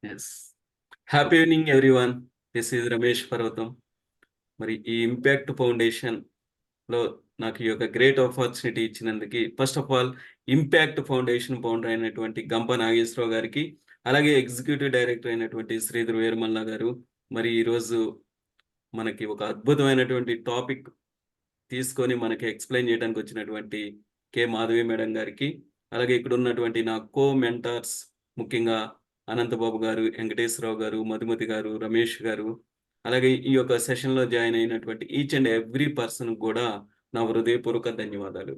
Yes. Happy evening everyone. This is Ramesh Parvatham. మరి ఈ impact ఫౌండేషన్‌లో నాకు ఈ యొక్క గ్రేట్ ఆపర్చునిటీ ఇచ్చినందుకు first of all impact foundation founder అయినటువంటి గంప నాగేశ్వరరావు గారికి, అలాగే ఎగ్జిక్యూటివ్ డైరెక్టర్ అయినటువంటి శ్రీధర్ వీరమల్ల గారు, మరి ఈరోజు మనకి ఒక అద్భుతమైనటువంటి టాపిక్ తీసుకొని మనకి ఎక్స్‌ప్లెయిన్ చేయడానికి వచ్చినటువంటి మాధవి మేడం గారికి, అలాగే ఇక్కడ ఉన్నటువంటి నా మెంటార్స్ ముఖ్యంగా అనంతబాబు గారు, వెంకటేశ్వరరావు గారు, మధుమతి గారు, రమేష్ గారు, అలాగే ఈ యొక్క సెషన్‌లో జాయిన్ అయినటువంటి ఈచ్ అండ్ ఎవ్రీ పర్సన్ కూడా నా హృదయపూర్వక ధన్యవాదాలు.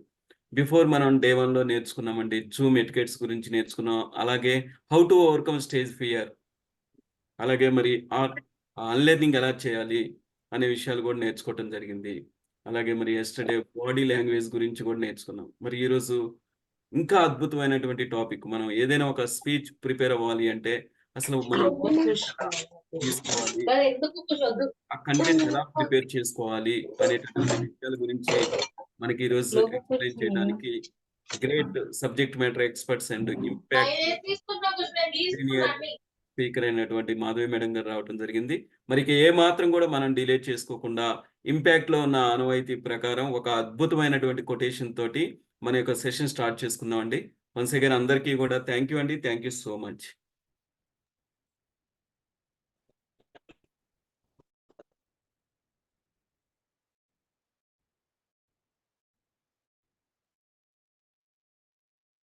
బిఫోర్ మనం డే 1లో నేర్చుకున్నామండి. జూమ్ ఎటికెట్స్ గురించి నేర్చుకున్నాం. అలాగే how to overcome stage fear. అలాగే మరి అన్‌లెర్నింగ్ ఎలా చేయాలి అనే విషయాలు కూడా నేర్చుకోవటం జరిగింది. అలాగే మరి యెస్టర్‌డే బాడీ లాంగ్వేజ్ గురించి కూడా నేర్చుకున్నాం. మరి ఈరోజు ఇంకా అద్భుతమైనటువంటి టాపిక్. మనం ఏదైనా ఒక స్పీచ్ ప్రిపేర్ అవ్వాలి అంటే అసలు మనం తీసుకోవాలి, ఆ కంటెంట్ ఎలా ప్రిపేర్ చేసుకోవాలి అనేటటువంటి విషయాల గురించి మనకి ఈరోజు ఎక్స్‌ప్లెయిన్ చేయడానికి great subject matter experts and impact senior speaker అయినటువంటి మాధవి మేడం గారు రావటం జరిగింది. మరి ఇక ఏ మాత్రం కూడా మనం డిలే చేసుకోకుండా ఇంపాక్ట్‌లో ఉన్న ఆనవాయితీ ప్రకారం ఒక అద్భుతమైనటువంటి కొటేషన్ తోటి మన యొక్క సెషన్ స్టార్ట్ చేసుకుందామండి. వన్స్ అగైన్ అందరికీ కూడా థాంక్ యూ అండి. Thank you so much.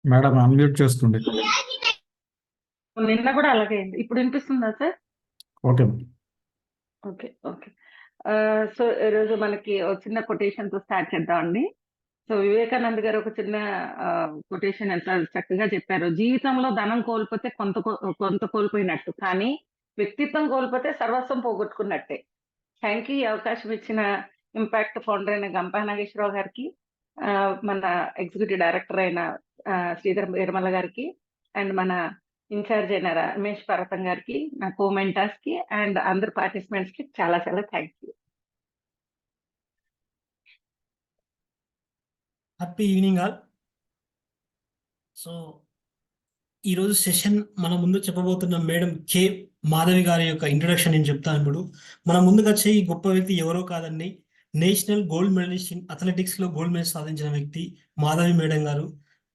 Madam unmute చేసుకోండి. నిన్న కూడా అలాగే అయింది. ఇప్పుడు వినిపిస్తుందా sir? Okay. Okay. Okay. So ఈరోజు మనకి ఒక చిన్న కొటేషన్ తో స్టార్ట్ చేద్దామండి. సో వివేకానంద గారు ఒక చిన్న కొటేషన్ ఎంత చక్కగా చెప్పారు. జీవితంలో ధనం కోల్పోతే కొంత కోల్పోయినట్టు, కానీ వ్యక్తిత్వం కోల్పోతే సర్వస్వం పోగొట్టుకున్నట్టే. Thank you. ఈ అవకాశం ఇచ్చిన ఇంపాక్ట్ ఫౌండర్ అయిన గంపా నాగేశ్వరరావు గారికి, మన ఎగ్జిక్యూటివ్ డైరెక్టర్ అయిన శ్రీధర్ వీరమల్ల గారికి, అండ్ మన ఇన్ఛార్జ్ అయిన రమేష్ పర్వతం గారికి, నా మెంటార్స్ కి అండ్ అందరు పార్టిసిపెంట్స్ కి చాలా చాలా thank you. Happy evening all. So ఈరోజు సెషన్ మన ముందు చెప్పబోతున్న మేడం మాధవి గారి యొక్క ఇంట్రొడక్షన్ నేను చెప్తాను. ఇప్పుడు మన ముందుకు వచ్చే ఈ గొప్ప వ్యక్తి ఎవరో కాదండి, నేషనల్ గోల్డ్ మెడలిస్ట్ ఇన్ అథ్లెటిక్స్లో గోల్డ్ మెడల్ సాధించిన వ్యక్తి మాధవి మేడం గారు.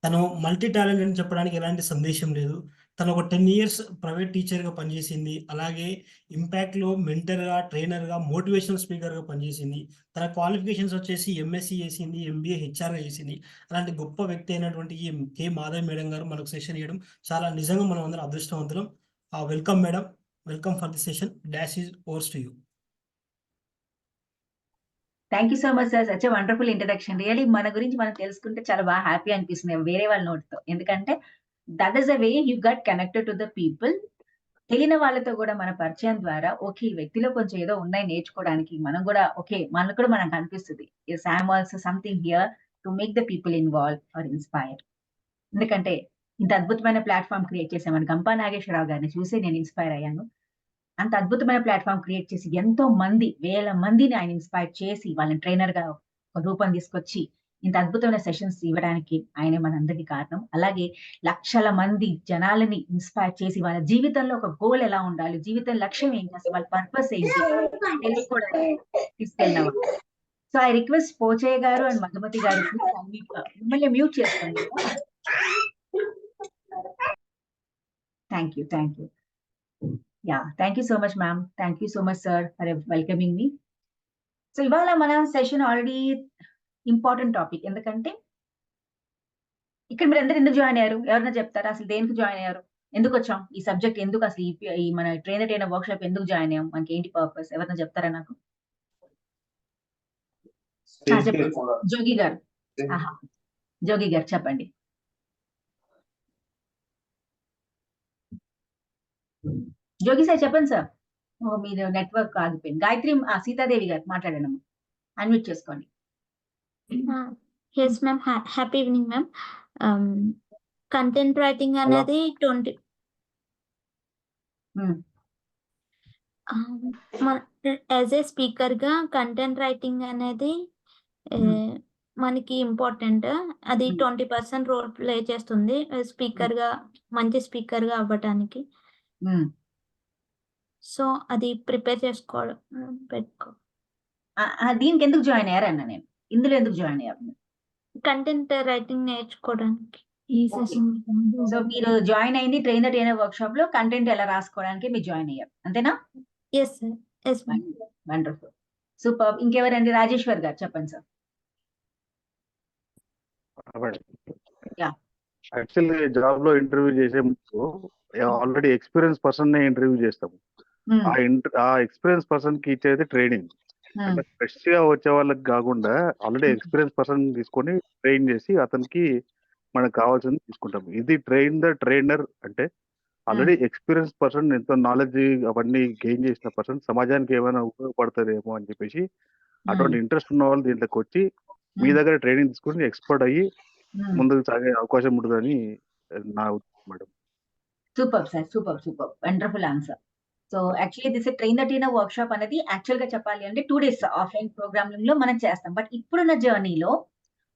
తను మల్టీ టాలెంట్ అని చెప్పడానికి ఎలాంటి సందేశం లేదు. తను ఒక 10 years ప్రైవేట్ టీచర్గా పనిచేసింది. అలాగే ఇంపాక్ట్లో మెంటర్గా, ట్రైనర్గా, మోటివేషనల్ స్పీకర్గా పనిచేసింది. తన క్వాలిఫికేషన్స్ వచ్చేసి ఎంఎస్సి చేసింది, ఎంబీఏ హెచ్ఆర్గా చేసింది. అలాంటి గొప్ప వ్యక్తి అయినటువంటి ఈ మాధవి మేడం గారు మనకు సెషన్ ఇవ్వడం చాలా నిజంగా మనం అందరం అదృష్టవంతులం. Welcome madam, welcome for the session. Dash is overs to you. Thank you so much sir. Such a wonderful introduction. Really మన గురించి మనం తెలుసుకుంటే చాలా బాగా హ్యాపీ అనిపిస్తుంది వేరే వాళ్ళ నోటితో. ఎందుకంటే that is the way you got connected to the people. తెలియని వాళ్ళతో కూడా మన పరిచయం ద్వారా ఓకే ఈ వ్యక్తిలో కొంచెం ఏదో ఉన్నాయి నేర్చుకోవడానికి, మనం కూడా ఓకే మనకు కూడా మనకు అనిపిస్తుంది yes I'm also something here to make the people involve or inspire. ఎందుకంటే ఇంత అద్భుతమైన ప్లాట్ఫామ్ క్రియేట్ చేసామని గంపా నాగేశ్వరరావు గారిని చూసి నేను ఇన్స్పైర్ అయ్యాను. అంత అద్భుతమైన ప్లాట్ఫామ్ క్రియేట్ చేసి ఎంతో మంది, వేల మందిని ఆయన ఇన్స్పైర్ చేసి వాళ్ళని ట్రైనర్ గా ఒక రూపం తీసుకొచ్చి ఇంత అద్భుతమైన సెషన్స్ ఇవ్వడానికి ఆయనే మనందరికీ కారణం. అలాగే లక్షల మంది జనాలని ఇన్స్పైర్ చేసి వాళ్ళ జీవితంలో ఒక గోల్ ఎలా ఉండాలి, జీవితం లక్ష్యం ఏంటి, అసలు వాళ్ళ పర్పస్ ఏంటి తెలుసుకోవడానికి తీసుకెళ్ళినవాడు. సో ఐ రిక్వెస్ట్ పోచయ్య గారు అండ్ మధుమతి గారు మిమ్మల్ని మ్యూట్ చేసుకోండి. Thank you. Thank you. Yeah, thank you so much, ma'am. Thank you so much, sir, for welcoming me. So, ఇవాళ మన సెషన్ ఆల్రెడీ ఇంపార్టెంట్ టాపిక్. ఎందుకంటే ఇక్కడ మీరు అందరు ఎందుకు జాయిన్ అయ్యారు, ఎవరైనా చెప్తారా? అసలు దేనికి జాయిన్ అయ్యారు, ఎందుకు వచ్చాం, ఈ సబ్జెక్ట్ ఎందుకు, అసలు ఈ మన ట్రైనర్ అయిన వర్క్ షాప్ ఎందుకు జాయిన్ అయ్యాం, మనకి ఏంటి పర్పస్, ఎవరైనా చెప్తారా నాకు? చెప్పండి జోగి గారు. జోగి గారు చెప్పండి. జోగి సార్ చెప్పండి సార్. మీరు నెట్వర్క్ ఆగిపోయింది. గాయత్రి సీతాదేవి గారు మాట్లాడండి, అన్మ్యూట్ చేసుకోండి. Yes ma'am. Happy evening ma'am. Content writing అనేది 20 యాజ్ ఏ స్పీకర్ గా కంటెంట్ రైటింగ్ అనేది మనకి ఇంపార్టెంట్. అది 20% రోల్ ప్లే చేస్తుంది స్పీకర్ గా, మంచి స్పీకర్ గా అవ్వటానికి. సో అది ప్రిపేర్ చేసుకోవడం పెట్టుకో దీనికి ఎందుకు జాయిన్ అయ్యారన్న నేను ఇందులో ఎందుకు జాయిన్ అయ్యారు? కంటెంట్ రైటింగ్ నేర్చుకోవడానికి ఈ Okay. సెషన్ సో మీరు జాయిన్ అయింది ట్రైనర్ వర్క్ షాప్ లో కంటెంట్ ఎలా రాసుకోవడానికి మీరు జాయిన్ అయ్యారు అంతేనా? Yes sir yes ma'am wonderful, super. ఇంకెవరండి? రాజేశ్వర్ గారు చెప్పండి సార్. Yeah. యాక్చువల్లీ జాబ్ లో ఇంటర్వ్యూ చేసే ముందు ఆల్రెడీ ఎక్స్పీరియన్స్ పర్సన్ నే ఇంటర్వ్యూ చేస్తాము. Hmm. ఆ ఎక్స్పీరియన్స్ పర్సన్ కి ఇచ్చేది ట్రైనింగ్. Hmm. అంటే ఫ్రెష్ గా వచ్చే వాళ్ళకి కాకుండా ఆల్రెడీ ఎక్స్పీరియన్స్ పర్సన్ తీసుకొని ట్రైన్ చేసి అతనికి మనకు కావాల్సింది తీసుకుంటాం. ఇది ట్రైనర్ అంటే ఆల్రెడీ ఎక్స్పీరియన్స్ పర్సన్ ఎంతో నాలెడ్జ్ అవన్నీ గెయిన్ చేసిన పర్సన్ సమాజానికి ఏమైనా ఉపయోగపడతారేమో అని చెప్పేసి అటువంటి ఇంట్రెస్ట్ ఉన్న వాళ్ళు దీంట్లోకి వచ్చి మీ దగ్గర ట్రైనింగ్ తీసుకుని ఎక్స్పర్ట్ అయ్యి Hmm. ముందుకు సాగే అవకాశం ఉంటుందని నా ఉద్దేశం madam. Super sir, super, wonderful answer. So actually this trainer work shop అనేది యాక్చువల్ గా చెప్పాలి అంటే 2 days ఆఫ్లైన్ ప్రోగ్రామింగ్ లో మనం చేస్తాం. బట్ ఇప్పుడున్న జర్నీలో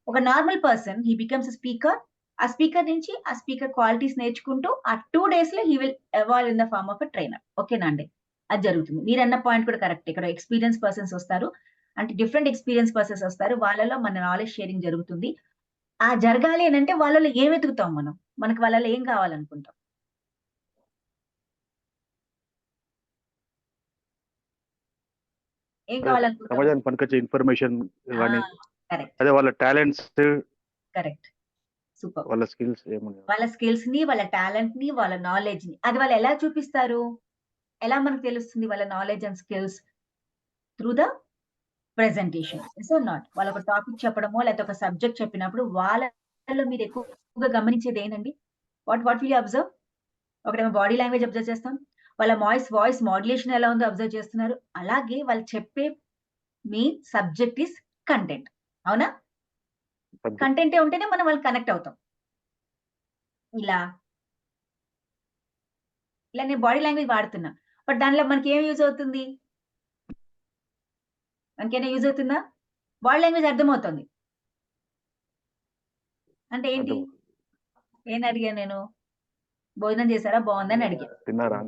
ఒక normal person he becomes speaker. ఆ స్పీకర్ నుంచి ఆ స్పీకర్ క్వాలిటీస్ నేర్చుకుంటూ ఆ 2 days లో he will evolve in the form of a trainer. ఓకేనా అండి? అది జరుగుతుంది. మీరు అన్న పాయింట్ కూడా కరెక్ట్. ఇక్కడ ఎక్స్పీరియన్స్ పర్సన్స్ వస్తారు, అంటే డిఫరెంట్ ఎక్స్పీరియన్స్ పర్సన్స్ వస్తారు, వాళ్ళలో మన నాలెడ్జ్ షేరింగ్ జరుగుతుంది. ఆ జరగాలి అని అంటే వాళ్ళలో ఏం వెతుకుతాం మనం? మనకి వాళ్ళలో ఏం కావాలనుకుంటాం? ఏం కావాలనుకుంటాం? సమాజానికి పనికొచ్చే ఇన్ఫర్మేషన్ కానీ కరెక్ట్, అదే వాళ్ళ టాలెంట్స్ కరెక్ట్, సూపర్. వాళ్ళ స్కిల్స్ ఏమన్నా వాళ్ళ స్కిల్స్ ని, వాళ్ళ టాలెంట్ ని, వాళ్ళ నాలెడ్జ్ ని అది వాళ్ళు ఎలా చూపిస్తారు? ఎలా మనకు తెలుస్తుంది వాళ్ళ knowledge and skills? Through the presentation. Not వాళ్ళ ఒక టాపిక్ చెప్పడమో లేకపోతే ఒక సబ్జెక్ట్ చెప్పినప్పుడు వాళ్ళలో మీరు ఎక్కువగా గమనించేది ఏంటండి? What will you observe? ఒకటేమో బాడీ లాంగ్వేజ్ అబ్జర్వ్ చేస్తాం, వాళ్ళ వాయిస్ మాడ్యులేషన్ ఎలా ఉందో అబ్జర్వ్ చేస్తున్నారు. అలాగే వాళ్ళు చెప్పే మెయిన్ సబ్జెక్ట్ ఇస్ కంటెంట్. అవునా? కంటెంటే ఉంటేనే మనం వాళ్ళు కనెక్ట్ అవుతాం. ఇలా నేను బాడీ లాంగ్వేజ్ వాడుతున్నా, బట్ దానిలో మనకి ఏం యూజ్ అవుతుంది? మనకేమైనా యూజ్ అవుతుందా? బాడీ లాంగ్వేజ్ అర్థమవుతుంది అంటే ఏంటి? ఏం అడిగాను నేను? భోజనం చేశారా, బాగుందని అడిగాను. తిన్నారా?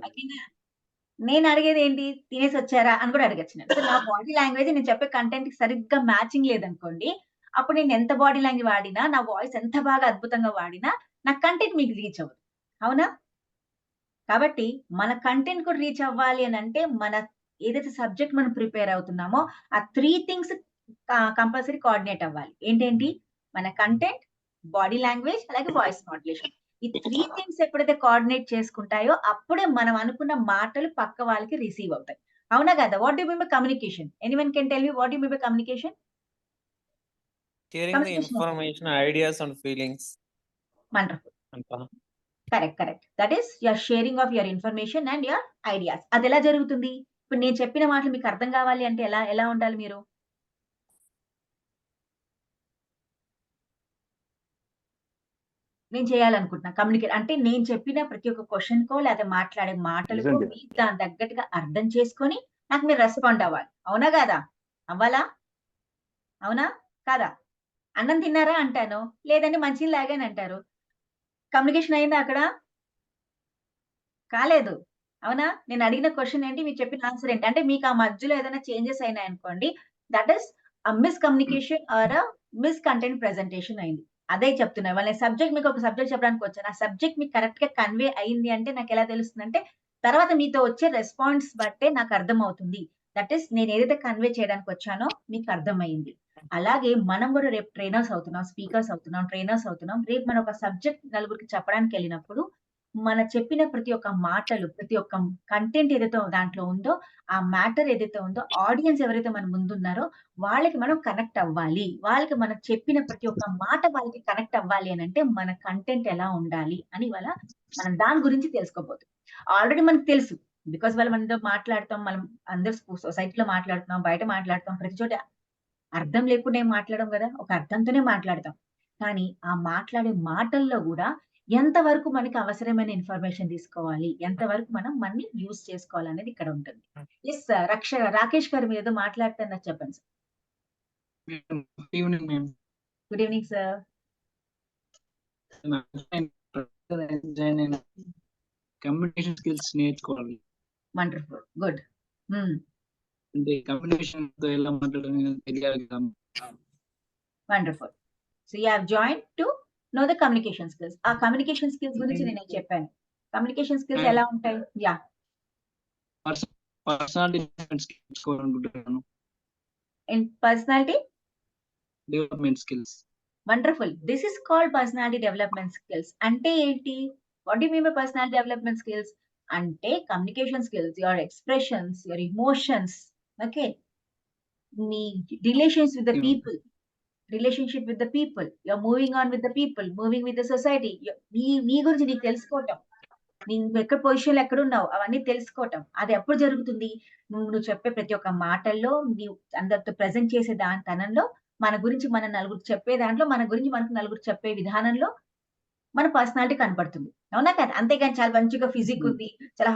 నేను అడిగేది ఏంటి? తినేసి వచ్చారా అని కూడా అడగచ్చు నేను. సో నా బాడీ లాంగ్వేజ్ నేను చెప్పే కంటెంట్ కి సరిగ్గా మ్యాచింగ్ లేదనుకోండి, అప్పుడు నేను ఎంత బాడీ లాంగ్వేజ్ వాడినా, నా వాయిస్ ఎంత బాగా అద్భుతంగా వాడినా నా కంటెంట్ మీకు రీచ్ అవ్వదు. అవునా? కాబట్టి మన కంటెంట్ కూడా రీచ్ అవ్వాలి అని అంటే మన ఏదైతే సబ్జెక్ట్ మనం ప్రిపేర్ అవుతున్నామో ఆ 3 things కంపల్సరీ కోఆర్డినేట్ అవ్వాలి. ఏంటేంటి? మన కంటెంట్, బాడీ లాంగ్వేజ్, అలాగే వాయిస్ మాడ్యులేషన్. ఈ 3 things ఎప్పుడైతే కోఆర్డినేట్ చేసుకుంటాయో అప్పుడే మనం అనుకున్న మాటలు పక్క వాళ్ళకి రిసీవ్ అవుతాయి. అవునా కదా? What do mean by communication? Anyone can tell me what do mean by communication? Sharing the information, ideas and feelings. Wonderful, Anta. Correct. That is your sharing of your information and your ideas. అది ఎలా జరుగుతుంది? ఇప్పుడు నేను చెప్పిన మాటలు మీకు అర్థం కావాలి అంటే ఎలా ఉండాలి మీరు? నేను చేయాలనుకుంటున్నా కమ్యూనికేట్ అంటే నేను చెప్పిన ప్రతి ఒక్క క్వశ్చన్ కో లేకపోతే మాట్లాడే మాటలకో నిజంగా. మీరు దాని తగ్గట్టుగా అర్థం చేసుకొని నాకు మీరు రెస్పాండ్ అవ్వాలి. అవునా కాదా? అవ్వాలా? అవునా కాదా? అన్నం తిన్నారా అంటాను, లేదంటే మంచిని లాగాని అంటారు. కమ్యూనికేషన్ అయిందా అక్కడ? కాలేదు. అవునా? నేను అడిగిన క్వశ్చన్ ఏంటి, మీరు చెప్పిన ఆన్సర్ ఏంటి? అంటే మీకు ఆ మధ్యలో ఏదైనా చేంజెస్ అయినాయి అనుకోండి, that is a miscommunication or a miss content presentation అయింది. అదే చెప్తున్నా. వాళ్ళ మీకు ఒక సబ్జెక్ట్ చెప్పడానికి వచ్చాను. ఆ సబ్జెక్ట్ మీకు కరెక్ట్‌గా కన్వే అయింది అంటే నాకెలా తెలుస్తుందంటే, తర్వాత మీతో వచ్చే రెస్పాన్స్ బట్టే నాకు అర్థమవుతుంది. దట్ ఈస్ నేను ఏదైతే కన్వే చేయడానికి వచ్చానో మీకు అర్థమయింది. అలాగే మనం కూడా రేపు ట్రైనర్స్ అవుతున్నాం, స్పీకర్స్ అవుతున్నాం, ట్రైనర్స్ అవుతున్నాం. రేపు మనం ఒక సబ్జెక్ట్ నలుగురికి చెప్పడానికెళ్ళినప్పుడు మన చెప్పిన ప్రతి ఒక్క మాటలు, ప్రతి ఒక్క కంటెంట్ ఏదైతే దాంట్లో ఉందో, ఆ మ్యాటర్ ఏదైతే ఉందో, ఆడియన్స్ ఎవరైతే మన ముందున్నారో వాళ్ళకి మనం కనెక్ట్ అవ్వాలి. వాళ్ళకి మనం చెప్పిన ప్రతి ఒక్క మాట వాళ్ళకి కనెక్ట్ అవ్వాలి అనంటే మన కంటెంట్ ఎలా ఉండాలి అని మనం దాని గురించి తెలుసుకోబోతున్నాం. ఆల్రెడీ మనకు తెలుసు. బికాజ్ మనతో మాట్లాడతాం, మనం అందరు సొసైటీలో మాట్లాడుతున్నాం, బయట మాట్లాడతాం, ప్రతి చోట అర్థం లేకుండా ఏం మాట్లాడం కదా! ఒక అర్థంతోనే మాట్లాడతాం. కానీ ఆ మాట్లాడే మాటల్లో గూడా ఎంతవరకు మనకి అవసరమైన ఇన్ఫర్మేషన్ తీసుకోవాలి, ఎంతవరకు మనం మనని యూజ్ చేసుకోవాలనేది ఇక్కడ ఉంటుంది. యెస్ రాకేష్ గారు మీరేదో మాట్లాడుతున్నారు చెప్పండి sir. Good evening ma'am. Good evening sir. Communication skills నేర్చుకోవాలి. Wonderful, good. అంటే కమ్యూనికేషన్ తో ఎలా మాట్లాడాలని తెలియాలి కదా. Wonderful. So you have join to know the communication skills. ఆ కమ్యూనికేషన్ స్కిల్స్ గురించి నేను చెప్పాను. కమ్యూనికేషన్ స్కిల్స్ ఎలా ఉంటాయి? యా, పర్సనాలిటీ నేర్చుకోవాలనుకుంటున్నాను. In personality development skills. Wonderful. This is called personality development skills. అంటే ఏంటి? What you mean by personality development skills? అంటే communication skills, your expressions, your emotions, okay, మీ relations with the people, relationship with the people, you're moving on with the people, moving with the society. నీ గురించి నీకు తెలుసుకోవటం, నువ్వు ఎక్కడ position ఎక్కడ ఉన్నావు అవన్నీ తెలుసుకోవటం. అది ఎప్పుడు జరుగుతుంది? నువ్వు చెప్పే ప్రతి ఒక్క మాటల్లో, నీవు అందరితో ప్రజెంట్ చేసే దాని తనంలో, మన గురించి మన నలుగురు చెప్పే దాంట్లో, మన గురించి మనకు నలుగురు చెప్పే విధానంలో మన పర్సనాలిటీ కనపడుతుంది. అవునా కదా? అంతేగాని చాలా మంచిగా ఫిజిక్ ఉంది, చాలా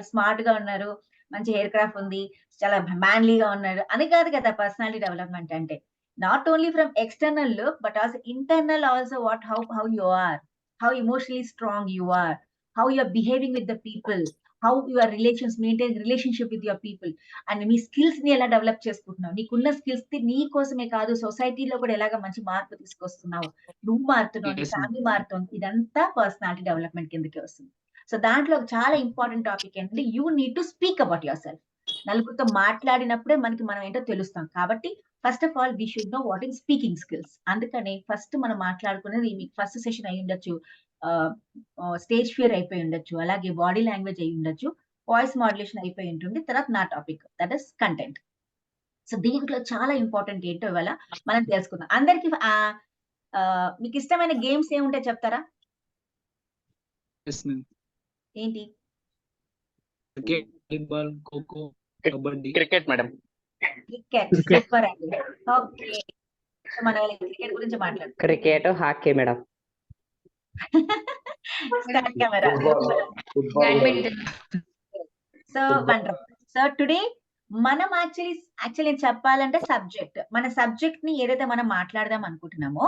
స్మార్ట్ గా ఉన్నారు, మంచి హెయిర్ క్రాఫ్ట్ ఉంది, చాలా మ్యాన్లీగా ఉన్నారు అని కాదు కదా పర్సనాలిటీ డెవలప్మెంట్ అంటే. Not only from external look but also internal also. What how you are, how emotionally strong you are, how you are behaving with the people, how your relations maintain relationship with your people, and me skills ని ఎలా develop చేసుకుంటున్నావు, నీకున్న skills నీ కోసమే కాదు సొసైటీలో కూడా ఎలాగ మంచి మార్పు తీసుకొస్తున్నావు, నువ్వు మారుతున్నావు, నీ Yes, ma'am. ఫ్యామిలీ మారుతుంది, ఇదంతా పర్సనాలిటీ డెవలప్మెంట్ కిందకి వస్తుంది. సో దాంట్లో ఒక చాలా ఇంపార్టెంట్ టాపిక్ ఏంటంటే you need to speak about your self. నలుగురితో మాట్లాడినప్పుడే మనకి మనం ఏంటో తెలుస్తాం. కాబట్టి first of all we should know what is speaking skills. అందుకనే ఫస్ట్ మనం మాట్లాడుకునేది, మీకు ఫస్ట్ సెషన్ అయి ఉండొచ్చు, స్టేజ్ ఫియర్ అయిపోయి ఉండొచ్చు, అలాగే బాడీ లాంగ్వేజ్ అయి ఉండొచ్చు, వాయిస్ మాడ్యులేషన్ అయిపోయి ఉంటుంది. తర్వాత నా topic that is content. So దీంట్లో చాలా ఇంపార్టెంట్ ఏంటో ఇవాళ మనం తెలుసుకుందాం. అందరికి మీకు ఇష్టమైన గేమ్స్ ఏముంటాయి చెప్తారా? Yes, ma'am. ఏంటి? Cricket, volleyball, kho kho, kabaddi. Cricket madam. Cricket. Super అండి. ఓకే, సో మనం క్రికెట్ గురించి మాట్లాడుతాం. Cricket, hockey madam. Start camera. So wonderful. So today మనం యాక్చువల్లీ చెప్పాలంటే మన సబ్జెక్ట్ ని ఏదైతే మనం మాట్లాడదాం అనుకుంటున్నామో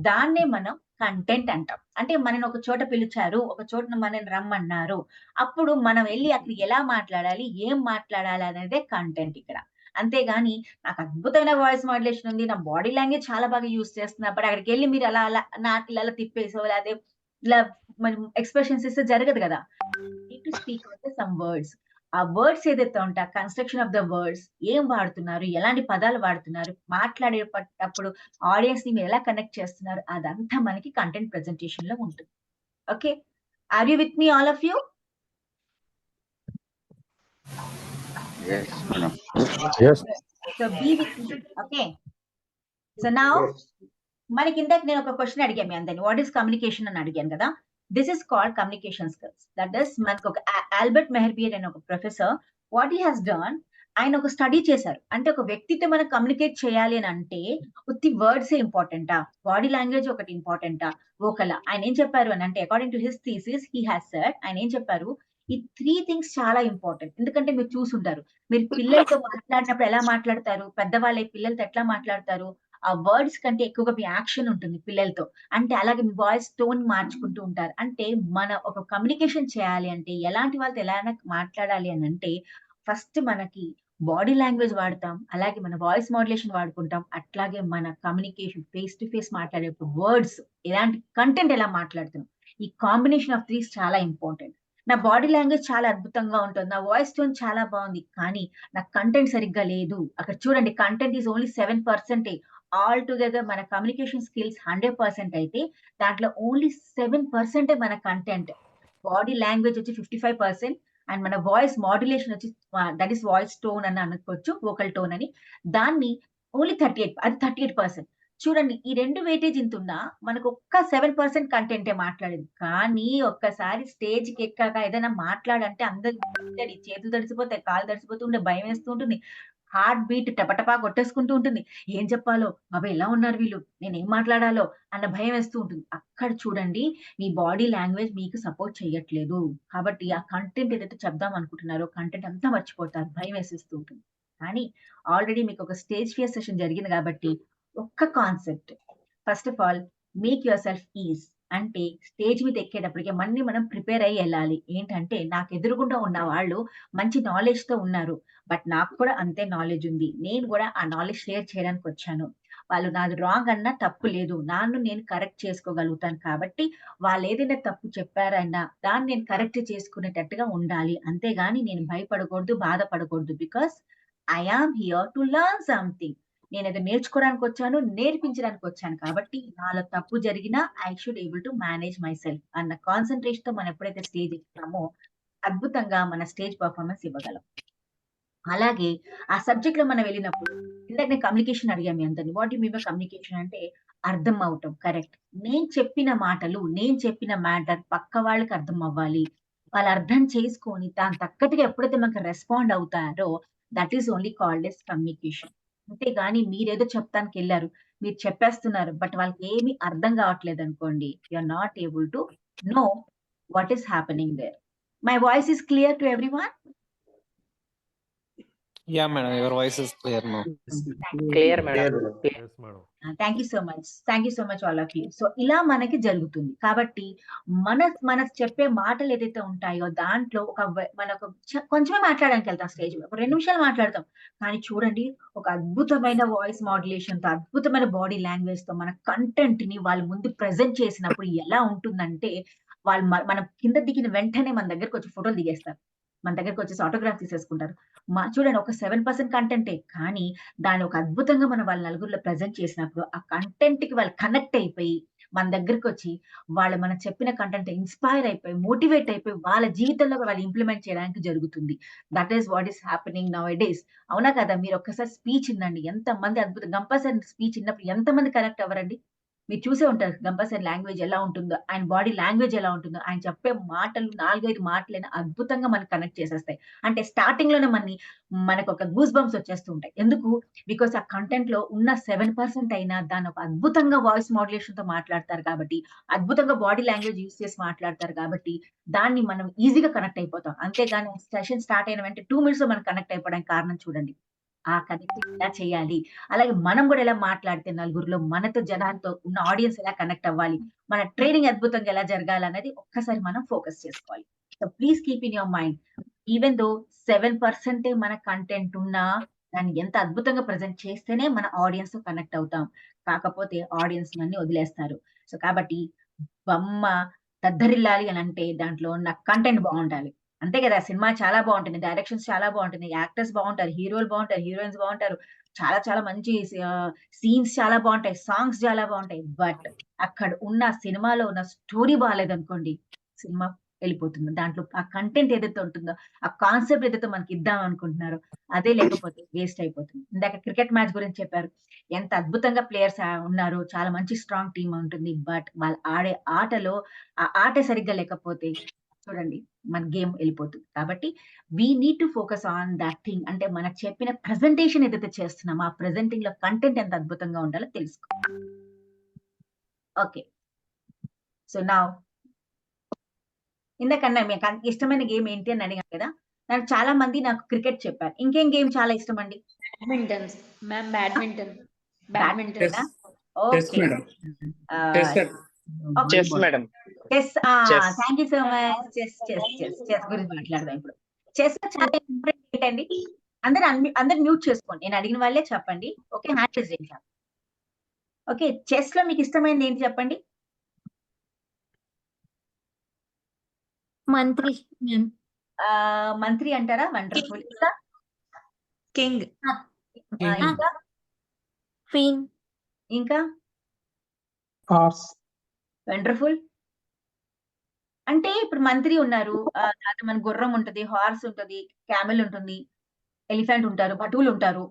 దాన్నే మనం కంటెంట్ అంటాం. అంటే మనని ఒక చోట పిలిచారు, ఒక చోట మనని రమ్మన్నారు, అప్పుడు మనం వెళ్ళి అక్కడ ఎలా మాట్లాడాలి, ఏం మాట్లాడాలి అనేదే కంటెంట్ ఇక్కడ. అంతేగాని నాకు అద్భుతమైన వాయిస్ మాడ్యులేషన్ ఉంది, నా బాడీ లాంగ్వేజ్ చాలా బాగా యూజ్ చేస్తున్నా, బట్ అక్కడికి వెళ్ళి మీరు అలా అలా నాకు ఇలా తిప్పేసో లేకపోతే ఇలా మనం ఎక్స్ప్రెషన్స్ ఇస్తే జరగదు కదా. To speak with some words. ఆ వర్డ్స్ ఏదైతే ఉంటా, కన్స్ట్రక్షన్ ఆఫ్ ద వర్డ్స్, ఏం వాడుతున్నారు, ఎలాంటి పదాలు వాడుతున్నారు, మాట్లాడేటప్పుడు ఆడియన్స్ ని మీరు ఎలా కనెక్ట్ చేస్తున్నారు, అదంతా మనకి కంటెంట్ ప్రెజెంటేషన్ లో ఉంటుంది. Okay, are you with me all of you? So be with me. Okay, so now మనకి ఇందాక నేను ఒక క్వశ్చన్ అడిగాను మీ అందరిని, వాట్ ఈస్ కమ్యూనికేషన్ అని అడిగాను కదా. This is called communication skills. That is మనకు ఒక ఆల్బర్ట్ మెహర్బియర్ అనే ఒక professor, what he has done, ఆయన ఒక స్టడీ చేశారు. అంటే ఒక వ్యక్తితో మనం కమ్యూనికేట్ చేయాలి అని అంటే ఉత్తి వర్డ్స్ ఇంపార్టెంటా, బాడీ లాంగ్వేజ్ ఒకటి ఇంపార్టెంటా, వోకలా? ఆయన ఏం చెప్పారు అని అంటే, according to his thesis he has said, ఆయన ఏం చెప్పారు, ఈ 3 థింగ్స్ చాలా ఇంపార్టెంట్. ఎందుకంటే మీరు చూసుంటారు, మీరు పిల్లలతో మాట్లాడినప్పుడు ఎలా మాట్లాడతారు, పెద్దవాళ్ళే పిల్లలతో ఎట్లా మాట్లాడతారు, ఆ వర్డ్స్ కంటే ఎక్కువగా మీ యాక్షన్ ఉంటుంది పిల్లలతో. అంటే అలాగే మీ వాయిస్ టోన్ మార్చుకుంటూ ఉంటారు. అంటే మన ఒక కమ్యూనికేషన్ చేయాలి అంటే, ఎలాంటి వాళ్ళతో ఎలా మాట్లాడాలి అని అంటే, ఫస్ట్ మనకి బాడీ లాంగ్వేజ్ వాడతాం, అలాగే మన వాయిస్ మాడ్యులేషన్ వాడుకుంటాం, అట్లాగే మన కమ్యూనికేషన్ ఫేస్ టు ఫేస్ మాట్లాడేప్పుడు వర్డ్స్, ఎలాంటి కంటెంట్ ఎలా మాట్లాడుతున్నాం, ఈ కాంబినేషన్ ఆఫ్ 3 చాలా ఇంపార్టెంట్. నా బాడీ లాంగ్వేజ్ చాలా అద్భుతంగా ఉంటుంది, నా వాయిస్ టోన్ చాలా బాగుంది, కానీ నా కంటెంట్ సరిగ్గా లేదు. అక్కడ చూడండి, content is only 7%. All together మన కమ్యూనికేషన్ స్కిల్స్ 100% అయితే దాంట్లో ఓన్లీ 7% మన కంటెంట్. బాడీ లాంగ్వేజ్ వచ్చి 55%, అండ్ మన వాయిస్ మాడ్యులేషన్ వచ్చి దట్ ఈస్ వాయిస్ టోన్ అని అనుకోవచ్చు, వోకల్ టోన్ అని, దాన్ని ఓన్లీ 38, అది 38%. చూడండి, ఈ 2 వెయిటేజ్ ఇంత ఉన్నా మనకు ఒక్క 7% కంటెంటే మాట్లాడేది. కానీ ఒక్కసారి స్టేజ్ కి ఎక్కాక ఏదైనా మాట్లాడంటే అందరి చేతులు తడిసిపోతాయి, కాళ్ళు తడిసిపోతూ ఉంటే భయం వేస్తూ ఉంటుంది, హార్ట్ బీట్ టపటపా కొట్టేసుకుంటూ ఉంటుంది, ఏం చెప్పాలో, బాబా ఎలా ఉన్నారు వీళ్ళు, నేను ఏం మాట్లాడాలో అన్న భయం వేస్తూ ఉంటుంది. అక్కడ చూడండి, మీ బాడీ లాంగ్వేజ్ మీకు సపోర్ట్ చేయట్లేదు. కాబట్టి ఆ కంటెంట్ ఏదైతే చెప్దాం అనుకుంటున్నారో కంటెంట్ అంతా మర్చిపోతారు, భయం వేసేస్తూ ఉంటుంది. కానీ ఆల్రెడీ మీకు ఒక స్టేజ్ ఫియర్ సెషన్ జరిగింది కాబట్టి ఒక్క concept, first of all make your self is. అంటే స్టేజ్ మీద ఎక్కేటప్పటికి మళ్ళీ మనం ప్రిపేర్ అయ్యి వెళ్ళాలి. ఏంటంటే నాకు ఎదురుగుండా ఉన్న వాళ్ళు మంచి నాలెడ్జ్‌తో ఉన్నారు. బట్ నాకు కూడా అంతే నాలెడ్జ్ ఉంది. నేను కూడా ఆ నాలెడ్జ్ షేర్ చేయడానికి వచ్చాను. వాళ్ళు నాది రాంగ్ అన్నా తప్పు లేదు. నన్ను నేను కరెక్ట్ చేసుకోగలుగుతాను కాబట్టి వాళ్ళేదైనా తప్పు చెప్పారన్నా దాన్ని నేను కరెక్ట్ చేసుకునేటట్టుగా ఉండాలి. అంతేగాని నేను భయపడకూడదు, బాధపడకూడదు. Because I am here to learn something. నేనేదో నేర్చుకోవడానికొచ్చాను, నేర్పించడానికొచ్చాను కాబట్టి నాలో తప్పు జరిగినా I should able to manage my self అన్న కాన్సంట్రేషన్‌తో మనం ఎప్పుడైతే స్టేజ్ ఎక్కుతామో అద్భుతంగా మన స్టేజ్ పెర్ఫార్మన్స్ ఇవ్వగలం. అలాగే ఆ సబ్జెక్ట్‌లో మనం వెళ్ళినప్పుడు ఇందాక నేను కమ్యూనికేషన్ అడిగాను మీ అందరిని. What you mean by communication అంటే అర్థం అవ్వటం. కరెక్ట్. నేను చెప్పిన మాటలు, నేను చెప్పిన మ్యాటర్ పక్క వాళ్ళకి అర్థం అవ్వాలి. వాళ్ళు అర్థం చేసుకొని దానికి తగ్గట్టుగా ఎప్పుడైతే మనకు రెస్పాండ్ అవుతారో that is only called as communication. అంతేగాని మీరేదో చెప్తానికెళ్లారు. మీరు చెప్పేస్తున్నారు. బట్ వాళ్ళకి ఏమి అర్థం కావట్లేదనుకోండి. You are not able to know what is happening there. My voice is clear to everyone? Yeah, madam, your voice is clear now. Clear madam. Thank you so much. Thank you so much all of you. So ఇలా మనకి జరుగుతుంది. కాబట్టి మన చెప్పే మాటలు ఏదైతే ఉంటాయో దాంట్లో మనకు కొంచెమే మాట్లాడడానికి వెళ్తాం స్టేజ్ మీద. ఒక 2 నిమిషాలు మాట్లాడతాం. కానీ చూడండి ఒక అద్భుతమైన వాయిస్ మాడ్యులేషన్‌తో, అద్భుతమైన బాడీ లాంగ్వేజ్‌తో మన కంటెంట్‌ని వాళ్ళ ముందు ప్రెజెంట్ చేసినప్పుడు ఎలా ఉంటుందంటే వాళ్ళు మనం కింద దిగిన వెంటనే మన దగ్గరకొచ్చి ఫోటోలు దిగేస్తారు. మన దగ్గరకొచ్చేసి ఆటోగ్రాఫ్ తీసేసుకుంటారు. చూడండి ఒక 7% కంటెంటే. కానీ దాన్ని ఒక అద్భుతంగా మనం వాళ్ళ నలుగురిలో ప్రెజెంట్ చేసినప్పుడు ఆ కంటెంట్‌కి వాళ్ళు కనెక్ట్ అయిపోయి మన దగ్గరకొచ్చి వాళ్ళు మనం చెప్పిన కంటెంట్ ఇన్‌స్పైర్ అయిపోయి, మోటివేట్ అయిపోయి వాళ్ళ జీవితంలో వాళ్ళు ఇంప్లిమెంట్ చేయడానికి జరుగుతుంది. That is what is happening now a days. అవునా కదా? మీరు ఒక్కసారి స్పీచ్ వినండి. ఎంతమంది గంపా సార్ స్పీచ్ విన్నప్పుడు ఎంతమంది కనెక్ట్ అవ్వరండి? మీరు చూసే ఉంటారు గంపా సార్ లాంగ్వేజ్ ఎలా ఉంటుందో, ఆయన బాడీ లాంగ్వేజ్ ఎలా ఉంటుందో, ఆయన చెప్పే మాటలు 4, 5 మాటలైనా అద్భుతంగా మనకు కనెక్ట్ చేసేస్తాయి. అంటే స్టార్టింగ్‌లోనే మనకొక గూస్ బంప్స్ వచ్చేస్తూ ఉంటాయి. ఎందుకు? బికాస్ ఆ కంటెంట్‌లో ఉన్న 7% అయినా దాన్ని ఒక అద్భుతంగా వాయిస్ మాడ్యులేషన్‌తో మాట్లాడతారు కాబట్టి, అద్భుతంగా బాడీ లాంగ్వేజ్ యూజ్ చేసి మాట్లాడతారు కాబట్టి, దాన్ని మనం ఈజీగా కనెక్ట్ అయిపోతాం. అంతేగాని సెషన్ స్టార్ట్ అయిన వెంటనే 2 మినిట్స్‌లో మనం కనెక్ట్ అయిపోవడానికి కారణం చూడండి. ఆ కనెక్టింగ్ ఎలా చేయాలి? అలాగే మనం గూడా ఎలా మాట్లాడితే నలుగురిలో మనతో జనాలతో ఉన్న ఆడియన్స్ ఎలా కనెక్ట్ అవ్వాలి? మన ట్రైనింగ్ అద్భుతంగా ఎలా జరగాలనేది ఒక్కసారి మనం ఫోకస్ చేసుకోవాలి. So please keep in your mind. Even though 7% మన కంటెంట్ ఉన్నా దాన్ని ఎంత అద్భుతంగా ప్రెజెంట్ చేస్తేనే మన ఆడియన్స్‌తో కనెక్ట్ అవుతాం. కాకపోతే ఆడియన్స్ నన్ని వదిలేస్తారు. సో కాబట్టి బొమ్మ దద్దరిల్లాలి అనంటే దాంట్లో ఉన్న కంటెంట్ బావుండాలి. అంతే కదా! సినిమా చాలా బావుంటుంది. డైరెక్షన్స్ చాలా బావుంటుంది. యాక్టర్స్ బావుంటారు. హీరోలు బావుంటారు. హీరోయిన్స్ బావుంటారు. చాలా చాలా మంచి సీన్స్ చాలా బావుంటాయి. సాంగ్స్ చాలా బావుంటాయి. బట్ అక్కడ ఉన్న సినిమాలో ఉన్న స్టోరీ బాలేదనుకోండి, సినిమా వెళ్ళిపోతుంది. దాంట్లో ఆ కంటెంట్ ఏదైతే ఉంటుందో, ఆ కాన్సెప్ట్ ఏదైతే మనకి ఇద్దాం అనుకుంటున్నారో, అదే లేకపోతే వేస్ట్ అయిపోతుంది. ఇందాక క్రికెట్ మ్యాచ్ గురించి చెప్పారు. ఎంత అద్భుతంగా ప్లేయర్స్ ఉన్నారు. చాలా మంచి స్ట్రాంగ్ టీమ్ ఉంటుంది. బట్ వాళ్ళు ఆడే ఆటలో ఆ ఆట సరిగ్గా లేకపోతే చూడండి మన గేమ్ వెళ్ళిపోతుంది. కాబట్టి we need to focus on that thing. అంటే మనకు చెప్పిన ప్రెజెంటేషన్ ఏదైతే చేస్తున్నామో, ఆ ప్రెజెంటింగ్‌లో కంటెంట్ ఎంత అద్భుతంగా ఉండాలో తెలుసుకో. ఓకే. సో నౌ ఇందాకన్నా మీకు ఇష్టమైన గేమ్ ఏంటి అని అడిగాను కదా! చాలా మంది నాకు క్రికెట్ చెప్పారు. ఇంకేం గేమ్ చాలా ఇష్టమండి? Badminton ma'am. బ్యాడ్మింటన్ బ్యాడ్మింటనా? Chess okay. Madam. Ah, chess okay. Chess, madam. Chess. Chess. Thank you so much. Chess గురించి మాట్లాడదాం ఇప్పుడు. చెస్‌లో చాలా ఇంపార్టెంట్ ఏంటండి? అందరూ మ్యూట్ చేసుకోండి. నేను అడిగిన వాళ్ళే చెప్పండి. ఓకే. హ్యాండ్ రైజ్ చేయండి. ఓకే. చెస్‌లో మీకు ఇష్టమైనది ఏంటి చెప్పండి? మంత్రి మ్యామ్. మంత్రి అంటారా? వండర్‌ఫుల్. ఇంకా? కింగ్ ఇంకా? క్వీన్. ఇంకా? హార్స్. వండర్‌ఫుల్. అంటే ఇప్పుడు మంత్రి ఉన్నారు. తర్వాత మన గుర్రం ఉంటది, హార్స్ ఉంటది, క్యామెల్ ఉంటుంది, ఎలిఫెంట్ ఉంటారు, భటువులు ఉంటారు.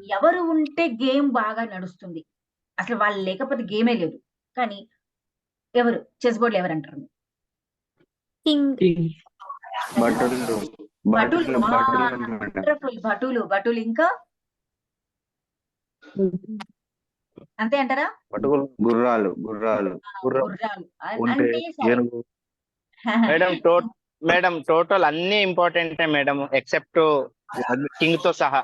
ఎవరు ఉంటే గేమ్ బాగా నడుస్తుంది? అసలు వాళ్ళు లేకపోతే గేమే లేదు. కానీ ఎవరు? చెస్ బోర్డ్‌లో ఎవరంటారు? కింగ్. బట్టలు భటులు. మేడం. వండర్‌ఫుల్. భటులు ఇంకా? అంతే అంటారా? గుర్రాలు గుర్రాలు. ఉంటే అంటే సరే. ఏనుగు. మేడం టోటల్ అన్ని ఇంపార్టెంటే మేడం, ఎక్సెప్ట్ కింగ్ తో సహా.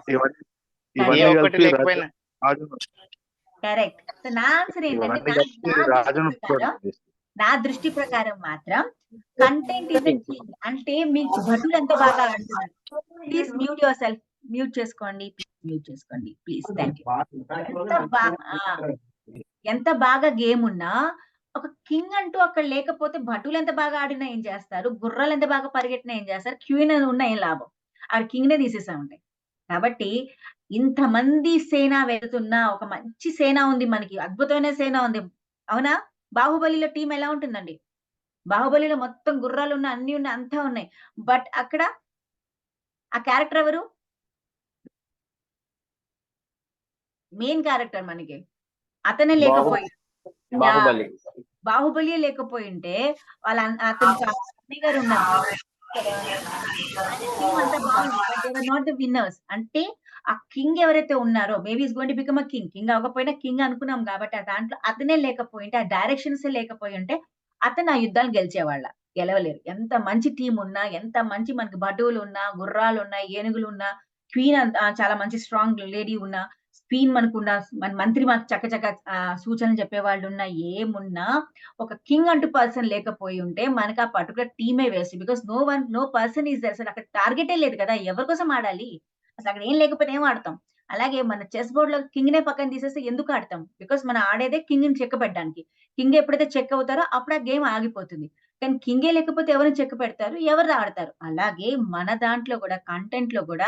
ఇవన్నీ ఏ ఒక్కటి కలిపి లేకపోయినా రాజు కరెక్ట్. సో నా ఆన్సర్ ఏంటంటే ఇవన్నీ కలిసి రాజును నా దృష్టి ప్రకారం మాత్రం కంటెంట్ ఇస్ కింగ్. అంటే మీకు భటులు ఎంత బాగా ఆడుతున్నారు. Please mute your self. Mute చేసుకోండి. మ్యూట్ చేసుకోండి ప్లీజ్. Thank you. ఎంత బాగా గేమ్ ఉన్నా ఒక కింగ్ అంటూ అక్కడ లేకపోతే భటులు ఎంత బాగా ఆడినా ఏం చేస్తారు, గుర్రాలు ఎంత బాగా పరిగెట్టినా ఏం చేస్తారు, క్వీన్ ఉన్న ఏం లాభం, ఆ కింగ్ నే తీసేసా ఉంటాయి. కాబట్టి ఇంతమంది సేన వెళ్తున్నా ఒక మంచి సేన ఉంది, మనకి అద్భుతమైన సేన ఉంది, అవునా? బాహుబలిలో టీం ఎలా ఉంటుందండి? బాహుబలిలో మొత్తం గుర్రాలు ఉన్న అన్ని ఉన్న అంతా ఉన్నాయి. బట్ అక్కడ ఆ క్యారెక్టర్ ఎవరు? మెయిన్ క్యారెక్టర్ మనకి అతనే లేకపోయి బాహుబలి లేకపోయింటే వాళ్ళ అతనికి అన్నయ్య గారు ఉన్నారు, నాట్ ద విన్నర్స్. అంటే ఆ కింగ్ ఎవరైతే ఉన్నారో maybe is going to become a king. King అవ్వకపోయినా కింగ్ అనుకున్నాం కాబట్టి ఆ దాంట్లో అతనే లేకపోయింటే, ఆ డైరెక్షన్స్ లేకపోయి ఉంటే అతను ఆ యుద్ధాలు గెలవలేరు. ఎంత మంచి టీం ఉన్నా, ఎంత మంచి మనకి భటువులు ఉన్నా, గుర్రాలు ఉన్నా, ఏనుగులు ఉన్నా, క్వీన్ చాలా మంచి స్ట్రాంగ్ లేడీ ఉన్నా, క్వీన్ మనకున్న మన మంత్రి మాకు చక్కచక్క సూచనలు చెప్పేవాళ్ళు ఉన్నా, ఏమున్నా ఒక కింగ్ అంటూ పర్సన్ లేకపోయి ఉంటే మనకి ఆ పర్టికులర్ టీమే waste. Because no person is there. అసలు అక్కడ టార్గెటే లేదు కదా, ఎవరి కోసం ఆడాలి? అసలు అక్కడ ఏం లేకపోతే ఏం ఆడతాం? అలాగే మన చెస్ బోర్డ్ లో కింగ్ నే పక్కన తీసేస్తే ఎందుకు ఆడతాం? బికాస్ మనం ఆడేదే కింగ్ ని చెక్ పెట్టడానికి. కింగ్ ఎప్పుడైతే చెక్ అవుతారో అప్పుడు ఆ గేమ్ ఆగిపోతుంది. కానీ కింగే లేకపోతే ఎవరిని చెక్ పెడతారు, ఎవరు ఆడతారు? అలాగే మన దాంట్లో కూడా కంటెంట్ లో కూడా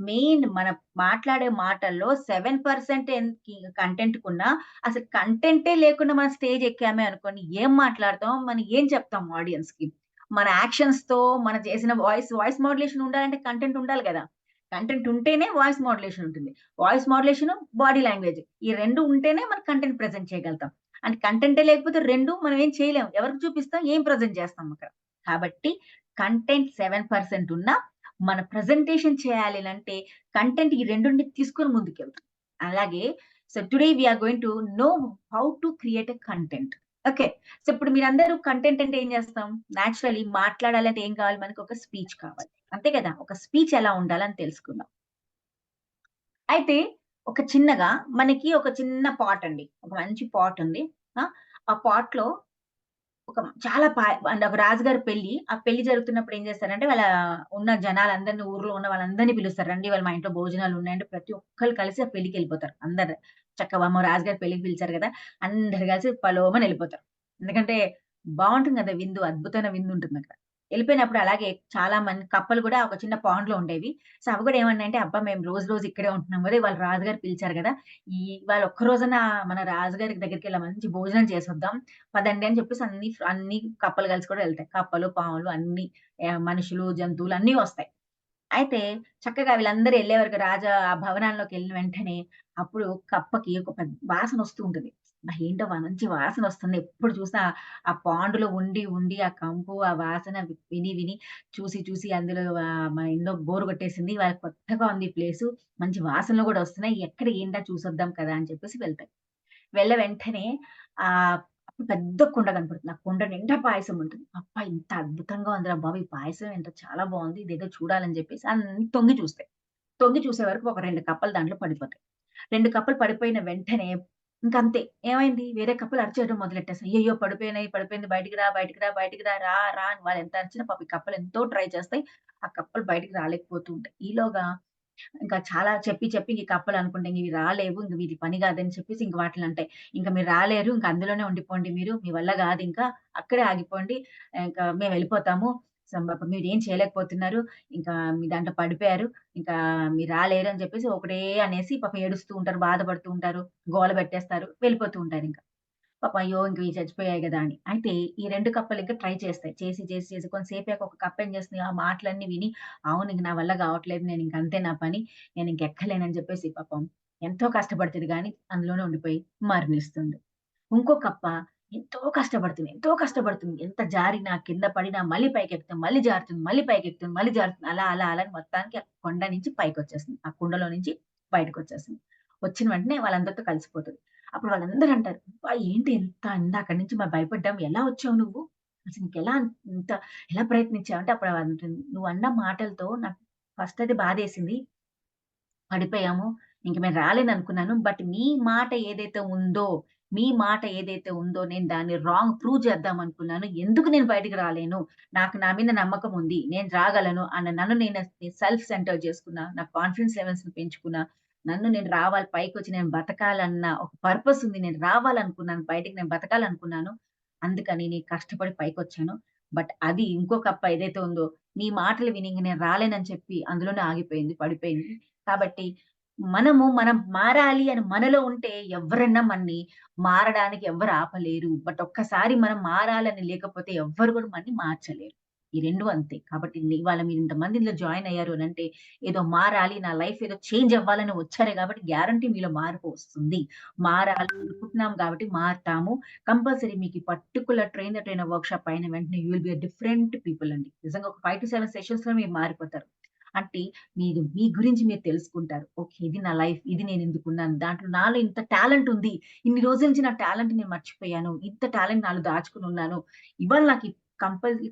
మెయిన్ మన మాట్లాడే మాటల్లో 7% కంటెంట్ కున్నా, అసలు కంటెంటే లేకుండా మన స్టేజ్ ఎక్కామే అనుకోండి, ఏం మాట్లాడతాం, మనం ఏం చెప్తాం ఆడియన్స్ కి? మన యాక్షన్స్ తో మన చేసిన వాయిస్ మోడ్యులేషన్ ఉండాలంటే కంటెంట్ ఉండాలి కదా. కంటెంట్ ఉంటేనే వాయిస్ మోడ్యులేషన్ ఉంటుంది. వాయిస్ మోడ్యులేషన్, బాడీ లాంగ్వేజ్, ఈ రెండు ఉంటేనే మనం కంటెంట్ ప్రెజెంట్ చేయగలుగుతాం. అంటే కంటెంటే లేకపోతే రెండు మనం ఏం చేయలేం. ఎవరికి చూపిస్తాం, ఏం ప్రెజెంట్ చేస్తాం అక్కడ? కాబట్టి కంటెంట్ 7% ఉన్నా మన ప్రెజెంటేషన్ చేయాలి అంటే కంటెంట్ ఈ రెండుని తీసుకొని ముందుకెళ్తాం. అలాగే so today we're going to know how to create a content. Okay, so ఇప్పుడు మీరందరూ కంటెంట్ అంటే ఏం చేస్తాం? న్యాచురలీ మాట్లాడాలంటే ఏం కావాలి? మనకి ఒక స్పీచ్ కావాలి, అంతే కదా? ఒక స్పీచ్ ఎలా ఉండాలని తెలుసుకుందాం. అయితే మనకి ఒక చిన్న పాట్ అండి, ఒక మంచి పాట్ ఉంది. ఆ పాట్ లో చాలా అంటే ఒక రాజుగారి పెళ్లి. ఆ పెళ్లి జరుగుతున్నప్పుడు ఏం చేస్తారంటే వాళ్ళ ఉన్న జనాలందరిని, ఊర్లో ఉన్న వాళ్ళందరినీ పిలుస్తారు. రండి వాళ్ళ మా ఇంట్లో భోజనాలు ఉన్నాయంటే ప్రతి ఒక్కళ్ళు కలిసి ఆ పెళ్లికి వెళ్ళిపోతారు. అందరు చక్కగా రాజుగారి పెళ్లికి పిలిచారు కదా, అందరు కలిసి పలోమని వెళ్ళిపోతారు. ఎందుకంటే బాగుంటుంది కదా విందు, అద్భుతమైన విందు ఉంటుంది అక్కడ. వెళ్ళిపోయినప్పుడు అలాగే చాలా మంది కప్పలు కూడా ఒక చిన్న పాండ్ లో ఉండేవి. సో అవి కూడా ఏమన్నాయంటే, అబ్బా మేము రోజు ఇక్కడే ఉంటున్నాం కదా, వాళ్ళ రాజుగారు పిలిచారు కదా, వాళ్ళ ఒక్క రోజున మన రాజుగారి దగ్గరికి వెళ్ళి మంచి భోజనం చేసొద్దాం పదండి అని చెప్పేసి అన్ని కప్పలు కలిసి కూడా వెళ్తాయి. కప్పలు, పాములు అన్ని, మనుషులు, జంతువులు అన్ని వస్తాయి. అయితే చక్కగా వీళ్ళందరూ వెళ్ళే వరకు రాజా ఆ భవనాల్లోకి వెళ్ళిన వెంటనే అప్పుడు కప్పకి ఒక పెద్ద వాసన వస్తూ ఉంటుంది. ఏంటో మంచి వాసన వస్తుంది. ఎప్పుడు చూసినా ఆ పాండులో ఉండి ఆ కంపు, ఆ వాసన విని చూసి అందులో మన ఎన్నో బోరు కొట్టేసింది. వాళ్ళకి కొత్తగా ఉంది ఈ ప్లేసు, మంచి వాసనలు కూడా వస్తున్నాయి, ఎక్కడ ఏంటా చూసొద్దాం కదా అని చెప్పేసి వెళ్తాయి. వెంటనే ఆ పెద్ద కుండ కనపడుతుంది. ఆ కుండ నిండా పాయసం ఉంటుంది. అబ్బా! ఇంత అద్భుతంగా ఉందిరా బాబు! ఈ పాయసం ఏంటో చాలా బాగుంది, ఇదేదో చూడాలని చెప్పేసి అన్ని తొంగి చూస్తాయి. తొంగి చూసే వరకు ఒక 2 కప్పలు దాంట్లో పడిపోతాయి. 2 కప్పలు పడిపోయిన వెంటనే ఇంకంతే. ఏమైంది? వేరే కప్పలు అరిచేయడం మొదలెట్టేసాయి. అయ్యయ్యో! పడిపోయింది, బయటికి రా, రా అని వాళ్ళు ఎంత అరిచినా పాపం ఈ కప్పలు ఎంతో ట్రై చేస్తాయి. ఆ కప్పలు బయటికి రాలేకపోతూ ఉంటాయి. ఈలోగా ఇంకా చాలా చెప్పి ఈ కప్పలు అనుకుంటే ఇవి రాలేవు, ఇంక వీటి పని కాదని చెప్పేసి ఇంక వాటిని అంటాయి. ఇంక మీరు రాలేరు, ఇంక అందులోనే ఉండిపోండి మీరు, మీ వల్ల కాదు ఇంకా, అక్కడే ఆగిపోండి, ఇంకా మేము వెళ్ళిపోతాము. మీరేం చేయలేకపోతున్నారు, ఇంకా మీ దాంట్లో పడిపోయారు, ఇంకా మీరు రాలేరు అని చెప్పేసి ఒకటే అనేసి పాపం ఏడుస్తూ ఉంటారు, బాధపడుతూ ఉంటారు, గోల పెట్టేస్తారు, వెళ్ళిపోతూ ఉంటారు ఇంకా. పాపం అయ్యో! ఇంక ఇవి చచ్చిపోయాయి గదా అని. అయితే ఈ 2 కప్పలు ఇంకా ట్రై చేస్తాయి. చేసి కొంతసేపాక ఒక కప్ప ఏం చేస్తుంది, ఆ మాటలన్నీ విని, అవును ఇంక నా వల్ల కావట్లేదు, నేను ఇంక అంతే నా పని, నేను ఇంక ఎక్కలేనని చెప్పేసి పాపం ఎంతో కష్టపడుతది గానీ అందులోనే ఉండిపోయి మరణిస్తుంది. ఇంకో కప్ప ఎంతో కష్టపడుతుంది. ఎంత జారినా, కింద పడినా మళ్ళీ పైకెక్కుతుంది, మళ్ళీ జారుతుంది, మళ్ళీ పైకెక్కుతుంది, మళ్ళీ జారుతుంది. అలా అని మొత్తానికి ఆ కొండ నుంచి పైకొచ్చేస్తుంది. ఆ కుండలో నుంచి బయటకొచ్చేస్తుంది. వచ్చిన వెంటనే వాళ్ళందరితో కలిసిపోతది. అప్పుడు వాళ్ళందరూ అంటారు, "అబ్బా! ఏంటి ఇందాకడి నుంచి మేము భయపడ్డాం. ఎలా వచ్చావు నువ్వు? అసలు నీకెలా ఇంత ఎలా ప్రయత్నించావు?" అంటే అప్పుడు ఆమె అంటుంది, "నువ్వు అన్న మాటలతో నాకు ఫస్ట్ అయితే బాధేసింది. పడిపోయాము. ఇంక నేను రాలేననుకున్నాను. బట్ మీ మాట ఏదైతే ఉందో నేను దాన్ని రాంగ్ ప్రూవ్ చేద్దామనుకున్నాను. ఎందుకు నేను బయటికి రాలేను? నాకు నా మీద నమ్మకం ఉంది. నేను రాగలను అన్న నన్ను నేను సెల్ఫ్ సెంటర్ చేసుకున్నా. నా కాన్ఫిడెన్స్ లెవెల్స్‌ని పెంచుకున్నా. నన్ను నేను రావాలి పైకొచ్చి నేను బతకాలన్న ఒక పర్పస్ ఉంది. నేను రావాలనుకున్నాను. బయటికి నేను బతకాలనుకున్నాను. అందుకని నేను కష్టపడి పైకొచ్చాను. బట్ అది ఇంకో కప్ప ఏదైతే ఉందో, మీ మాటలు విని ఇంక నేను రాలేనని చెప్పి అందులోనే ఆగిపోయింది, పడిపోయింది. కాబట్టి మనం మారాలి అని మనలో ఉంటే ఎవ్వరన్నా మనని మారడానికి ఎవ్వరు ఆపలేరు. బట్ ఒక్కసారి మనం మారాలని లేకపోతే ఎవ్వరు కూడా మనని మార్చలేరు. ఈ 2 అంతే. కాబట్టి ఇవాళ మీరు ఇంతమంది ఇందులో జాయిన్ అయ్యారు అనంటే ఏదో మారాలి, నా లైఫ్ ఏదో చేంజ్ అవ్వాలని వచ్చారే కాబట్టి గ్యారంటీ మీలో మార్పు వస్తుంది. మారాలి అనుకుంటున్నాం కాబట్టి మారతాము. కంపల్సరీ మీకు ఈ పర్టిక్యులర్ ట్రైనర్ వర్క్‌షాప్ అయిన వెంటనే you will be a different people అండి. నిజంగా ఒక 5-7 సెషన్స్‌లో మీరు మారిపోతారు. అంటే మీరు మీ గురించి మీరు తెలుసుకుంటారు. ఓకే. ఇది నా లైఫ్. ఇది నేను ఎందుకున్నాను. దాంట్లో నాలో ఇంత టాలెంట్ ఉంది. ఇన్ని రోజుల నుంచి నా టాలెంట్ నేను మర్చిపోయాను. ఇంత టాలెంట్ నాలో దాచుకొని ఉన్నాను. ఇవాళ నాకు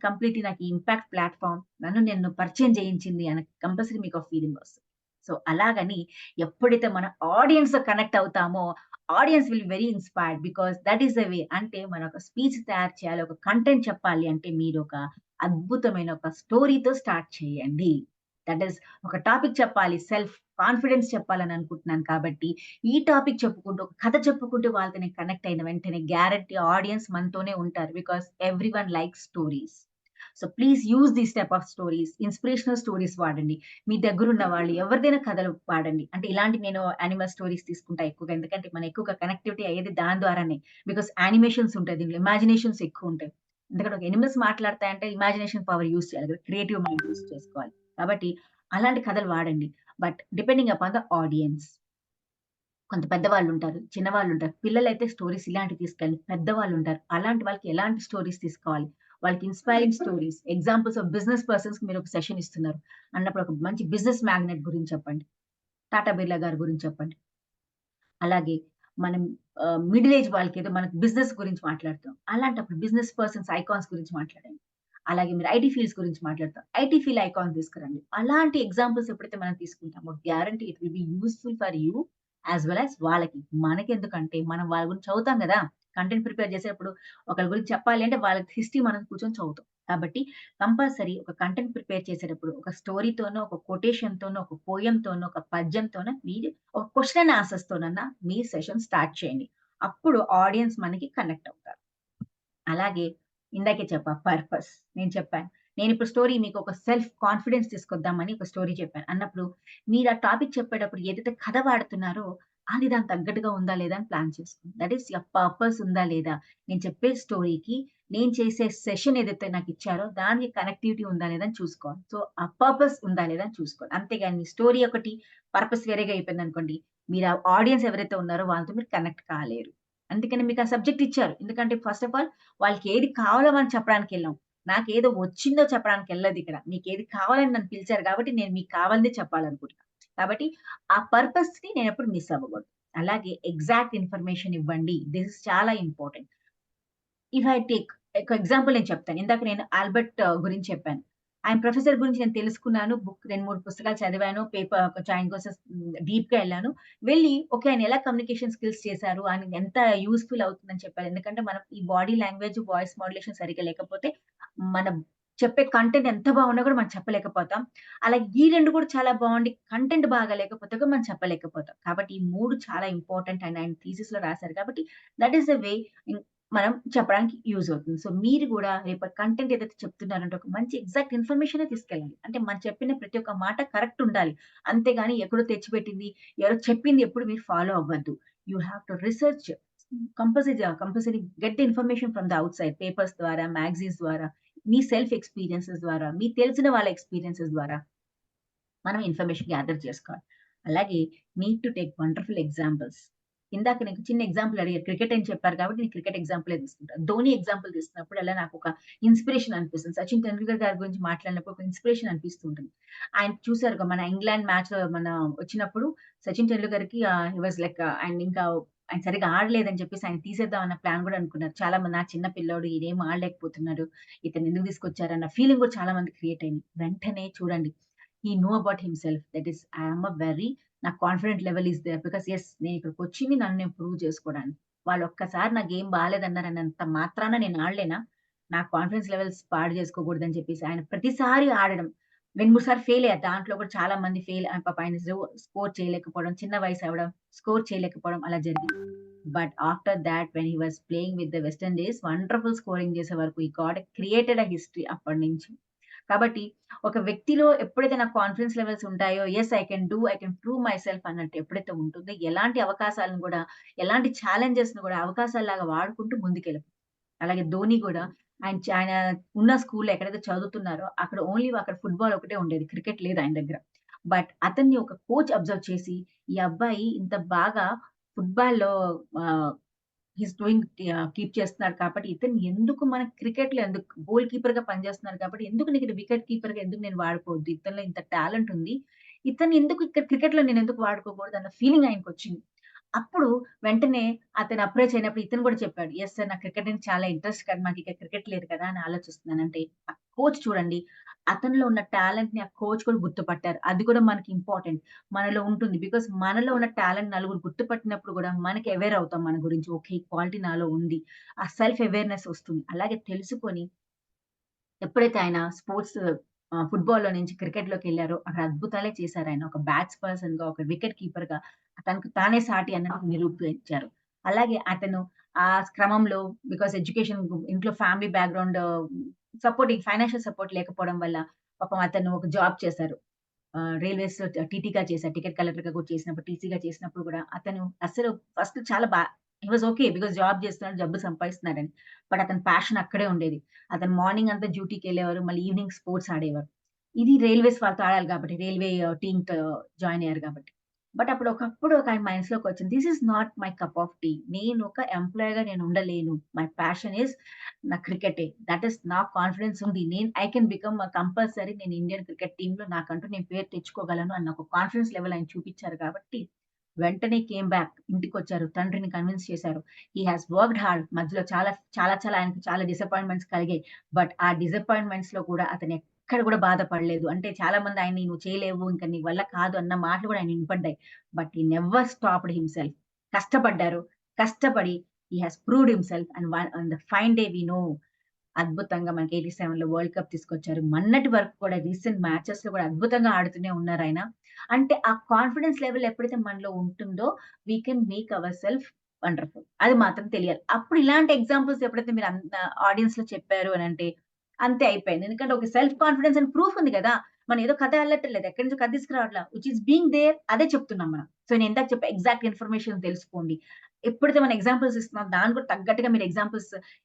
కంప్లీట్‌లీ నాకు ఈ ఇంపాక్ట్ ప్లాట్‌ఫార్మ్ నన్ను పరిచయం చేయించింది అని కంపల్సరీ మీకు ఒక ఫీలింగ్ వస్తది. సో, అలాగని ఎప్పుడైతే మన ఆడియన్స్‌తో కనెక్ట్ అవుతామో, audience will very inspired because that is the way. అంటే మనం ఒక స్పీచ్ తయారు చేయాలి. ఒక కంటెంట్ చెప్పాలి అంటే మీరు ఒక అద్భుతమైన ఒక స్టోరీతో స్టార్ట్ చేయండి. దట్ ఈస్ ఒక టాపిక్ చెప్పాలి. సెల్ఫ్ కాన్ఫిడెన్స్ చెప్పాలని అనుకుంటున్నాను కాబట్టి, ఈ టాపిక్ చెప్పుకుంటూ, ఒక కథ చెప్పుకుంటూ వాళ్ళతో నేను కనెక్ట్ అయిన వెంటనే గ్యారంటీ ఆడియన్స్ మనతోనే ఉంటారు. Because everyone likes stories. So, please use these type of stories. Inspirational stories వాడండి. మీ దగ్గరున్న వాళ్ళు ఎవరిదైనా కథలు వాడండి. అంటే ఇలాంటి నేను యానిమల్ స్టోరీస్ తీసుకుంటా ఎక్కువగా. ఎందుకంటే మనం ఎక్కువగా కనెక్టివిటీ అయ్యేది దాని ద్వారానే. బికాజ్ యానిమేషన్స్ ఉంటాయి. దీంట్లో ఇమాజినేషన్స్ ఎక్కువుంటాయి. ఎందుకంటే ఒక యానిమల్స్ మాట్లాడతాయంటే ఇమాజినేషన్ పవర్ యూజ్ చేయాలి కదా! క్రియేటివ్ మైండ్ యూజ్ చేసుకోవాలి. కాబట్టి అలాంటి కథలు వాడండి. But depending upon the audience. కొంత పెద్దవాళ్ళుంటారు, చిన్నవాళ్ళుంటారు. పిల్లలైతే స్టోరీస్ ఇలాంటివి తీసుకెళ్ళండి. పెద్దవాళ్ళుంటారు. అలాంటి వాళ్ళకి ఎలాంటి స్టోరీస్ తీసుకోవాలి? వాళ్ళకి inspiring stories, examples of business పర్సన్స్‌కి మీరు ఒక సెషన్ ఇస్తున్నారు. అన్నప్పుడు ఒక మంచి బిజినెస్ మ్యాగ్నెట్ గురించి చెప్పండి. టాటా బిర్లా గారి గురించి చెప్పండి. అలాగే మనం మిడిల్ ఏజ్ వాళ్ళకేదో మనకు బిజినెస్ గురించి మాట్లాడుతాం. అలాంటప్పుడు బిజినెస్ పర్సన్స్ ఐకాన్స్ గురించి మాట్లాడండి. అలాగే మీరు ఐటీ ఫీల్డ్స్ గురించి మాట్లాడతాం. ఐటీ ఫీల్డ్ ఐకాన్ తీసుకురండి. అలాంటి ఎగ్జాంపుల్స్ ఎప్పుడైతే మనం తీసుకుంటామో guarantee it will be useful for you as well as వాళ్ళకి. మనకెందుకంటే మనం వాళ్ళ గురించి చదువుతాం గదా! కంటెంట్ ప్రిపేర్ చేసేటప్పుడు ఒకళ్ళ గురించి చెప్పాలి అంటే వాళ్ళ హిస్టరీ మనం కూర్చొని చదువుతాం. కాబట్టి కంపల్సరీ ఒక కంటెంట్ ప్రిపేర్ చేసేటప్పుడు ఒక స్టోరీతోనో, ఒక కొటేషన్‌తోనో, ఒక పోయెమ్‌తోనో, ఒక పద్యంతోనో మీరు ఒక క్వెషన్ అండ్ ఆన్సర్స్ తోనన్నా మీ సెషన్ స్టార్ట్ చేయండి. అప్పుడు ఆడియన్స్ మనకి కనెక్ట్ అవుతారు. అలాగే ఇందాకే చెప్పా పర్పస్. నేను చెప్పాను. నేనిప్పుడు స్టోరీ మీకు ఒక సెల్ఫ్ కాన్ఫిడెన్స్ తీసుకొద్దామని ఒక స్టోరీ చెప్పాను. అన్నప్పుడు మీరు ఆ టాపిక్ చెప్పేటప్పుడు ఏదైతే కథ వాడుతున్నారో అది దానికి తగ్గట్టుగా ఉందా లేదా అని ప్లాన్ చేసుకోండి. దట్ ఈస్ యువర్ పర్పస్ ఉందా లేదా? నేను చెప్పే స్టోరీకి నేను చేసే సెషన్ ఏదైతే నాకిచ్చారో దానికి కనెక్టివిటీ ఉందా లేదా అని చూసుకోవాలి. సో, ఆ పర్పస్ ఉందా లేదా అని చూసుకోవాలి. అంతేగాని మీ స్టోరీ ఒకటి, పర్పస్ వేరేగా అయిపోయిందనుకోండి, మీరు ఆ ఆడియన్స్ ఎవరైతే ఉన్నారో వాళ్ళతో మీరు కనెక్ట్ కాలేరు. అందుకని మీకు ఆ సబ్జెక్ట్ ఇచ్చారు. ఎందుకంటే ఫస్ట్ ఆఫ్ ఆల్ వాళ్ళకి ఏది కావాలో మనం చెప్పడానికెళ్ళాం. నాకేదో వచ్చిందో చెప్పడానికెళ్ళలేదిక్కడ. మీకేది కావాలని నన్ను పిలిచారు కాబట్టి నేను మీకు కావాల్సిందే చెప్పాలనుకుంటున్నా. కాబట్టి ఆ పర్పస్‌ని నేనెప్పుడు మిస్ అవ్వకూడదు. అలాగే ఎగ్జాక్ట్ ఇన్ఫర్మేషన్ ఇవ్వండి. దిస్ ఇస్ చాలా ఇంపార్టెంట్. ఇఫ్ ఐ టేక్ ఒక ఎగ్జాంపుల్ నేను చెప్తాను. ఇందాక నేను ఆల్బర్ట్ గురించి చెప్పాను. ఆయన ప్రొఫెసర్ గురించి నేను తెలుసుకున్నాను. 2, 3 పుస్తకాలు చదివాను. కొంచెం ఆయన కోసం డీప్‌గా ఎళ్ళాను. వెళ్ళి ఓకే. ఆయన ఎలా కమ్యూనికేషన్ స్కిల్స్ చేశారు? ఆయన ఎంత యూజ్‌ఫుల్ అవుతుందని చెప్పారు. ఎందుకంటే మనం ఈ బాడీ లాంగ్వేజ్, వాయిస్ మోడ్యులేషన్ సరిగ్గా లేకపోతే మనం చెప్పే కంటెంట్ ఎంత బాగున్నా కూడా మనం చెప్పలేకపోతాం. అలాగే ఈ 2 కూడా చాలా బాగుండి కంటెంట్ బాగా లేకపోతే కూడా మనం చెప్పలేకపోతాం. కాబట్టి ఈ 3 చాలా ఇంపార్టెంట్ అని ఆయన థీసిస్‌లో రాసారు. కాబట్టి దట్ ఈస్ ద వే మనం చెప్పడానికి యూజ్ అవుతుంది. సో, మీరు గూడా రేపటి కంటెంట్ ఏదైతే చెప్తున్నారంటే ఒక మంచి ఎగ్జాక్ట్ ఇన్ఫర్మేషనే తీసుకెళ్ళాలి. అంటే మనం చెప్పిన ప్రతి ఒక్క మాట కరెక్ట్ ఉండాలి. అంతేగాని ఎక్కడో తెచ్చిపెట్టింది, ఎవరో చెప్పింది ఎప్పుడు మీరు ఫాలో అవ్వద్దు. You have to research compulsory get the information from the outside papers ద్వారా, మ్యాగజైన్స్ ద్వారా, మీ సెల్ఫ్ ఎక్స్‌పీరియన్సెస్ ద్వారా, మీకు తెలిసిన వాళ్ళ ఎక్స్‌పీరియన్సెస్ ద్వారా మనం ఇన్ఫర్మేషన్ గ్యాదర్ చేసుకోవాలి. అలాగే need to take wonderful examples. ఇందాక నీకు చిన్న ఎగ్జాంపుల్ అడిగారు. క్రికెట్ అని చెప్పారు కాబట్టి నేను క్రికెట్ ఎగ్జాంపులే తీసుకుంటా. ధోని ఎగ్జాంపుల్ తీసుకున్నప్పుడల్లా నాకొక ఇన్‌స్పిరేషన్ అనిపిస్తుంది. సచిన్ టెండూల్కర్ గారి గురించి మాట్లాడినప్పుడు ఒక ఇన్‌స్పిరేషన్ అనిపిస్తూ ఉంటుంది. ఆయన చూసారుగా మన ఇంగ్లాండ్ మ్యాచ్‌లో వచ్చినప్పుడు సచిన్ టెండూల్కర్‌కి హి వాస్ లైక్ ఆయన సరిగ్గా ఆడలేదని చెప్పేసి ఆయన తీసేద్దాం అన్న ప్లాన్ కూడా అనుకున్నారు. చాలా మంది నా చిన్న పిల్లోడు ఈడేం ఆడలేకపోతున్నాడు. ఇతన్ని ఎందుకు తీసుకొచ్చారన్న ఫీలింగ్ కూడా చాలా మందికి క్రియేట్ అయింది. వెంటనే చూడండి he know about himself. That is I am a very నా confident level is there because నేను ఇక్కడికి వచ్చింది నన్ను నేను ప్రూవ్ చేసుకోవడానికి. వాళ్ళు ఒక్కసారి నా గేమ్ బాలేదన్నారన్నంత మాత్రాన నేను ఆడలేనా? నా కాన్ఫిడెన్స్ లెవెల్స్ పాడు చేసుకోకూడదని చెప్పేసి ఆయన ప్రతిసారి ఆడడం. 2, 3 సార్లు ఫెయిల్ అయ్యారు. దాంట్లో కూడా చాలా మంది ఫెయిల్ పాపం ఆయన స్కోర్ చేయలేకపోవడం, చిన్న వయసు అవ్వడం, స్కోర్ చేయలేకపోవడం అలా జరిగింది. But after that when he was playing with the west Indies wonderful scoring చేసే వరకు హి క్రియేటెడ్ ఎ హిస్టరీ అప్పటినుంచి. కాబట్టి ఒక వ్యక్తిలో ఎప్పుడైతే నాకు కాన్ఫిడెన్స్ లెవెల్స్ ఉంటాయో, I can prove my self అన్నట్టు ఎప్పుడైతే ఉంటుందో, ఎలాంటి అవకాశాలను కూడా, ఎలాంటి ఛాలెంజెస్‌ని కూడా అవకాశాల్లాగా వాడుకుంటూ ముందుకెళ్ళిపోతారు. అలాగే ధోని కూడా ఆయన ఉన్న స్కూల్‌లో ఎక్కడైతే చదువుతున్నారో అక్కడ ఫుట్‌బాల్ ఒకటే ఉండేది. క్రికెట్ లేదు ఆయన దగ్గర. బట్ అతన్ని ఒక కోచ్ అబ్జర్వ్ చేసి, ఈ అబ్బాయి ఇంత బాగా ఫుట్‌బాల్‌లో ఆహ్, కీప్ చేస్తున్నాడు కాబట్టి ఇతన్ని ఎందుకు మన క్రికెట్‌లో ఎందుకు గోల్ కీపర్‌గా పనిచేస్తున్నాడు కాబట్టి ఎందుకు నీకు వికెట్ కీపర్‌గా ఎందుకు నేను వాడుకోవద్దు? ఇతనిలో ఇంత టాలెంట్ ఉంది. ఇతన్ని ఎందుకు ఇక్కడ క్రికెట్‌లో నేను ఎందుకు వాడుకోకూడదు అన్న ఫీలింగ్ ఆయనకొచ్చింది. అప్పుడు వెంటనే అతను అప్రోచ్ అయినప్పుడు ఇతను కూడా చెప్పాడు. సార్ నాకు క్రికెట్ అంటే చాలా ఇంట్రెస్ట్ కానీ మాకు ఇక్కడ క్రికెట్ లేదు కదా అని ఆలోచిస్తున్నాను. అంటే ఆ కోచ్ చూడండి అతనిలో ఉన్న టాలెంట్‌ని ఆ కోచ్ కూడా గుర్తుపట్టారు. అది కూడా మనకి ఇంపార్టెంట్. మనలో ఉంటుంది. బికాస్ మనలో ఉన్న టాలెంట్ నలుగురు గుర్తుపట్టినప్పుడు కూడా మనకి అవేర్ అవుతాం మన గురించి. ఓకే. ఈ క్వాలిటీ నాలో ఉంది. ఆ సెల్ఫ్ అవేర్‌నెస్ వస్తుంది. అలాగే తెలుసుకొని ఎప్పుడైతే ఆయన ఫుట్‌బాల్‌లో నుంచి క్రికెట్‌లోకెళ్లారో అక్కడ అద్భుతాలే చేశారాయన. ఒక బ్యాట్స్ పర్సన్‌గా, ఒక వికెట్ కీపర్‌గా తనకు తానే సాటి అన్నట్టు నిరూపించారు. అలాగే అతను ఆ క్రమంలో బికాస్ ఎడ్యుకేషన్ ఇంట్లో ఫ్యామిలీ బ్యాక్‌గ్రౌండ్ ఫైనాన్షియల్ సపోర్ట్ లేకపోవడం వల్ల పాపం అతను ఒక జాబ్ చేశారు. రైల్వేస్‌లో టీటీగా చేశారు. టికెట్ కలెక్టర్‌గా కూడా చేసినప్పుడు, టీసీగా చేసినప్పుడు కూడా అతను అసలు ఫస్ట్ చాలా he was okay. Because job చేస్తున్నాడు, డబ్బు సంపాదిస్తున్నాడని. బట్ అతని ప్యాషన్ అక్కడే ఉండేది. అతను మార్నింగ్ అంతా డ్యూటీకెళ్ళేవారు. మళ్ళీ ఈవినింగ్ స్పోర్ట్స్ ఆడేవారు. ఇది రైల్వేస్ వాళ్ళతో ఆడాలి కాబట్టి, రైల్వే టీమ్‌తో జాయిన్ అయ్యారు కాబట్టి. బట్ ఒకప్పుడు ఒక ఆయన మనసులోకొచ్చింది. This is not my cup of tea. నేను ఒక ఎంప్లాయీగా నేను ఉండలేను. మై ప్యాషన్ ఈస్ నా క్రికెటే. దట్ ఈస్ నా కాన్ఫిడెన్స్ ఉంది. ఐ కెన్ బికమ్ కంపల్సరీ నేను ఇండియన్ క్రికెట్ టీమ్‌లో నాకంటూ నేను పేరు తెచ్చుకోగలను అన్న ఒక కాన్ఫిడెన్స్ లెవెల్ ఆయన చూపించారు కాబట్టి, వెంటనే కేమ్ బ్యాక్. ఇంటికొచ్చారు. తండ్రిని కన్విన్స్ చేశారు. He has worked hard. మధ్యలో చాలా ఆయనకు చాలా డిసప్పాయింట్‌మెంట్స్ కలిగాయి. బట్ ఆ డిసప్పాయింట్‌మెంట్స్‌లో కూడా అతను ఎక్కడ కూడా బాధపడలేదు. అంటే చాలా మంది ఆయన్ని "నువ్వు చేయలేవు. ఇంక నీ వల్ల కాదు" అన్న మాటలు కూడా ఆయన వినపడ్డాయి. But he never stopped himself. కష్టపడ్డారు. కష్టపడి he has proved himself on the fine day we know అద్భుతంగా మనకి 87లో వరల్డ్ కప్ తీసుకొచ్చారు. మొన్నటి వరకు కూడా రీసెంట్ మ్యాచెస్‌లో కూడా అద్భుతంగా ఆడుతూనే ఉన్నారాయన. అంటే ఆ కాన్ఫిడెన్స్ లెవెల్ ఎప్పుడైతే మనలో ఉంటుందో we can make our self wonderful. అది మాత్రం తెలియాలి. అప్పుడు ఇలాంటి ఎగ్జాంపుల్స్ ఎప్పుడైతే మీరు ఆడియన్స్‌లో చెప్పారు అనంటే అంతే అయిపోయింది. ఎందుకంటే ఒక సెల్ఫ్ కాన్ఫిడెన్స్ అని ప్రూఫ్ ఉంది కదా! మనం ఏదో కథ అల్లట్లేదు. ఎక్కడి నుంచో కథ తీసుకురావట్లా. విచ్ ఈస్ బీయింగ్ దేర్ అదే చెప్తున్నాం మనం. సో నేను ఇందాక చెప్పా ఎగ్జాక్ట్ ఇన్ఫర్మేషన్ తెలుసుకోండి. ఎప్పుడైతే మనం ఎగ్జాంపుల్స్ ఇస్తున్నాం దానికి కూడా తగ్గట్టుగా మీరు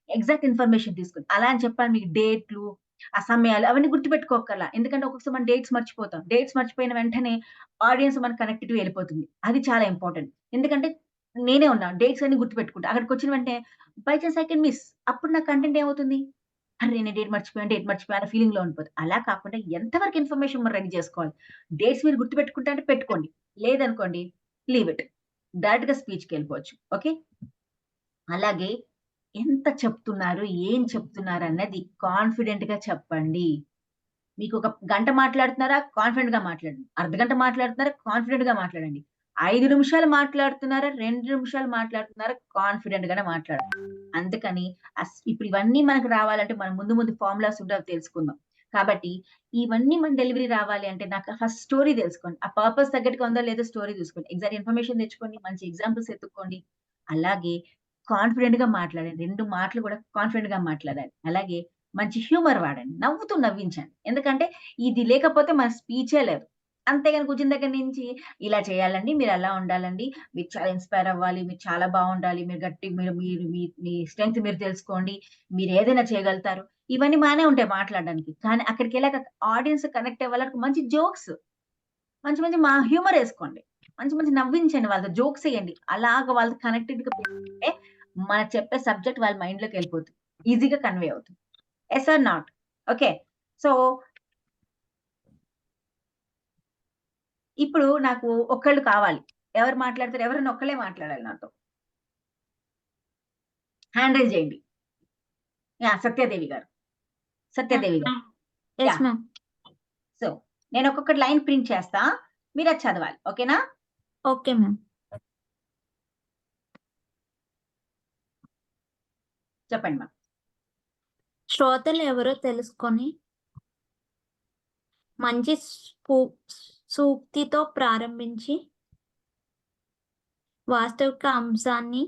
ఎగ్జాక్ట్ ఇన్ఫర్మేషన్ తీసుకోండి. అలా అని చెప్పాను మీకు డేట్లు, ఆ సమయాలు అవన్నీ గుర్తుపెట్టుకోక్కర్లా. ఎందుకంటే ఒక్కొక్కసారి మనం డేట్స్ మర్చిపోతాం. డేట్స్ మర్చిపోయిన వెంటనే ఆడియన్స్ మనకు కనెక్టివ్ వెళ్ళిపోతుంది. అది చాలా ఇంపార్టెంట్. ఎందుకంటే నేనే ఉన్నా. డేట్స్ అన్ని గుర్తుపెట్టుకుంటా. అక్కడికొచ్చిన వెంటనే by chance I can miss. అప్పుడు నా కంటెంట్ ఏమవుతుంది? అరె! నేను డేట్ మర్చిపోయాను అనే ఫీలింగ్‌లో ఉండిపోద్ది. అలా కాకుండా ఎంతవరకు ఇన్ఫర్మేషన్ మనం రెడీ చేసుకోవాలి. డేట్స్ మీరు గుర్తుపెట్టుకుంటే అంటే పెట్టుకోండి. లేదనుకోండి లీవ్ ఇట్. డైరెక్ట్‌గా స్పీచ్‌కెళ్ళిపోవచ్చు. ఓకే. అలాగే ఎంత చెప్తున్నారు, ఏం చెప్తున్నారు అన్నది కాన్ఫిడెంట్‌గా చెప్పండి. మీకు ఒక గంట మాట్లాడుతున్నారా? కాన్ఫిడెంట్‌గా మాట్లాడండి. అర్ధగంట మాట్లాడుతున్నారా? కాన్ఫిడెంట్‌గా మాట్లాడండి. 5 నిమిషాలు మాట్లాడుతున్నారా? 2 నిమిషాలు మాట్లాడుతున్నారా? కాన్ఫిడెంట్‌గానే మాట్లాడాలి. అందుకని ఇప్పుడు ఇవన్నీ మనకు రావాలంటే మనం ముందు ఫార్ములాస్ ఉంటే అవి తెలుసుకుందాం. కాబట్టి ఇవన్నీ మన డెలివరీ రావాలి అంటే నాకు ఫస్ట్ స్టోరీ తెలుసుకోండి. ఆ పర్పస్ తగ్గట్టుగా ఉందో లేదో స్టోరీ చూసుకోండి. ఎగ్జాక్ట్ ఇన్ఫర్మేషన్ తెచ్చుకోండి. మంచి ఎగ్జాంపుల్స్ ఎత్తుక్కోండి. అలాగే కాన్ఫిడెంట్‌గా మాట్లాడండి. 2 మాటలు కూడా కాన్ఫిడెంట్‌గా మాట్లాడాలి. అలాగే మంచి హ్యూమర్ వాడండి. నవ్వుతూ నవ్వించండి. ఎందుకంటే ఇది లేకపోతే మన స్పీచే లేదు. అంతేగాని కూర్చున్న దగ్గర నుంచి ఇలా చేయాలండి, మీరు అలా ఉండాలండి, మీరు చాలా ఇన్‌స్పైర్ అవ్వాలి, మీరు చాలా బావుండాలి, మీరు గట్టి మీరు మీరు మీ మీ స్ట్రెంగ్త్ మీరు తెలుసుకోండి, మీరు ఏదైనా చేయగలుగుతారు. ఇవన్నీ బానే ఉంటాయి మాట్లాడడానికి. కానీ అక్కడికెళ్ళాక ఆడియన్స్ కనెక్ట్ అవ్వాలంటే మంచి జోక్స్, మంచి మంచి హ్యూమర్ ఏసుకోండి. మంచి నవ్వించండి వాళ్ళతో జోక్స్ ఎయండి. అలాగా వాళ్ళతో కనెక్టెడ్‌గా పెట్టుకుంటే మనం చెప్పే సబ్జెక్ట్ వాళ్ళ మైండ్‌లోకెళ్ళిపోతుంది. ఈజీగా కన్వే అవుతుంది. Yes or not? Okay. So, ఇప్పుడు నాకు ఒక్కళ్ళు కావాలి. ఎవరు మాట్లాడతారు? ఎవరైనా ఒక్కళ్ళే మాట్లాడాలి నాతో. హ్యాండ్ రైజ్ చేయండి. యాహ్! సత్యాదేవి గారు. సత్యాదేవి గారు. Yes yeah! మ్యామ్. సో, నేను ఒక్కొక్క లైన్ ప్రింట్ చేస్తా. మీరది చదవాలి. ఓకేనా? Okay ma'am. చెప్పండి మ్యామ్. శ్రోతలు ఎవరో తెలుసుకొని మంచి సూక్తితో ప్రారంభించి వాస్తవిక అంశాన్ని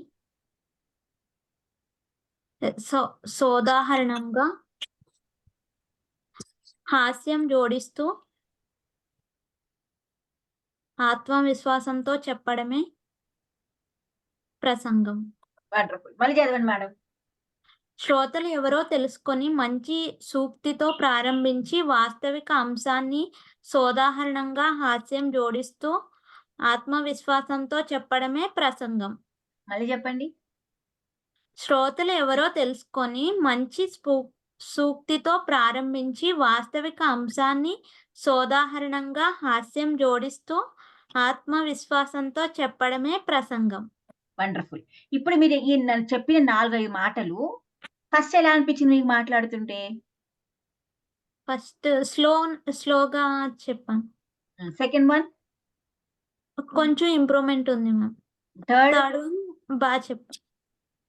సోదాహరణంగా హాస్యం జోడిస్తూ ఆత్మవిశ్వాసంతో చెప్పడమే ప్రసంగం. వండర్ఫుల్. మళ్ళీ చదవండి మేడం. శ్రోతలు ఎవరో తెలుసుకొని మంచి సూక్తితో ప్రారంభించి వాస్తవిక అంశాన్ని సోదాహరణంగా హాస్యం జోడిస్తూ ఆత్మవిశ్వాసంతో చెప్పడమే ప్రసంగం. మళ్ళీ చెప్పండి. శ్రోతలు ఎవరో తెలుసుకొని మంచి సూక్తితో ప్రారంభించి వాస్తవిక అంశాన్ని సోదాహరణంగా హాస్యం జోడిస్తూ ఆత్మవిశ్వాసంతో చెప్పడమే ప్రసంగం. వండర్ఫుల్. ఇప్పుడు మీరు ఈ చెప్పిన 4-5 మాటలు ఫస్ట్ ఎలా అనిపించింది మీకు మాట్లాడుతుంటే? ఫస్ట్ స్లోగా చెప్పాను. Second one? కొంచెం ఇంప్రూవ్మెంట్ ఉంది మ్యామ్. థర్డ్? థర్డ్ బాగా చెప్పాను.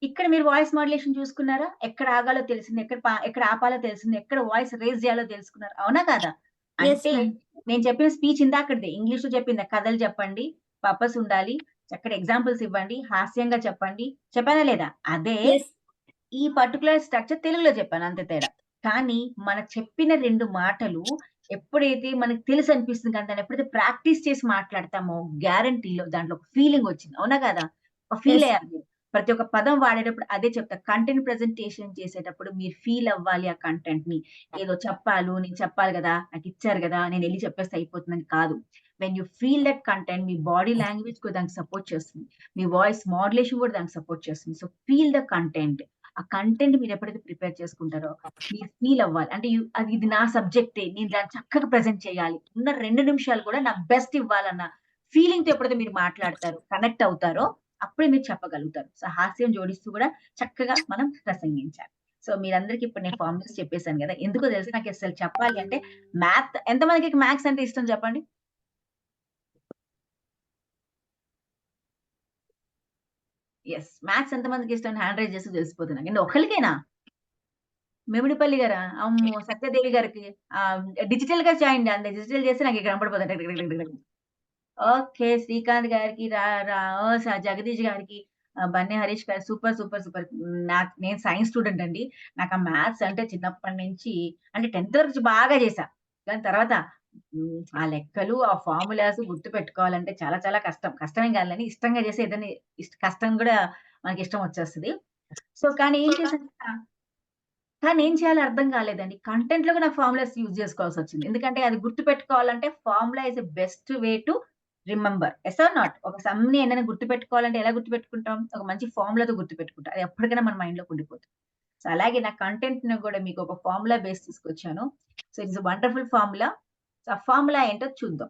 ఇక్కడ మీరు వాయిస్ మాడ్యులేషన్ చూసుకున్నారా? ఎక్కడ ఆగాలో తెలిసింది, ఎక్కడ ఆపాలో తెలిసింది, ఎక్కడ వాయిస్ రేజ్ చేయాలో తెలుసుకున్నారు, అవునా కాదా? Yes, అంటే ma'am. నేను చెప్పిన స్పీచ్ ఇందాకటిదే ఇంగ్లీష్ లో చెప్పింది. కథలు చెప్పండి, పర్పస్ ఉండాలి, చక్కటి ఎగ్జాంపుల్స్ ఇవ్వండి, హాస్యంగా చెప్పండి, చెప్పానా లేదా? అదే Yes. ఈ పర్టికులర్ స్ట్రక్చర్ తెలుగులో చెప్పాను, అంతే తేడా. కానీ మనకు చెప్పిన 2 మాటలు ఎప్పుడైతే మనకు తెలుసు అనిపిస్తుంది కానీ దాన్ని ఎప్పుడైతే ప్రాక్టీస్ చేసి మాట్లాడతామో గ్యారంటీలో దాంట్లో ఒక ఫీలింగ్ వచ్చింది, అవునా కదా? ఒక ఫీల్ Yes. అయ్యారు మీరు. ప్రతి ఒక్క పదం వాడేటప్పుడు అదే చెప్తా. కంటెంట్ ప్రెజెంటేషన్ చేసేటప్పుడు మీరు ఫీల్ అవ్వాలి ఆ కంటెంట్ ని. ఏదో నేను చెప్పాలి కదా, నాకు ఇచ్చారు కదా, నేను వెళ్ళి చెప్పేస్తే అయిపోతుందని కాదు. When you feel that content, me body language కూడా దానికి సపోర్ట్ చేస్తుంది, మీ వాయిస్ మాడ్యులేషన్ కూడా దానికి సపోర్ట్ చేస్తుంది. So feel the content. ఆ కంటెంట్ మీరు ఎప్పుడైతే ప్రిపేర్ చేసుకుంటారో మీరు ఫీల్ అవ్వాలి. అంటే ఇది నా సబ్జెక్టే, నేను దాన్ని చక్కగా ప్రెజెంట్ చేయాలి, ఉన్న 2 నిమిషాలు కూడా నా బెస్ట్ ఇవ్వాలన్న ఫీలింగ్ తో ఎప్పుడైతే మీరు మాట్లాడతారో, కనెక్ట్ అవుతారో అప్పుడే మీరు చెప్పగలుగుతారు. సో హాస్యం జోడిస్తూ కూడా చక్కగా మనం ప్రసంగించాలి. సో మీరందరికీ ఇప్పుడు నేను ఫార్ములాస్ చెప్పేశాను కదా. ఎందుకో తెలుసు, నాకు అసలు చెప్పాలి అంటే మ్యాథ్, ఎంతమందికి మ్యాథ్స్ అంటే ఇష్టం చెప్పండి? ఎస్, మ్యాథ్స్ ఎంతమందికి ఇష్టం? హ్యాండ్ రైజ్ చేసి తెలిసిపోతున్నా. అండి ఒకరికేనా? మెమిడిపల్లి గారా? అమ్మో, సత్యదేవి గారికి డిజిటల్ గా చేయండి, అంతే డిజిటల్ చేస్తే నాకు ఇక్కడ కనపడిపోతుంది. ఓకే, శ్రీకాంత్ గారికి, జగదీష్ గారికి, బన్నీ హరీష్ గారు, సూపర్ సూపర్ సూపర్. నేను సైన్స్ స్టూడెంట్ అండి. నాకు ఆ మ్యాథ్స్ అంటే చిన్నప్పటి నుంచి, అంటే 10th వరకు బాగా చేశా. దాని తర్వాత ఆ లెక్కలు, ఆ ఫార్ములాస్ గుర్తు పెట్టుకోవాలంటే చాలా చాలా కష్టం. కష్టమేం కాదులని ఇష్టంగా చేస్తే ఏదైనా కష్టం కూడా మనకి ఇష్టం వచ్చేస్తుంది. సో కానీ ఏం చేశాను, కానీ ఏం చేయాలో అర్థం కాలేదండి. కంటెంట్ లో కూడా నాకు ఫార్ములాస్ యూజ్ చేసుకోవాల్సి వచ్చింది. ఎందుకంటే అది గుర్తు పెట్టుకోవాలంటే formula is best way to remember. Yes or not? ఒక సమ్‌ని ఏదైనా గుర్తుపెట్టుకోవాలంటే ఎలా గుర్తుపెట్టుకుంటాం? ఒక మంచి ఫార్ములాతో గుర్తుపెట్టుకుంటాం. అది ఎప్పటికైనా మన మైండ్‌లోకి ఉండిపోతుంది. సో అలాగే నా కంటెంట్‌ని కూడా మీకు ఒక ఫార్ములా బేస్ తీసుకొచ్చాను. So it's a wonderful formula. So ఆ ఫార్ములా ఏంటో చూద్దాం.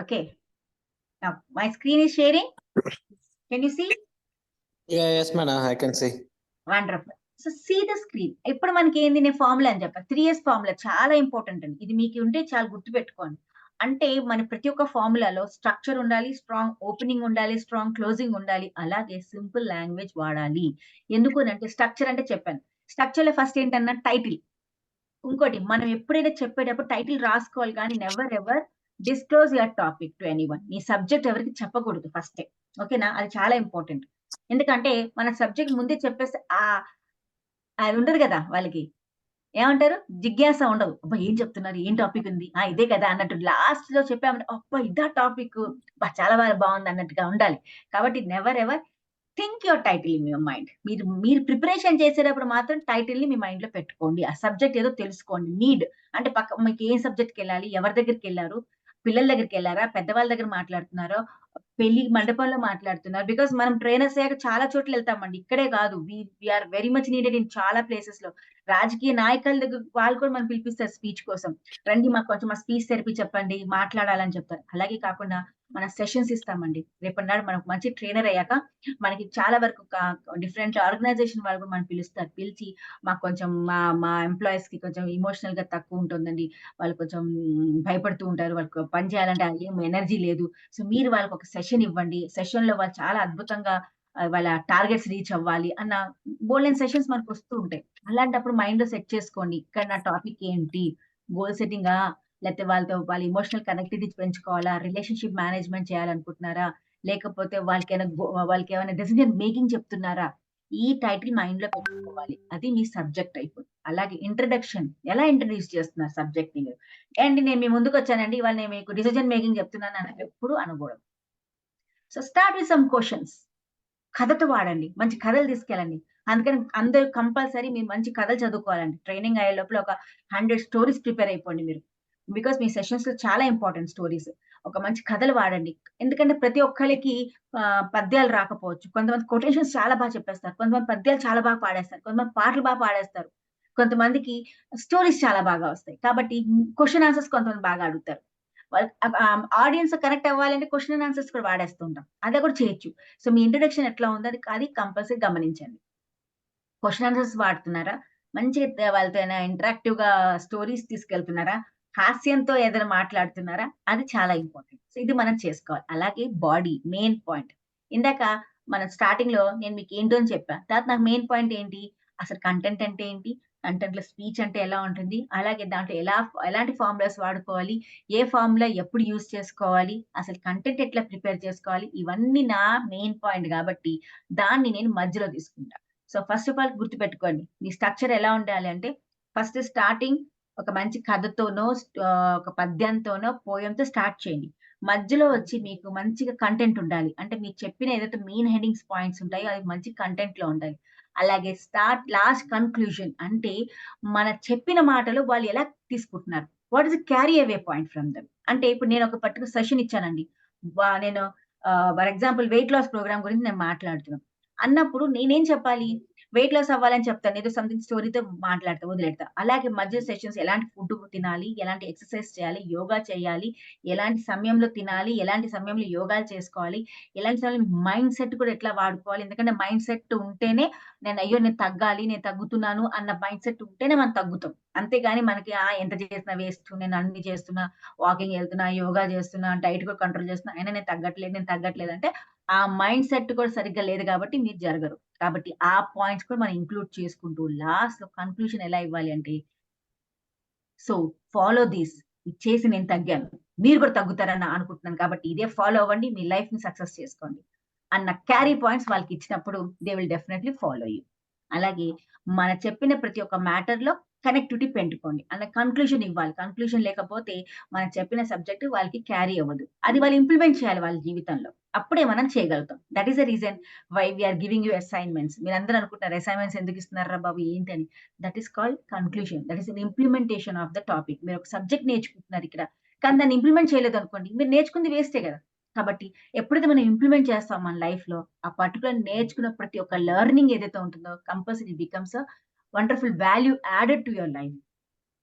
Okay. Now my screen is sharing. Can you see? Yes, madam, I can see. Wonderful. So see the screen. ఇప్పుడు మనకి ఏంది, నేను ఫార్ములా అని చెప్పా. 3S ఫార్ములా చాలా ఇంపార్టెంట్ అండి. ఇది మీకు ఉంటే చాలా గుర్తుపెట్టుకోండి. అంటే మన ప్రతి ఒక్క ఫార్ములాలో స్ట్రక్చర్ ఉండాలి, స్ట్రాంగ్ ఓపెనింగ్ ఉండాలి, స్ట్రాంగ్ క్లోజింగ్ ఉండాలి. అలాగే సింపుల్ లాంగ్వేజ్ వాడాలి. ఎందుకు అంటే స్ట్రక్చర్ అంటే చెప్పాను. స్ట్రక్చర్ లో ఫస్ట్ ఏంటన్నా టైటిల్. ఇంకోటి, మనం ఎప్పుడైనా చెప్పేటప్పుడు టైటిల్ రాసుకోవాలి, కానీ never ever disclose your topic to anyone. Me subject ఎవరికి చెప్పకూడదు ఫస్టే. ఓకేనా? అది చాలా ఇంపార్టెంట్. ఎందుకంటే మన సబ్జెక్ట్ ముందే చెప్పేస్తే అది ఉండదు కదా, వాళ్ళకి ఏమంటారు, జిజ్ఞాస ఉండదు. అబ్బా ఏం చెప్తున్నారు, ఏం టాపిక్ ఉంది, ఇదే కదా అన్నట్టు లాస్ట్ లో చెప్పామంటే అబ్బా ఇదా టాపిక్, చాలా బాగుంది అన్నట్టుగా ఉండాలి. కాబట్టి never ever think your title in your mind. మీరు ప్రిపరేషన్ చేసేటప్పుడు మాత్రం టైటిల్ ని మీ మైండ్ లో పెట్టుకోండి. ఆ సబ్జెక్ట్ ఏదో తెలుసుకోండి. మీకు మీకు ఏ సబ్జెక్ట్కి వెళ్ళాలి, ఎవరి దగ్గరికి వెళ్ళారు, పిల్లల దగ్గరికి వెళ్ళారా, పెద్దవాళ్ళ దగ్గర మాట్లాడుతున్నారో, పెళ్లి మండపంలో మాట్లాడుతున్నారు. బికాస్ మనం ట్రైనర్స్ అయ్యాక చాలా చోట్ల వెళ్తామండి, ఇక్కడే కాదు. We're very much needed in చాలా ప్లేసెస్ లో. రాజకీయ నాయకుల దగ్గర వాళ్ళు కూడా మనం పిలిపిస్తారు స్పీచ్ కోసం. రండి మాకు కొంచెం మా స్పీచ్ థెరపీ చెప్పండి, మాట్లాడాలని చెప్తారు. అలాగే కాకుండా మన సెషన్స్ ఇస్తామండి. రేపటి నాడు మనకు మంచి ట్రైనర్ అయ్యాక మనకి చాలా వరకు డిఫరెంట్ ఆర్గనైజేషన్ వాళ్ళు కూడా మనల్ని పిలుస్తారు. పిలిచి మాకు కొంచెం మా ఎంప్లాయీస్‌కి కొంచెం ఎమోషనల్‌గా తక్కువ ఉంటుందండి. వాళ్ళు కొంచెం భయపడుతూ ఉంటారు. వాళ్ళకి పని చేయాలంటే ఏం ఎనర్జీ లేదు. సో, మీరు వాళ్ళకి ఒక సెషన్ ఇవ్వండి. సెషన్‌లో వాళ్ళు చాలా అద్భుతంగా వాళ్ళ టార్గెట్స్ రీచ్ అవ్వాలి అన్న బోలెడన్ని సెషన్స్ మనకొస్తూ ఉంటాయి. అలాంటప్పుడు మైండ్‌లో సెట్ చేసుకోండి. ఇక్కడ నా టాపిక్ ఏంటి? గోల్ సెట్టింగా? లేకపోతే వాళ్ళ ఎమోషనల్ కనెక్టివిటీ పెంచుకోవాలా? రిలేషన్‌షిప్ మేనేజ్‌మెంట్ చేయాలనుకుంటున్నారా? లేకపోతే వాళ్ళకేమైనా డెసిషన్ మేకింగ్ చెప్తున్నారా? ఈ టైటిల్ మైండ్‌లో పెట్టుకోవాలి. అది మీ సబ్జెక్ట్ అయిపోతుంది. అలాగే ఇంట్రడక్షన్ ఎలా ఇంట్రొడ్యూస్ చేస్తున్నారు సబ్జెక్ట్‌ని మీరు? అండ్ నేను మీ ముందుకొచ్చానండి. ఇవాళ నేను మీకు డెసిషన్ మేకింగ్ చెప్తున్నాను అని ఎప్పుడు అనకూడదు. So, start with some questions. కథతో వాడండి. మంచి కథలు తీసుకెళ్ళండి. అందుకని అందరూ కంపల్సరీ మీరు మంచి కథలు చదువుకోవాలండి. ట్రైనింగ్ అయ్యే లోపల ఒక 100 స్టోరీస్ ప్రిపేర్ అయిపోండి మీరు. బికాస్ మీ సెషన్స్‌లో చాలా ఇంపార్టెంట్ స్టోరీస్. ఒక మంచి కథలు వాడండి. ఎందుకంటే ప్రతి ఒక్కళ్ళకి పద్యాలు రాకపోవచ్చు. కొంతమంది కొటేషన్స్ చాలా చెప్పేస్తారు. కొంతమంది పద్యాలు చాలా బాగా పాడేస్తారు. కొంతమంది పాటలు బాగా పాడేస్తారు. కొంతమందికి స్టోరీస్ చాలా బాగా వస్తాయి. కాబట్టి క్వెషన్ ఆన్సర్స్ కొంతమంది బాగా అడుగుతారు. ఆడియన్స్ కనెక్ట్ అవ్వాలంటే క్వెషన్ అండ్ ఆన్సర్స్ కూడా వాడేస్తూ ఉంటాం. అది కూడా చేయొచ్చు. సో, మీ ఇంట్రడక్షన్ ఎట్లా ఉందో అది కంపల్సరీ గమనించండి. క్వెషన్ ఆన్సర్స్ వాడుతున్నారా? మంచిగా వాళ్ళతో ఇంటరాక్టివ్‌గా స్టోరీస్ తీసుకెళ్తున్నారా? హాస్యంతో ఏదైనా మాట్లాడుతున్నారా? అది చాలా ఇంపార్టెంట్. సో, ఇది మనం చేసుకోవాలి. అలాగే బాడీ మెయిన్ పాయింట్. ఇందాక మనం స్టార్టింగ్‌లో నేను మీకు ఏంటో అని చెప్పా. తర్వాత నాకు మెయిన్ పాయింట్ ఏంటి? అసలు కంటెంట్ అంటే ఏంటి? కంటెంట్‌లో స్పీచ్ అంటే ఎలా ఉంటుంది? అలాగే దాంట్లో ఎలాంటి ఫార్ములాస్ వాడుకోవాలి? ఏ ఫార్ములా ఎప్పుడు యూజ్ చేసుకోవాలి? అసలు కంటెంట్ ఎట్లా ప్రిపేర్ చేసుకోవాలి? ఇవన్నీ నా మెయిన్ పాయింట్ కాబట్టి దాన్ని నేను మధ్యలో తీసుకుంటా. సో, ఫస్ట్ ఆఫ్ ఆల్ గుర్తుపెట్టుకోండి. మీ స్ట్రక్చర్ ఎలా ఉండాలి అంటే ఫస్ట్ స్టార్టింగ్ ఒక మంచి కథతోనో, ఒక పద్యంతోనో, పోయెమ్‌తో స్టార్ట్ చేయండి. మధ్యలో వచ్చి మీకు మంచిగా కంటెంట్ ఉండాలి. అంటే మీరు చెప్పిన ఏదైతే మెయిన్ హెడ్డింగ్స్ పాయింట్స్ ఉంటాయో అవి మంచి కంటెంట్‌లో ఉండాలి. అలాగే లాస్ట్ కన్క్లూజన్ అంటే మన చెప్పిన మాటలు వాళ్ళు ఎలా తీసుకుంటున్నారు? What is the carry away point from them? అంటే ఇప్పుడు నేను ఒక పర్టిక్యులర్ సెషన్ ఇచ్చానండి. నేను for example weight loss program గురించి నేను మాట్లాడుతున్నాను. అన్నప్పుడు నేనేం చెప్పాలి? వెయిట్ లాస్ అవ్వాలని చెప్తాను. ఏదో సంథింగ్ స్టోరీతో మాట్లాడతా, వదిలేడతా. అలాగే మధ్య సెషన్స్ ఎలాంటి ఫుడ్ తినాలి? ఎలాంటి ఎక్సర్‌సైజ్ చేయాలి? యోగా చేయాలి? ఎలాంటి సమయంలో తినాలి? ఎలాంటి సమయంలో యోగాలు చేసుకోవాలి? ఎలాంటి సమయంలో మైండ్ సెట్ కూడా ఎట్లా వాడుకోవాలి? ఎందుకంటే మైండ్ సెట్ ఉంటేనే నేను తగ్గాలి, నేను తగ్గుతున్నాను అన్న మైండ్ సెట్ ఉంటేనే మనం తగ్గుతాం. అంతేగాని మనకి ఎంత చేసినా వేస్ట్. నేను అన్ని చేస్తున్నా, వాకింగ్ ఎళ్తున్నా, యోగా చేస్తున్నా, డైట్ కూడా కంట్రోల్ చేస్తున్నా. అయినా నేను తగ్గట్లేదు అంటే ఆ మైండ్ సెట్ కూడా సరిగ్గా లేదు కాబట్టి మీరు జరగరు. కాబట్టి ఆ పాయింట్స్ కూడా మనం ఇంక్లూడ్ చేసుకుంటూ లాస్ట్‌లో కన్క్లూజన్ ఎలా ఇవ్వాలి అంటే సో, ఫాలో థిస్. ఇది చేసి నేను తగ్గాను. మీరు కూడా తగ్గుతారని అనుకుంటున్నాను కాబట్టి ఇదే ఫాలో అవ్వండి. మీ లైఫ్‌ని సక్సెస్ చేసుకోండి. అన్న క్యారీ పాయింట్స్ వాళ్ళకిచ్చినప్పుడు they will definitely follow you. అలాగే మన చెప్పిన ప్రతి ఒక్క మ్యాటర్‌లో కనెక్టివిటీ పెంచుకోండి. అన్న కన్క్లూజన్ ఇవ్వాలి. కన్క్లూజన్ లేకపోతే మనం చెప్పిన సబ్జెక్ట్ వాళ్ళకి క్యారీ అవ్వదు. అది వాళ్ళు ఇంప్లిమెంట్ చేయాలి వాళ్ళ జీవితంలో. అప్పుడే మనం చేయగలుగుతాం. That is the reason why we are giving you assignments. మీరందరూ అనుకుంటారు అసైన్‌మెంట్స్ ఎందుకు ఇస్తున్నారురా బాబు ఏంటని. That is called conclusion. That is an implementation of the topic. మీరు ఒక సబ్జెక్ట్ నేర్చుకుంటున్నారు ఇక్కడ. కానీ దాన్ని ఇంప్లిమెంట్ చేయలేదనుకోండి మీరు నేర్చుకుంది వేస్టే కదా! కాబట్టి ఎప్పుడైతే మనం ఇంప్లిమెంట్ చేస్తామో మన లైఫ్‌లో ఆ పర్టిక్యులర్ నేర్చుకున్న ప్రతి ఒక్క లెర్నింగ్ ఏదైతే ఉంటుందో compulsory becomes a wonderful value added to your life.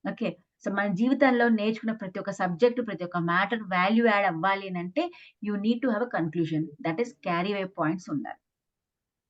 Okay. So, మన జీవితంలో నేర్చుకున్న ప్రతి ఒక్క సబ్జెక్ట్, ప్రతి ఒక్క మ్యాటర్ వాల్యూ యాడ్ అవ్వాలి అనంటే you need to have a conclusion. That is carry away points ఉండాలి.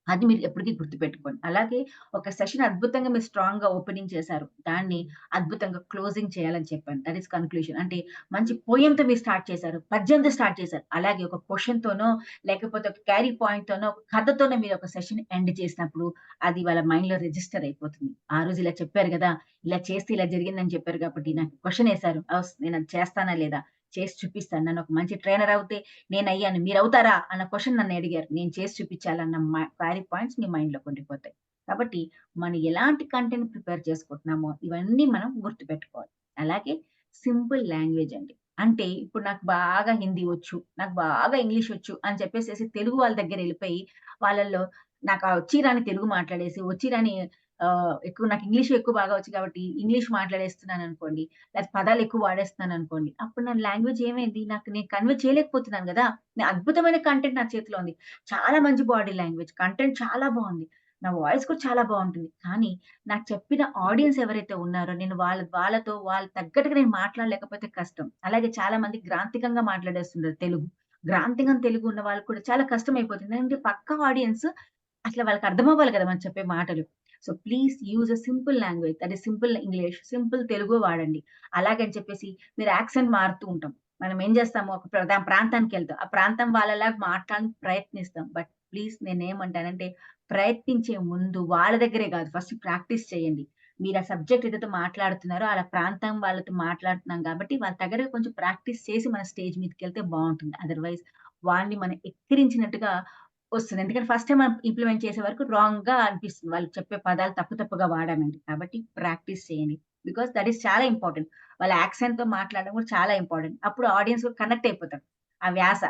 అది మీరు ఎప్పటికి గుర్తుపెట్టుకోండి. అలాగే ఒక సెషన్ అద్భుతంగా మీరు స్ట్రాంగ్‌గా ఓపెనింగ్ చేశారు. దాన్ని అద్భుతంగా క్లోజింగ్ చేయాలని చెప్పాను. That is conclusion. అంటే మంచి పోయెమ్‌తో మీరు స్టార్ట్ చేశారు. పద్యంతో స్టార్ట్ చేశారు. అలాగే ఒక క్వెషన్‌తోనో లేకపోతే ఒక క్యారీ పాయింట్‌తోనో ఒక కథతోనో మీరు ఒక సెషన్ ఎండ్ చేసినప్పుడు అది వాళ్ళ మైండ్‌లో రిజిస్టర్ అయిపోతుంది. ఆ రోజు ఇలా చెప్పారు గదా! ఇలా చేస్తే ఇలా జరిగిందని చెప్పారు కాబట్టి నాకు క్వెషన్ ఎసారు. నేను అది చేస్తానా లేదా? చేసి చూపిస్తాను. నన్ను ఒక మంచి ట్రైనర్ అవుతే నేనయ్యాను. మీరవుతారా? అన్న క్వెషన్ నన్నడిగారు. నేను చేసి చూపించాలన్న క్వారీ పాయింట్స్ మీ మైండ్‌లోకి ఉండిపోతాయి. కాబట్టి మనం ఎలాంటి కంటెంట్ ప్రిపేర్ చేసుకుంటున్నామో ఇవన్నీ మనం గుర్తుపెట్టుకోవాలి. అలాగే సింపుల్ లాంగ్వేజ్ అండి. అంటే ఇప్పుడు నాకు బాగా హిందీ వచ్చు, నాకు బాగా ఇంగ్లీష్ వచ్చు అని చెప్పేసేసి తెలుగు వాళ్ళ దగ్గరెళ్ళిపోయి వాళ్ళలో నాకు ఆ వచ్చి రాని తెలుగు మాట్లాడేసి, వచ్చి రాని నాకు ఇంగ్లీష్ ఎక్కువ బాగా వచ్చు కాబట్టి ఇంగ్లీష్ మాట్లాడేస్తున్నాననుకోండి. లేకపోతే పదాలు ఎక్కువ వాడేస్తున్నాననుకోండి. అప్పుడు నా లాంగ్వేజ్ ఏమైంది? నేను కన్వే చేయలేకపోతున్నాను గదా! అద్భుతమైన కంటెంట్ నా చేతిలో ఉంది. చాలా మంచి బాడీ లాంగ్వేజ్. కంటెంట్ చాలా బావుంది. నా వాయిస్ కూడా చాలా బావుంటుంది. కానీ నాకు చెప్పిన ఆడియన్స్ ఎవరైతే ఉన్నారో నేను వాళ్ళతో తగ్గట్టుగా నేను మాట్లాడలేకపోతే కష్టం. అలాగే చాలా మంది గ్రాంథికంగా మాట్లాడేస్తుంటారు తెలుగు. గ్రాంథికం తెలుగు ఉన్న వాళ్ళకి కూడా చాలా కష్టం అయిపోతుంది. ఎందుకంటే పక్కా ఆడియన్స్ అసలు వాళ్ళకి అర్థమవ్వాలి కదా మనం చెప్పే మాటలు. So please use a simple language, that is simple English, simple Telugu వాడండి. అలాగని చెప్పేసి మీరు యాక్సెంట్ మారుతూ ఉంటాం. మనం ఏం చేస్తాము, ఒక ప్రాంతానికి వెళ్తాం, ఆ ప్రాంతం వాళ్ళలాగా మాట్లాడడానికి ప్రయత్నిస్తాం. బట్ ప్లీజ్ నేనేమంటానంటే, ప్రయత్నించే ముందు వాళ్ళ దగ్గరే కాదు, ఫస్ట్ ప్రాక్టీస్ చేయండి. మీరు ఆ సబ్జెక్ట్ ఏదైతే మాట్లాడుతున్నారో అలా ప్రాంతం వాళ్ళతో మాట్లాడుతున్నాం కాబట్టి వాళ్ళ దగ్గర కొంచెం ప్రాక్టీస్ చేసి మన స్టేజ్ మీదకి వెళ్తే బాగుంటుంది. అదర్వైజ్ వాళ్ళని మనం ఎక్కిరించినట్టుగా వస్తుంది. ఎందుకంటే ఫస్ట్ టైం మనం ఇంప్లిమెంట్ చేసే వరకు రాంగ్ గా అనిపిస్తుంది. వాళ్ళు చెప్పే పదాలు తప్పుగా వాడామండి. కాబట్టి ప్రాక్టీస్ చేయండి. బికాస్ దట్ ఈస్ చాలా ఇంపార్టెంట్. వాళ్ళ యాక్సెంట్ తో మాట్లాడడం కూడా చాలా ఇంపార్టెంట్. అప్పుడు ఆడియన్స్ కూడా కనెక్ట్ అయిపోతారు. ఆ వ్యాస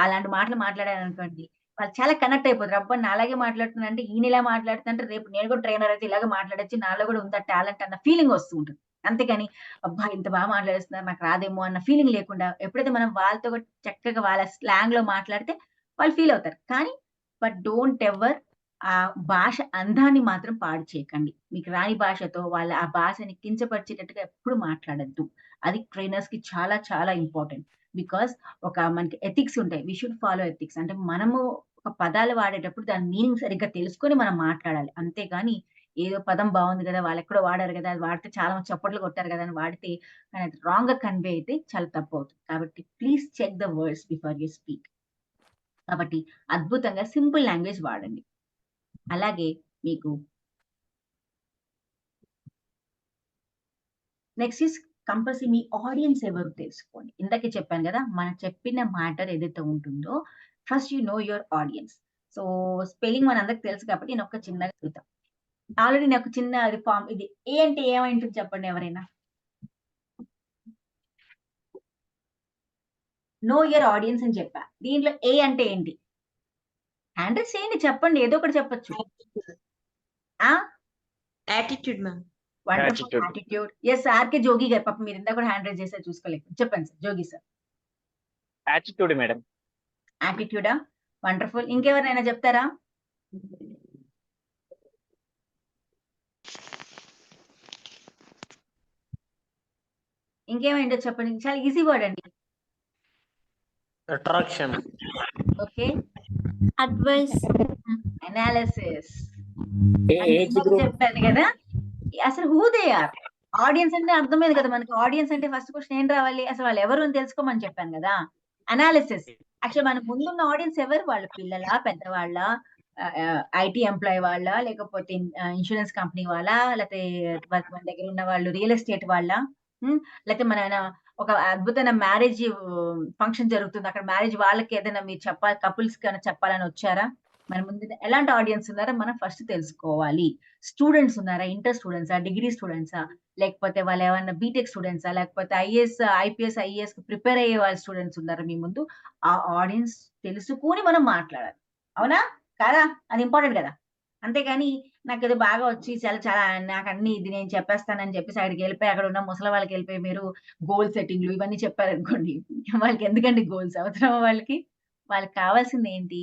అలాంటి మాటలు మాట్లాడారనుకోండి, వాళ్ళు చాలా కనెక్ట్ అయిపోతారు. అబ్బా! నాలాగే మాట్లాడుతున్నా అంటే, ఈయన ఇలా మాట్లాడుతుంటే రేపు నేను కూడా ట్రైనర్ అయితే ఇలాగే మాట్లాడొచ్చు, నాలో కూడా ఉందా టాలెంట్ అన్న ఫీలింగ్ వస్తూ ఉంటుంది. అంతేగాని అబ్బా! ఇంత బాగా మాట్లాడేస్తున్నారు, నాకు రాదేమో అన్న ఫీలింగ్ లేకుండా ఎప్పుడైతే మనం వాళ్ళతో కూడా చక్కగా వాళ్ళ స్లాంగ్ లో మాట్లాడితే వాళ్ళు ఫీల్ అవుతారు. కానీ బట్ డోంట్ ఎవర్ ఆ భాష అందాన్ని మాత్రం పాడు చేయకండి. మీకు రాని భాషతో వాళ్ళ ఆ భాషని కించపరిచేటట్టుగా ఎప్పుడు మాట్లాడొద్దు. అది ట్రైనర్స్ కి చాలా చాలా ఇంపార్టెంట్. బికాస్ మనకి ఎథిక్స్ ఉంటాయి. We should follow ethics. అంటే మనము ఒక పదాలు వాడేటప్పుడు దాని మీనింగ్ సరిగ్గా తెలుసుకొని మనం మాట్లాడాలి. అంతేగాని ఏదో పదం బాగుంది కదా, వాళ్ళెక్కడో వాడారు కదా, అది వాడితే చాలా మంది చప్పట్లు కొట్టారు కదా అని వాడితే కానీ అది రాంగ్ గా కన్వే అయితే చాలా తప్పు అవుతుంది. కాబట్టి please check the words before you speak. కాబట్టి అద్భుతంగా సింపుల్ లాంగ్వేజ్ వాడండి. అలాగే మీకు నెక్స్ట్ ఈస్ కంపల్సరీ మీ ఆడియన్స్ ఎవరు తెలుసుకోండి. ఇందాకే చెప్పాను కదా, మనం చెప్పిన మ్యాటర్ ఏదైతే ఉంటుందో first you know your audience. So spelling మనందరికి తెలుసు కాబట్టి నేను ఒక చిన్నగా చూద్దాం. ఆల్రెడీ నాకు చిన్న ఫామ్ ఇది ఏ అంటే ఏమైంటుంది చెప్పండి ఎవరైనా. నో యువర్ ఆడియన్స్ అని చెప్పా. దీంట్లో ఏ అంటే ఏంటి? హ్యాండ్ రైజ్ చేయండి, చెప్పండి, ఏదో ఒకటి చెప్పొచ్చు. Attitude, ma'am. Wonderful. Attitude. Attitude. Yes, RK Jogi garu, పాపం మీరు ఇందాక కూడా హ్యాండ్ రైజ్ చేశారు, చూసుకోలేదు. చెప్పండి సార్, జోగి సార్. Attitude, madam. యాటిట్యూడా? వండర్ఫుల్. ఇంకెవరైనా చెప్తారా? ఇంకేమైందో చెప్పండి, చాలా ఈజీ వర్డ్ అండి. Attraction. Okay. Advice. Analysis. Age ఇందాక group. చెప్పాను కదా, అసలు హూ దే ఆర్. ఆడియన్స్ అంటే అర్థమైంది కదా మనకి. ఆడియన్స్ అంటే ఫస్ట్ క్వశ్చన్ ఏం రావాలి, అసలు వాళ్ళు ఎవరు అని తెలుసుకోమని చెప్పాను కదా. అనాలిసిస్. యాక్చువల్ మన ముందున్న ఆడియన్స్ ఎవరు, వాళ్ళ పిల్లల, పెద్దవాళ్ళ, ఐటీ ఎంప్లాయ్ వాళ్ళ, లేకపోతే ఇన్సూరెన్స్ కంపెనీ వాళ్ళ, లేకపోతే మన దగ్గర ఉన్న వాళ్ళు రియల్ ఎస్టేట్ వాళ్ళ, లేకపోతే మన ఒక అద్భుతమైన మ్యారేజ్ ఫంక్షన్ జరుగుతుంది, అక్కడ మ్యారేజ్ వాళ్ళకి ఏదైనా మీరు చెప్పాలి, కపుల్స్ కన్నా చెప్పాలని వచ్చారా? మన ముందు ఎలాంటి ఆడియన్స్ ఉన్నారో మనం ఫస్ట్ తెలుసుకోవాలి. స్టూడెంట్స్ ఉన్నారా, ఇంటర్ స్టూడెంట్సా, డిగ్రీ స్టూడెంట్సా, లేకపోతే వాళ్ళు ఏమన్నా బీటెక్ స్టూడెంట్సా, లేకపోతే ఐపీఎస్ ఐఏఎస్ ప్రిపేర్ అయ్యే వాళ్ళ స్టూడెంట్స్ ఉన్నారా మీ ముందు? ఆ ఆడియన్స్ తెలుసుకొని మనం మాట్లాడాలి. అవునా కాదా? అది ఇంపార్టెంట్ కదా. అంతేగాని నాకేదో బాగా వచ్చి చాలా చాలా నాకు అన్ని ఇది నేను చెప్పేస్తానని చెప్పేసి అక్కడికి వెళ్ళిపోయి అక్కడ ఉన్న ముసలి వాళ్ళకి వెళ్ళిపోయి మీరు గోల్ సెట్టింగ్లు ఇవన్నీ చెప్పారనుకోండి, వాళ్ళకి ఎందుకండి గోల్స్ అవసరం? వాళ్ళకి కావాల్సింది ఏంటి,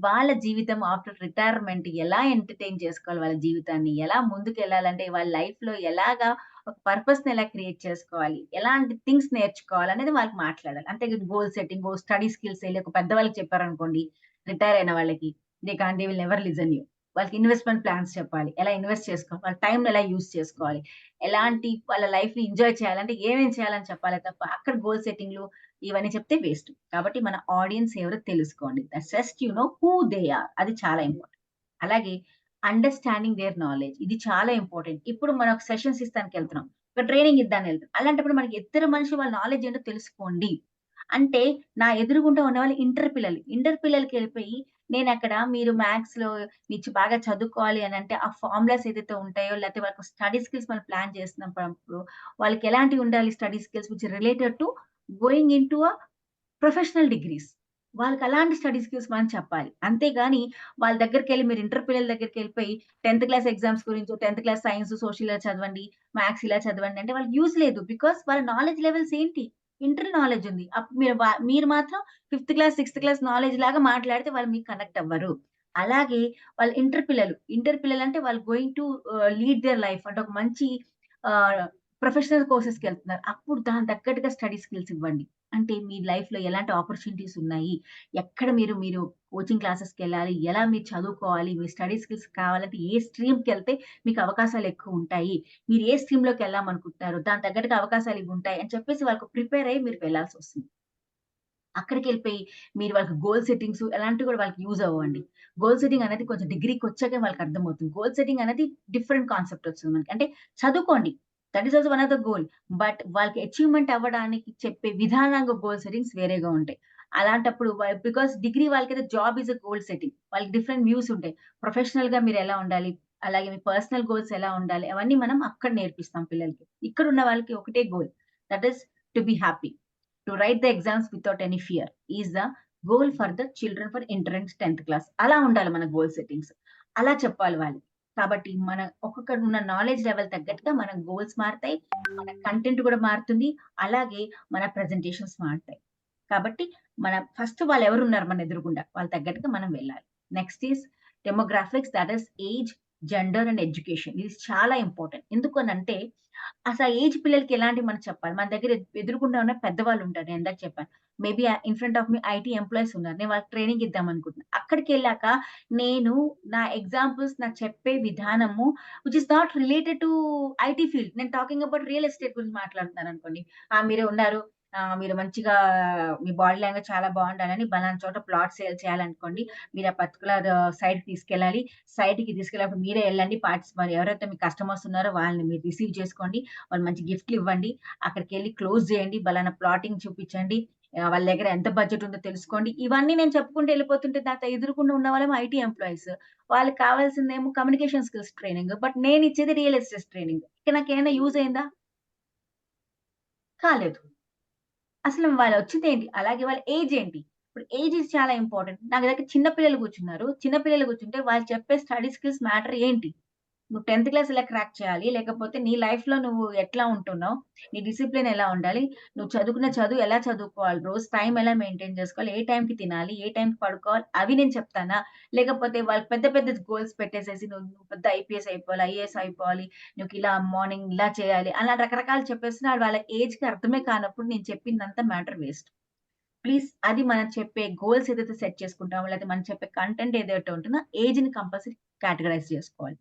వాళ్ళ జీవితం ఆఫ్టర్ రిటైర్మెంట్ ఎలా ఎంటర్టైన్ చేసుకోవాలి, వాళ్ళ జీవితాన్ని ఎలా ముందుకు వెళ్ళాలంటే, వాళ్ళ లైఫ్ లో ఎలాగా ఒక పర్పస్ ని ఎలా క్రియేట్ చేసుకోవాలి, ఎలాంటి థింగ్స్ నేర్చుకోవాలి అనేది వాళ్ళకి మాట్లాడాలి. అంతే గోల్ సెట్టింగ్, స్టడీ స్కిల్స్ ఒక పెద్దవాళ్ళకి చెప్పారనుకోండి, రిటైర్ అయిన వాళ్ళకి, they will never listen you. వాళ్ళకి ఇన్వెస్ట్మెంట్ ప్లాన్స్ చెప్పాలి, ఎలా ఇన్వెస్ట్ చేసుకోవాలి, వాళ్ళ టైం ఎలా యూజ్ చేసుకోవాలి, ఎలాంటి వాళ్ళ లైఫ్ ని ఎంజాయ్ చేయాలంటే ఏమేం చేయాలని చెప్పాలి తప్ప అక్కడ గోల్ సెట్టింగ్లు ఇవన్నీ చెప్తే వేస్ట్. కాబట్టి మన ఆడియన్స్ ఎవరో తెలుసుకోండి. Just you know who they are. అది చాలా ఇంపార్టెంట్. అలాగే అండర్స్టాండింగ్ దేర్ నాలెడ్జ్, ఇది చాలా ఇంపార్టెంట్. ఇప్పుడు మనం ఒక సెషన్స్ ఇస్తానికి వెళ్తున్నాం, ఒక ట్రైనింగ్ ఇద్దానికి వెళ్తాం, అలాంటప్పుడు మనకి ఇద్దరు మనిషి వాళ్ళ నాలెడ్జ్ ఏంటో తెలుసుకోండి. అంటే నా ఎదురుగుండా ఉన్న వాళ్ళు ఇంటర్ పిల్లలకి వెళ్ళిపోయి నేను అక్కడ మీరు మ్యాథ్స్ లో మీరు బాగా చదువుకోవాలి అని అంటే ఆ ఫార్ములాస్ ఏదైతే ఉంటాయో, లేకపోతే వాళ్ళకి స్టడీ స్కిల్స్ మనం ప్లాన్ చేస్తున్నప్పుడు వాళ్ళకి ఎలాంటి ఉండాలి study skills which related to going in to professional degrees, వాళ్ళకి అలాంటి స్టడీ స్కిల్స్ మనం చెప్పాలి. అంతేగాని వాళ్ళ దగ్గరికి వెళ్ళి మీరు ఇంటర్ పిల్లల దగ్గరికి వెళ్ళిపోయి 10th క్లాస్ ఎగ్జామ్స్ గురించి 10th క్లాస్ సైన్స్ సోషల్ ఇలా చదవండి, మ్యాథ్స్ ఇలా చదవండి అంటే వాళ్ళకి యూజ్ లేదు. బికాస్ వాళ్ళ నాలెడ్జ్ లెవెల్స్ ఏంటి, ఇంటర్ నాలెడ్జ్ ఉంది. అప్పుడు మీరు మాత్రం 5th class 6th class knowledge లాగా మాట్లాడితే వాళ్ళు మీకు కనెక్ట్ అవ్వరు. అలాగే వాళ్ళు ఇంటర్ పిల్లలు అంటే వాళ్ళు going to lead their life, అంటే ఒక మంచి ప్రొఫెషనల్ కోర్సెస్కి వెళ్తున్నారు, అప్పుడు దాని తగ్గట్టుగా స్టడీ స్కిల్స్ ఇవ్వండి. అంటే మీ లైఫ్లో ఎలాంటి ఆపర్చునిటీస్ ఉన్నాయి, ఎక్కడ మీరు మీరు కోచింగ్ క్లాసెస్కి వెళ్ళాలి, ఎలా మీరు చదువుకోవాలి, మీ స్టడీ స్కిల్స్ కావాలంటే ఏ స్ట్రీమ్కి వెళ్తే మీకు అవకాశాలు ఎక్కువ ఉంటాయి, మీరు ఏ స్ట్రీమ్లోకి వెళ్ళామనుకుంటున్నారు, దాని తగ్గట్టుగా అవకాశాలు ఇవి ఉంటాయి అని చెప్పేసి వాళ్ళకు ప్రిపేర్ అయ్యి మీరు వెళ్ళాల్సి వస్తుంది. అక్కడికి వెళ్ళిపోయి మీరు వాళ్ళకి గోల్ సెట్టింగ్స్ ఎలాంటివి కూడా వాళ్ళకి యూజ్ అవ్వండి. గోల్ సెట్టింగ్ అనేది కొంచెం డిగ్రీకి వచ్చాకే వాళ్ళకి అర్థమవుతుంది. గోల్ సెట్టింగ్ అనేది డిఫరెంట్ కాన్సెప్ట్ వస్తుంది మనకి. అంటే చదువుకోండి, that is also one of the goal. But వాళ్ళకి అచీవ్మెంట్ అవ్వడానికి చెప్పే విధానంగా గోల్ సెట్టింగ్స్ వేరేగా ఉంటాయి. అలాంటప్పుడు బికాస్ డిగ్రీ వాళ్ళకైతే job is a goal setting, వాళ్ళకి డిఫరెంట్ వ్యూస్ ఉంటాయి. ప్రొఫెషనల్ గా మీరు ఎలా ఉండాలి, అలాగే మీ పర్సనల్ గోల్స్ ఎలా ఉండాలి, అవన్నీ మనం అక్కడ నేర్పిస్తాం పిల్లలకి. ఇక్కడ ఉన్న వాళ్ళకి ఒకటే goal, that is to be happy. To write the exams without any fear is the goal for the children for entrance 10th class. అలా ఉండాలి మన గోల్ సెట్టింగ్స్. అలా చెప్పాలి వాళ్ళు. కాబట్టి మన ఒక్కొక్క ఉన్న నాలెడ్జ్ లెవెల్ తగ్గట్టుగా మన గోల్స్ మారుతాయి, మన కంటెంట్ కూడా మారుతుంది, అలాగే మన ప్రెజెంటేషన్స్ మారుతాయి. కాబట్టి మన ఫస్ట్ వాళ్ళు ఎవరున్నారు మన ఎదురుగుండా, వాళ్ళ తగ్గట్టుగా మనం వెళ్ళాలి. Next is demographics, that is age, gender and education. ఇది చాలా ఇంపార్టెంట్. ఎందుకనంటే అసలు ఏజ్ పిల్లలకి ఎలాంటివి మనం చెప్పాలి. మన దగ్గర ఎదురుకుండా ఉన్న పెద్దవాళ్ళు ఉంటారు, నేను ఇందాక చెప్పాను. Maybe in front of me IT employees ఉన్నారు, నేను వాళ్ళకి ట్రైనింగ్ ఇద్దాం అనుకుంటున్నాను. అక్కడికి వెళ్ళాక నేను నా ఎగ్జాంపుల్స్, నా చెప్పే విధానము which is not related to IT field, నేను టాకింగ్ అబౌట్ రియల్ ఎస్టేట్ గురించి మాట్లాడుతున్నాను అనుకోండి. మీరే ఉన్నారు, మీరు మంచిగా మీ బాడీ లాంగ్వేజ్ చాలా బాగుండాలని బలానా చోట ప్లాట్ సేల్ చేయాలనుకోండి. మీరు ఆ పర్టికులర్ సైట్ తీసుకెళ్ళాలి. సైట్ కి తీసుకెళ్ళినప్పుడు మీరే వెళ్ళండి, పార్టిసిపేట్, ఎవరైతే మీ కస్టమర్స్ ఉన్నారో వాళ్ళని మీరు రిసీవ్ చేసుకోండి, వాళ్ళు మంచి గిఫ్ట్లు ఇవ్వండి, అక్కడికి వెళ్ళి క్లోజ్ చేయండి, బలానా ప్లాటింగ్ చూపించండి, వాళ్ళ దగ్గర ఎంత బడ్జెట్ ఉందో తెలుసుకోండి. ఇవన్నీ నేను చెప్పుకుంటూ వెళ్ళిపోతుంటే దాంతో ఎదురుకుండా ఉన్న వాళ్ళేమో ఐటీ ఎంప్లాయీస్, వాళ్ళకి కావాల్సిందేమో కమ్యూనికేషన్ స్కిల్స్ ట్రైనింగ్, బట్ నేను ఇచ్చేది రియల్ ఎస్టేట్ ట్రైనింగ్. ఇక నాకు ఏమైనా యూజ్ అయిందా? కాలేదు. అసలు వాళ్ళు వచ్చిందేంటి? అలాగే వాళ్ళ ఏజ్ ఏంటి? ఇప్పుడు ఏజ్ ఈజ్ చాలా ఇంపార్టెంట్. నా దగ్గర చిన్న పిల్లలు కూర్చున్నారు. చిన్న పిల్లలు కూర్చుంటే వాళ్ళు చెప్పే స్టడీ స్కిల్స్ మ్యాటర్ ఏంటి? నువ్వు 10th క్లాస్ ఎలా క్రాక్ చేయాలి? లేకపోతే నీ లైఫ్‌లో నువ్వు ఎట్లా ఉంటున్నావు? నీ డిసిప్లిన్ ఎలా ఉండాలి? నువ్వు చదువుకున్న చదువు ఎలా చదువుకోవాలి? రోజు టైమ్ ఎలా మెయింటైన్ చేసుకోవాలి? ఏ టైంకి తినాలి? ఏ టైంకి పడుకోవాలి? అవి నేను చెప్తానా? లేకపోతే వాళ్ళు పెద్ద పెద్ద గోల్స్ పెట్టేసేసి నువ్వు నువ్వు పెద్ద ఐపీఎస్ అయిపోవాలి, ఐఏఎస్ అయిపోవాలి, నువ్వు ఇలా మార్నింగ్ ఇలా చేయాలి, అలా రకరకాలు చెప్పేస్తున్నా వాళ్ళ ఏజ్‌కి అర్థమే కానప్పుడు నేను చెప్పిందంతా మ్యాటర్ వేస్ట్. ప్లీజ్ అది మనం చెప్పే గోల్స్ ఏదైతే సెట్ చేసుకుంటామో, లేకపోతే మనం చెప్పే కంటెంట్ ఏదైతే ఉంటుందో ఏజ్‌ని కంపల్సరీ కేటగరైజ్ చేసుకోవాలి.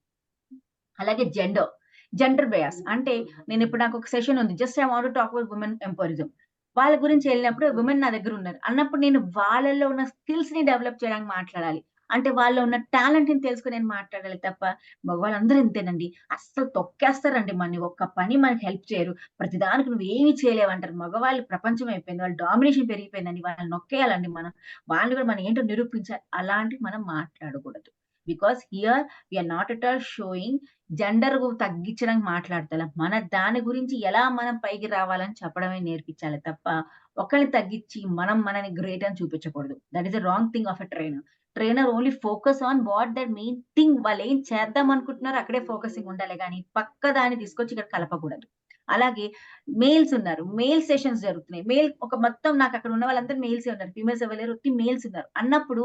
అలాగే జెండర్ బయాస్ అంటే నేను ఇప్పుడు నాకు ఒక సెషన్ ఉంది, just I want to talk about women empowerism. వాళ్ళ గురించి వెళ్ళినప్పుడు విమెన్ నా దగ్గర ఉన్నారు అన్నప్పుడు నేను వాళ్ళలో ఉన్న స్కిల్స్ ని డెవలప్ చేయడానికి మాట్లాడాలి. అంటే వాళ్ళలో ఉన్న టాలెంట్ ని తెలుసుకుని నేను మాట్లాడాలి తప్ప మగవాళ్ళందరూ ఇంతేనండి, అస్సలు తొక్కేస్తారండి మనని, ఒక్క పని మనకి హెల్ప్ చేయరు, ప్రతిదానికి నువ్వు ఏమి చేయలేవంటారు. మగవాళ్ళు ప్రపంచం అయిపోయింది, వాళ్ళ డామినేషన్ పెరిగిపోయిందండి, వాళ్ళని నొక్కేయాలండి మనం, వాళ్ళు కూడా మనం ఏంటో నిరూపించాలి. అలాంటివి మనం మాట్లాడకూడదు. Because here we're not at all showing gender తగ్గించడానికి మాట్లాడతలే, మన దాని గురించి ఎలా మనం పైకి రావాలని చెప్పడమే నేర్పించాలి తప్ప ఒకరిని తగ్గించి మనం మనని గ్రేట్ అని చూపించకూడదు. That is the wrong thing of a trainer. Trainer only focus on what that main thing, వాళ్ళు ఏం చేద్దాం అనుకుంటున్నారో అక్కడే ఫోకసింగ్ ఉండాలి కానీ పక్క దాన్ని తీసుకొచ్చి ఇక్కడ కలపకూడదు. అలాగే మేల్స్ ఉన్నారు, మేల్ సెషన్స్ జరుగుతున్నాయి. మేల్ ఒక మొత్తం నాకు అక్కడ ఉన్న వాళ్ళందరూ మేల్సే ఉన్నారు, ఫీమేల్స్ ఎవరు ఒత్తి మేల్స్ ఉన్నారు అన్నప్పుడు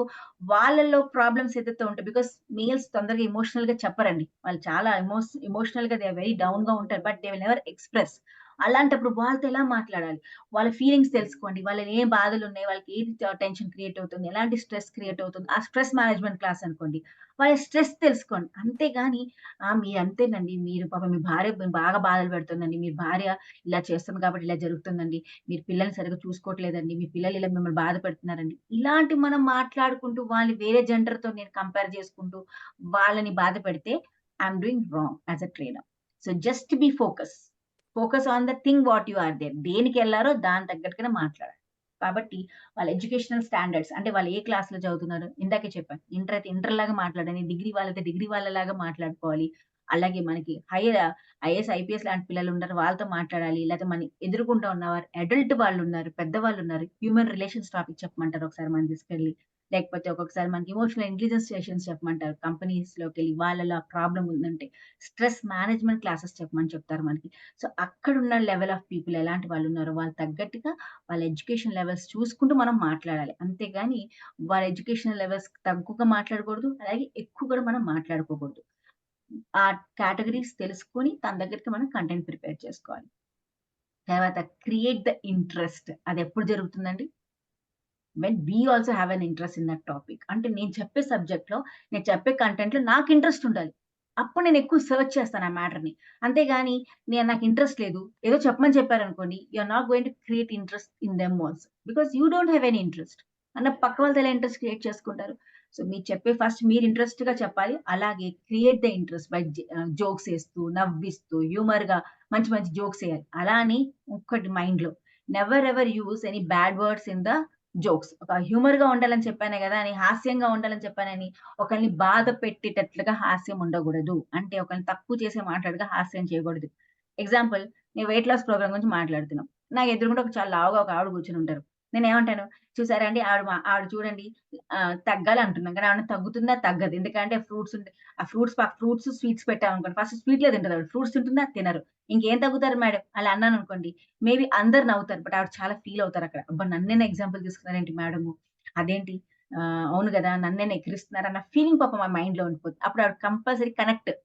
వాళ్ళలో ప్రాబ్లమ్స్ ఏదైతే ఉంటాయి. బికాస్ మేల్స్ తొందరగా ఎమోషనల్ గా చెప్పరండి, వాళ్ళు చాలా ఎమోషనల్ గా దే వెరీ డౌన్ గా ఉంటారు, but they will never express. అలాంటప్పుడు వాళ్ళతో ఎలా మాట్లాడాలి, వాళ్ళ ఫీలింగ్స్ తెలుసుకోండి, వాళ్ళ ఏ బాధలు ఉన్నాయి, వాళ్ళకి ఏది టెన్షన్ క్రియేట్ అవుతుంది, ఎలాంటి స్ట్రెస్ క్రియేట్ అవుతుంది, ఆ స్ట్రెస్ మేనేజ్మెంట్ క్లాస్ అనుకోండి, వాళ్ళ స్ట్రెస్ తెలుసుకోండి. అంతేగాని మీరు అంతేనండి, మీరు పాప మీ భార్య బాగా బాధలు పెడుతుందండి, మీ భార్య ఇలా చేస్తుంది కాబట్టి ఇలా జరుగుతుందండి, మీరు పిల్లల్ని సరిగ్గా చూసుకోవట్లేదండి, మీ పిల్లలు ఇలా మిమ్మల్ని బాధ పెడుతున్నారండి, ఇలాంటి మనం మాట్లాడుకుంటూ వాళ్ళు వేరే జెండర్ తో నేను కంపేర్ చేసుకుంటూ వాళ్ళని బాధ పెడితే I'm doing wrong as a trainer. So just be focus on the thing what you are there, దేనికి వెళ్ళారో దాని తగ్గట్టుగానే మాట్లాడాలి. కాబట్టి వాళ్ళ ఎడ్యుకేషనల్ స్టాండర్డ్స్ అంటే వాళ్ళు ఏ క్లాస్ లో చదువుతున్నారు, ఇందాకే చెప్పాను, ఇంటర్ అయితే ఇంటర్ లాగా మాట్లాడాలి, డిగ్రీ వాళ్ళైతే డిగ్రీ వాళ్ళలాగా మాట్లాడుకోవాలి. అలాగే మనకి హైయర్ ఐఏఎస్ ఐపీఎస్ లాంటి పిల్లలు ఉన్నారు, వాళ్ళతో మాట్లాడాలి. లేకపోతే మన ఎదురుకుంటా ఉన్నవారు అడల్ట్ వాళ్ళు ఉన్నారు, పెద్దవాళ్ళు ఉన్నారు, హ్యూమన్ రిలేషన్స్ టాపిక్ చెప్పమంటారు ఒకసారి మనం తీసుకెళ్ళి, లేకపోతే ఒక్కొక్కసారి మనకి ఎమోషనల్ ఇంటెలిజెన్స్ సెషన్స్ చెప్పమంటారు, కంపెనీస్ లోకి వెళ్ళి వాళ్ళలో ప్రాబ్లం ఉందంటే స్ట్రెస్ మేనేజ్మెంట్ క్లాసెస్ చెప్పమని చెప్తారు మనకి. సో అక్కడ ఉన్న లెవెల్ ఆఫ్ పీపుల్ ఎలాంటి వాళ్ళు ఉన్నారో వాళ్ళ తగ్గట్టుగా వాళ్ళ ఎడ్యుకేషన్ లెవెల్స్ చూసుకుంటూ మనం మాట్లాడాలి. అంతేగాని వాళ్ళ ఎడ్యుకేషన్ లెవెల్స్ తక్కువగా మాట్లాడకూడదు, అలాగే ఎక్కువ కూడా మనం మాట్లాడుకోకూడదు. ఆ కేటగిరీస్ తెలుసుకొని తన దగ్గరికి మనం కంటెంట్ ప్రిపేర్ చేసుకోవాలి. తర్వాత క్రియేట్ ద ఇంట్రెస్ట్. అది ఎప్పుడు జరుగుతుందండి? When we also have an interest in that topic. అంటే నేను చెప్పే సబ్జెక్ట్‌లో, నేను చెప్పే కంటెంట్‌లో నాకు ఇంట్రెస్ట్ ఉండాలి. అప్పుడు నేను ఎక్కువ సెర్చ్ చేస్తాను ఆ మ్యాటర్‌ని. అంతేగాని నాకు ఇంట్రెస్ట్ లేదు. ఏదో చెప్పమని చెప్పారనుకోండి, you are not going to create interest in them also. Because you don't have any interest. పక్క వాళ్ళతో ఎలా ఇంట్రెస్ట్ క్రియేట్ చేసుకుంటారు? సో మీరు చెప్పే ఫస్ట్ మీరు ఇంట్రెస్ట్‌గా చెప్పాలి. అలాగే create the interest by jokes ఏస్తూ, నవ్విస్తూ, హ్యూమర్‌గా మంచి మంచి జోక్స్ ఎయాలి. అలా అని ఒక్కటి మైండ్‌లో never ever use any bad words in the jokes. ఒక హ్యూమర్‌గా ఉండాలని చెప్పానే గదా! అని హాస్యంగా ఉండాలని చెప్పానని ఒకళ్ళని బాధ పెట్టేటట్లుగా హాస్యం ఉండగూడదు. అంటే ఒకళ్ళని తక్కువ చేసే మాట్లాడగా హాస్యం చేయకూడదు. ఎగ్జాంపుల్, నేను వెయిట్ లాస్ ప్రోగ్రామ్ గురించి మాట్లాడుతున్నాం. నా ఎదురుగుండా ఒక చాలా లావుగా ఒక ఆవిడ కూర్చొని ఉంటారు. నేనేమంటాను, చూసారా అండి ఆవిడ చూడండి తగ్గాలి అంటున్నాం. కానీ ఆవిడ తగ్గుతుందా? తగ్గదు. ఎందుకంటే ఫ్రూట్స్, స్వీట్స్ పెట్టామనుకోండి. ఫస్ట్ స్వీట్‌లే తింటది ఆవిడ. ఫ్రూట్స్ తింటుందా? తినరు. ఇంకేం తగ్గుతారు మేడం అలా అన్నాననుకోండి. మేబీ అందరు నవ్వుతారు. బట్ ఆవిడ చాలా ఫీల్ అవుతారక్కడ. అబ్బా! నన్నేనా ఎగ్జాంపుల్ తీసుకున్నారేంటి మేడము? అదేంటి అవును గదా! నన్నేనా ఎక్కిరిస్తున్నారన్న ఫీలింగ్ పాపం ఆ మైండ్‌లో ఉండిపోద్ది. అప్పుడు ఆవిడ కంపల్సరీ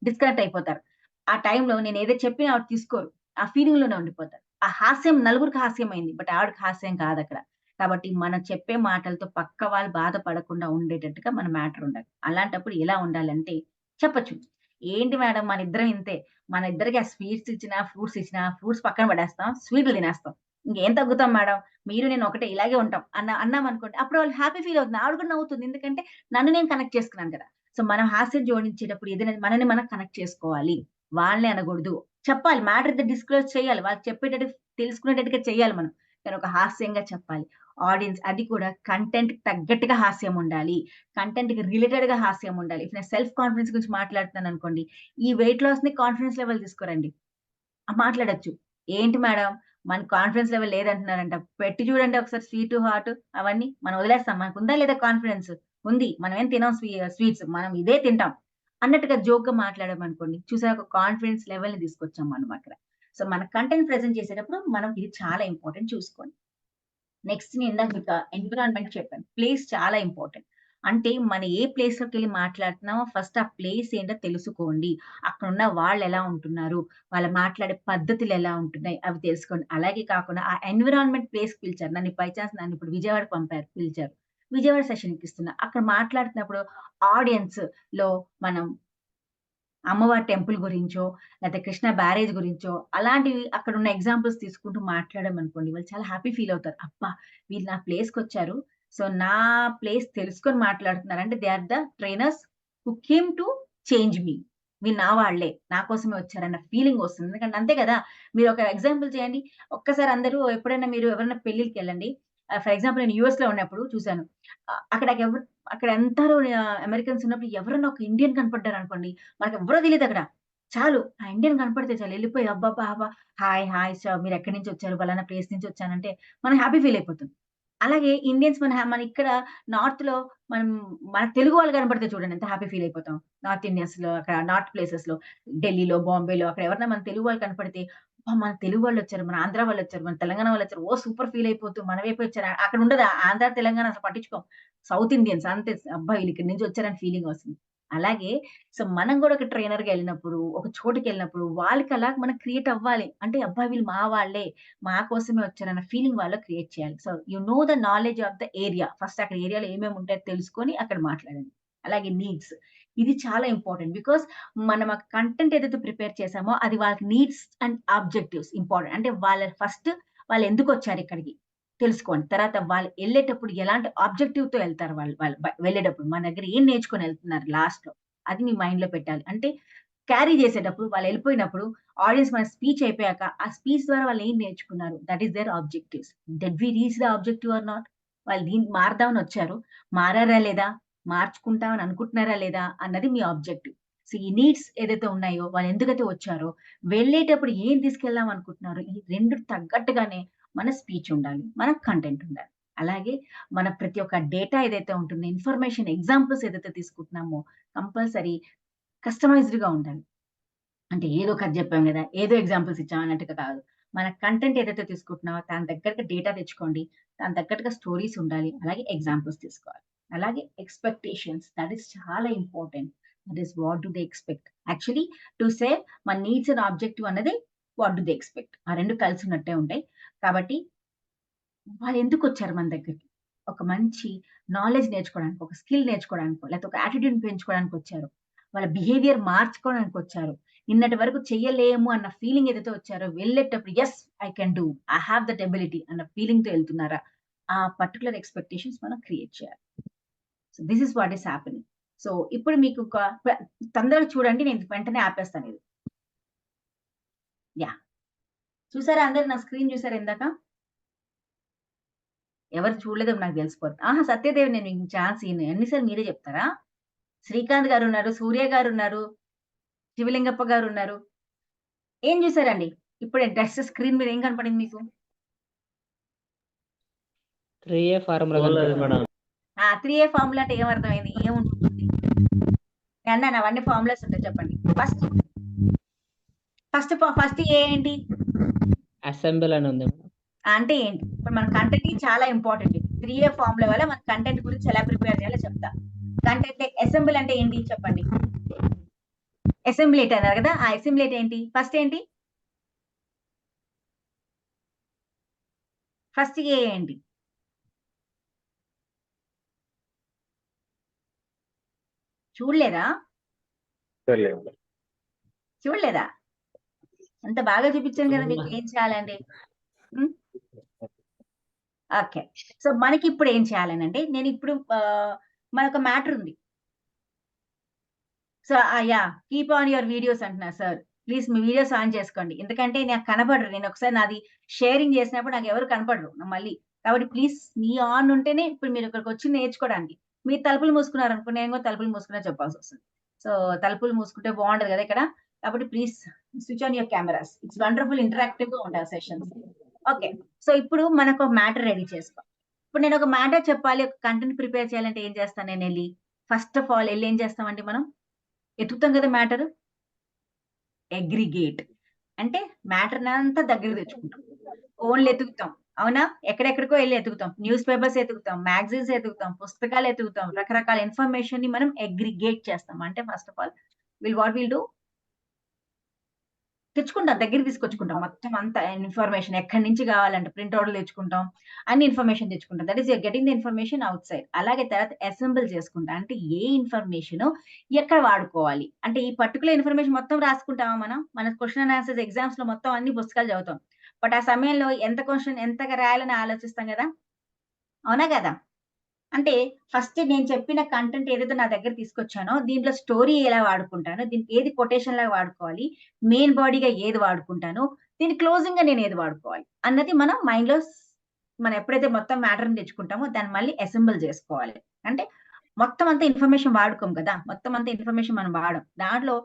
డిస్కనెక్ట్ అయిపోతారు. ఆ టైంలో నేను ఏదో చెప్పినా ఆవిడ తీసుకోరు. ఆ ఫీలింగ్‌లోనే ఉండిపోతారు. ఆ హాస్యం నలుగురికి హాస్యమైంది. బట్ ఆవిడకి హాస్యం కాదక్కడ. కాబట్టి మనం చెప్పే మాటలతో పక్క వాళ్ళు బాధపడకుండా ఉండేటట్టుగా మన మ్యాటర్ ఉండాలి. అలాంటప్పుడు ఎలా ఉండాలంటే చెప్పొచ్చు. ఏంటి మేడం మనిద్దరం ఇంతే. మన ఇద్దరికి ఆ స్వీట్స్ ఇచ్చినా, ఫ్రూట్స్ ఇచ్చినా, ఫ్రూట్స్ పక్కన పడేస్తాం. స్వీటులు తినేస్తాం. ఇంకేం తగ్గుతాం మేడం. మీరు నేను ఒకటే ఇలాగే ఉంటాం అన్నామనుకోండి. అప్పుడు వాళ్ళు హ్యాపీ ఫీల్ అవుతుంది. ఆవిడ కూడా నవ్వుతుంది. ఎందుకంటే నన్ను నేను కనెక్ట్ చేసుకున్నాను కదా! సో మనం హాస్యం జోడించేటప్పుడు ఏదైనా మనల్ని మనం కనెక్ట్ చేసుకోవాలి. వాళ్ళని అనకూడదు. చెప్పాలి. మ్యాటర్ అయితే డిస్క్లోజ్ చేయాలి. వాళ్ళకి చెప్పేటట్టు తెలుసుకునేటట్టుగా చేయాలి మనం. కానీ ఒక హాస్యంగా చెప్పాలి. ఆడియన్స్ అది కూడా కంటెంట్‌కి తగ్గట్టుగా హాస్యం ఉండాలి. కంటెంట్‌కి రిలేటెడ్‌గా హాస్యం ఉండాలి. ఇప్పుడు నేను సెల్ఫ్ కాన్ఫిడెన్స్ గురించి మాట్లాడుతున్నాననుకోండి. ఈ వెయిట్ లాస్‌ని కాన్ఫిడెన్స్ లెవెల్ తీసుకురండి. మాట్లాడొచ్చు. ఏంటి మేడం మనకు కాన్ఫిడెన్స్ లెవెల్ లేదంటున్నారంట. పెట్టి చూడండి ఒకసారి స్వీటు, హాటు అవన్నీ. మనం వదిలేస్తాం. మనకుందా లేదా కాన్ఫిడెన్స్? ఉంది. మనమేం తినం స్వీట్స్. మనం ఇదే తింటాం. అన్నట్టుగా జోక్‌గా మాట్లాడామనుకోండి. చూసారా ఒక కాన్ఫిడెన్స్ లెవెల్‌ని తీసుకొచ్చాం మనం అక్కడ. సో మన కంటెంట్ ప్రెజెంట్ చేసేటప్పుడు మనం ఇది చాలా ఇంపార్టెంట్ చూసుకోండి. నెక్స్ట్ నేను ఇందాక మీకు ఎన్విరాన్మెంట్ చెప్పాను. ప్లేస్ చాలా ఇంపార్టెంట్. అంటే మనం ఏ ప్లేస్‌లోకెళ్ళి మాట్లాడుతున్నామో ఫస్ట్ ఆ ప్లేస్ ఏంటో తెలుసుకోండి. అక్కడున్న వాళ్ళెలా ఉంటున్నారు? వాళ్ళు మాట్లాడే పద్ధతులు ఎలా ఉంటున్నాయి? అవి తెలుసుకోండి. అలాగే కాకుండా ఆ ఎన్విరాన్మెంట్ ప్లేస్‌కి పిలిచారు. బై చాన్స్ నన్ను ఇప్పుడు విజయవాడకి పిలిచారు. విజయవాడ సెషన్‌కి ఇస్తున్నా. అక్కడ మాట్లాడుతున్నప్పుడు ఆడియన్స్‌లో మనం అమ్మవారి టెంపుల్ గురించో, లేతే కృష్ణా బ్యారేజ్ గురించో, అలాంటివి అక్కడున్న ఎగ్జాంపుల్స్ తీసుకుంటూ మాట్లాడామనుకోండి, వాళ్ళు చాలా హ్యాపీ ఫీల్ అవుతారు. అబ్బా! వీళ్ళు నా ప్లేస్‌కొచ్చారు. సో, నా ప్లేస్ తెలుసుకొని మాట్లాడుతున్నారు. అంటే they are the trainers who came to change me. వీళ్ళు నా వాళ్ళే. నా కోసమే వచ్చారన్న ఫీలింగ్ వస్తుంది. ఎందుకంటే అంతే కదా! మీరు ఒక ఎగ్జాంపుల్ చేయండి. ఒక్కసారి అందరూ ఎప్పుడైనా మీరు ఎవరైనా పెళ్ళిళ్ళకెళ్ళండి. ఫర్ ఎగ్జాంపుల్ నేను యూఎస్‌లో ఉన్నప్పుడు చూసాను. అక్కడికెవరు అక్కడ అందరూ అమెరికన్స్ ఉన్నప్పుడు ఎవరైనా ఒక ఇండియన్ కనపడ్డారనుకోండి మనకెవ్వరో తెలీదక్కడ. చాలు. ఆ ఇండియన్ కనపడితే చాలు. ఎళ్ళిపోయి అబ్బబ్బబ్బా! హాయ్, హాయ్ సార్ మీరెక్కడి నుంచొచ్చారు? పలానా ప్లేస్ నుంచొచ్చానంటే మనం హ్యాపీ ఫీల్ అయిపోతాం. అలాగే ఇండియన్స్ మన ఇక్కడ నార్త్‌లో మనం మన తెలుగు వాళ్ళు కనపడితే చూడండి ఎంత హ్యాపీ ఫీల్ అయిపోతాం. నార్త్ ఇండియన్స్‌లో అక్కడ నార్త్ ప్లేసెస్‌లో ఢిల్లీలో, బాంబేలో అక్కడ ఎవరైనా మన తెలుగు వాళ్ళు కనపడితే అబ్బా! మన తెలుగు వాళ్ళొచ్చారు, మన ఆంధ్ర వాళ్ళొచ్చారు, మన తెలంగాణ వాళ్ళొచ్చారు. ఓ సూపర్ ఫీల్ అయిపోతూ మన వైపే వచ్చారు. అక్కడ ఉండదు ఆంధ్ర, తెలంగాణ అసలు పట్టించుకోం. సౌత్ ఇండియన్స్ అంతే అబ్బా! వీళ్ళు ఇక్కడి నుంచి వచ్చారని ఫీలింగ్ వస్తుంది. అలాగే సో, మనం గూడా ఒక ట్రైనర్‌గా ఎళ్ళినప్పుడు, ఒక చోటుకెళ్ళినప్పుడు వాళ్ళకి అలా మనం క్రియేట్ అవ్వాలి. అంటే అబ్బా! వీళ్ళు మా వాళ్ళే, మా కోసమే వచ్చారన్న ఫీలింగ్ వాళ్ళలో క్రియేట్ చేయాలి. So, you know the knowledge of the area. First అక్కడ ఏరియాలో ఏమేమి ఉంటాయో తెలుసుకొని అక్కడ మాట్లాడండి. అలాగే నీడ్స్. ఇది చాలా ఇంపార్టెంట్. బికాజ్ మనం ఆ కంటెంట్ ఏదైతే ప్రిపేర్ చేసామో అది వాళ్ళకి నీడ్స్ అండ్ ఆబ్జెక్టివ్స్ ఇంపార్టెంట్. అంటే వాళ్ళు ఎందుకొచ్చారు ఇక్కడికి తెలుసుకోండి. తర్వాత వాళ్ళు ఎళ్ళేటప్పుడు ఎలాంటి ఆబ్జెక్టివ్‌తో ఎళ్తారు వాళ్ళు వాళ్ళు వెళ్ళేటప్పుడు. మన దగ్గర ఏం నేర్చుకొని ఎళ్తున్నారు లాస్ట్‌లో. అది మీ మైండ్‌లో పెట్టాలి. అంటే క్యారీ చేసేటప్పుడు వాళ్ళెళ్ళిపోయినప్పుడు ఆడియన్స్ మన స్పీచ్ అయిపోయాక, ఆ స్పీచ్ ద్వారా వాళ్ళేం నేర్చుకున్నారు? That is their objectives. Did we reach the objective or not? వాళ్ళు మారదామని వచ్చారు. మారారా లేదా? మార్చుకుంటామని అనుకుంటున్నారా లేదా? అన్నది మీ ఆబ్జెక్టివ్. సో, ఈ నీడ్స్ ఏదైతే ఉన్నాయో వాళ్ళు ఎందుకైతే వచ్చారో, వెళ్ళేటప్పుడు ఏం తీసుకెళ్దాం అనుకుంటున్నారో, ఈ 2 తగ్గట్టుగానే మన స్పీచ్ ఉండాలి. మన కంటెంట్ ఉండాలి. అలాగే మన ప్రతి ఒక్క డేటా ఏదైతే ఉంటుందో, ఇన్ఫర్మేషన్ ఎగ్జాంపుల్స్ ఏదైతే తీసుకుంటున్నామో కంపల్సరీ కస్టమైజ్డ్‌గా ఉండాలి. అంటే ఏదో కథ చెప్పాం గదా! ఏదో ఎగ్జాంపుల్స్ ఇచ్చాం అన్నట్టుగా కాదు. మన కంటెంట్ ఏదైతే తీసుకుంటున్నామో దాని దగ్గరగా డేటా తెచ్చుకోండి. దానికి తగ్గట్టుగా స్టోరీస్ ఉండాలి. అలాగే ఎగ్జాంపుల్స్ తీసుకోవాలి. అలాగే ఎక్స్‌పెక్టేషన్స్ దట్ ఈస్ చాలా important. That is what do they expect. Actually to say మన నీడ్స్ అండ్ ఆబ్జెక్టివ్ అన్నది వాట్ డు దే ఎక్స్పెక్ట్. ఆ రెండు కలిసి ఉన్నట్టే ఉంటాయి. కాబట్టి వాళ్ళు ఎందుకు వచ్చారు మన దగ్గరికి? ఒక మంచి నాలెడ్జ్ నేర్చుకోవడానికి, ఒక స్కిల్ నేర్చుకోవడానికో, లేకపోతే ఒక యాటిట్యూడ్ పెంచుకోవడానికి వచ్చారు. వాళ్ళ బిహేవియర్ మార్చుకోవడానికి వచ్చారు. నిన్నటి వరకు చెయ్యలేము అన్న ఫీలింగ్ ఏదైతే వచ్చారో వెళ్ళేటప్పుడు yes I can do, I have that ability అన్న ఫీలింగ్ తో వెళ్తున్నారా? ఆ పర్టికులర్ ఎక్స్పెక్టేషన్స్ మనం క్రియేట్ చేయాలి. So this is what is happening. So ఇప్పుడు మీకు ఒక తొందరగా చూడండి, నేను వెంటనే ఆపేస్తాను ఇది. యా, చూసారా అందరు? నా స్క్రీన్ చూసారా ఇందాక? ఎవరు చూడలేదో నాకు తెలిసిపోతుంది. సత్యదేవి, నేను మీకు ఛాన్స్ ఇయ్యను. ఎన్నిసార్లు మీరే చెప్తారా? శ్రీకాంత్ గారు ఉన్నారు, సూర్య గారు ఉన్నారు, శివలింగప్ప గారు ఉన్నారు. ఏం చూసారండి ఇప్పుడు? టెస్ట్ స్క్రీన్ మీద ఏం కనపడింది మీకు? 3A ఫార్ములా 3A ఫార్ములా అంటే ఏమర్థమైంది? ఏముంటుంది అన్నాను? అవన్నీ ఫార్ములాస్ ఉంటాయి, చెప్పండి. ఫస్ట్ ఏ ఏంటి అసెంబుల్ అని ఉంది. అంటే ఏంటి? ఇప్పుడు మన కంటెంట్ చాలా ఇంపార్టెంట్. 3A ఫార్ములా వల్ల మన కంటెంట్ గురించి ఎలా ప్రిపేర్ చేయాలో చెప్తా. కంటెంట్ అసెంబుల్ అంటే ఏంటి చెప్పండి? అసెంబ్లేట్ అన్నారు కదా, ఆ అసెంబ్లేట్ ఏంటి? ఫస్ట్ ఏంటి? ఫస్ట్ ఏ ఏంటి? చూడలేదా? చూడలేదా? అంత బాగా చూపించాను కదా మీకు ఏం చేయాలండి. ఓకే, సో మనకి ఇప్పుడు ఏం చేయాలని అంటే, నేను ఇప్పుడు మనొక మ్యాటర్ ఉంది. So yeah, keep on your videos అంటున్నారు సార్. ప్లీజ్ మీ వీడియోస్ ఆన్ చేసుకోండి, ఎందుకంటే నాకు కనపడరు. నేను ఒకసారి నాది షేరింగ్ చేసినప్పుడు నాకు ఎవరు కనపడరు మళ్ళీ. కాబట్టి ప్లీజ్ మీ ఆన్ ఉంటేనే ఇప్పుడు మీరు ఇక్కడికి వచ్చి నేర్చుకోవడానికి. మీరు తలుపులు మూసుకున్నారు అనుకో, నేను కూడా తలుపులు మూసుకునే చెప్పాల్సి వస్తుంది. సో తలుపులు మూసుకుంటే బాగుంటది కదా ఇక్కడ. కాబట్టి please switch on your cameras. It's wonderful, interactive గా ఉంటాయి సెషన్స్. ఓకే, సో ఇప్పుడు మనకు ఒక మ్యాటర్ రెడీ చేసుకో. ఇప్పుడు నేను ఒక మ్యాటర్ చెప్పాలి, ఒక కంటెంట్ ప్రిపేర్ చేయాలంటే ఏం చేస్తాను నేను? వెళ్ళి ఫస్ట్ ఆఫ్ ఆల్ వెళ్ళి ఏం చేస్తామంటే మనం ఎతుకుతాం కదా మ్యాటర్. అగ్రిగేట్ అంటే మ్యాటర్ అంతా దగ్గర తెచ్చుకుంటాం. ఓన్లీ ఎతుకుతాం, అవునా? ఎక్కడెక్కడికో వెళ్ళి ఎతుకుతాం. న్యూస్ పేపర్స్ ఎతుకుతాం, మ్యాగజైన్స్ ఎతుకుతాం, పుస్తకాలు ఎతుకుతాం, రకరకాల ఇన్ఫర్మేషన్ ని మనం అగ్రిగేట్ చేస్తాం. అంటే first of all what will do, తెచ్చుకుంటాం, దగ్గర తీసుకొచ్చుకుంటాం. మొత్తం అంత ఇన్ఫర్మేషన్ ఎక్కడి నుంచి కావాలంటే ప్రింట్అవుట్లు తెచ్చుకుంటాం, అన్ని ఇన్ఫర్మేషన్ తెచ్చుకుంటాం. That is getting the information out side. అలాగే తర్వాత అసెంబుల్ చేసుకుంటాం. అంటే ఏ ఇన్ఫర్మేషన్ ఎక్కడ వాడుకోవాలి అంటే, ఈ పర్టికులర్ ఇన్ఫర్మేషన్ మొత్తం రాసుకుంటామా మనం? మన క్వశ్చన్ అండ్ ఆన్సర్స్ ఎగ్జామ్స్ లో మొత్తం అన్ని పుస్తకాలు చదువుతాం. బట్ ఆ సమయంలో ఎంత క్వశ్చన్ ఎంతగా రాయాలని ఆలోచిస్తాం కదా, అవునా కదా? అంటే ఫస్ట్ నేను చెప్పిన కంటెంట్ ఏదైతే నా దగ్గర తీసుకొచ్చానో, దీంట్లో స్టోరీ ఎలా వాడుకుంటాను, దీనికి ఏది కొటేషన్ లాగా వాడుకోవాలి, మెయిన్ బాడీగా ఏది వాడుకుంటాను, దీని క్లోజింగ్ గా నేను ఏది వాడుకోవాలి అన్నది మనం మైండ్ లో మనం ఎప్పుడైతే మొత్తం మ్యాటర్ తెచ్చుకుంటామో దాన్ని మళ్ళీ అసెంబుల్ చేసుకోవాలి. అంటే మొత్తం అంతా ఇన్ఫర్మేషన్ వాడుకోం కదా, మొత్తం అంతా ఇన్ఫర్మేషన్ మనం వాడం. దాంట్లో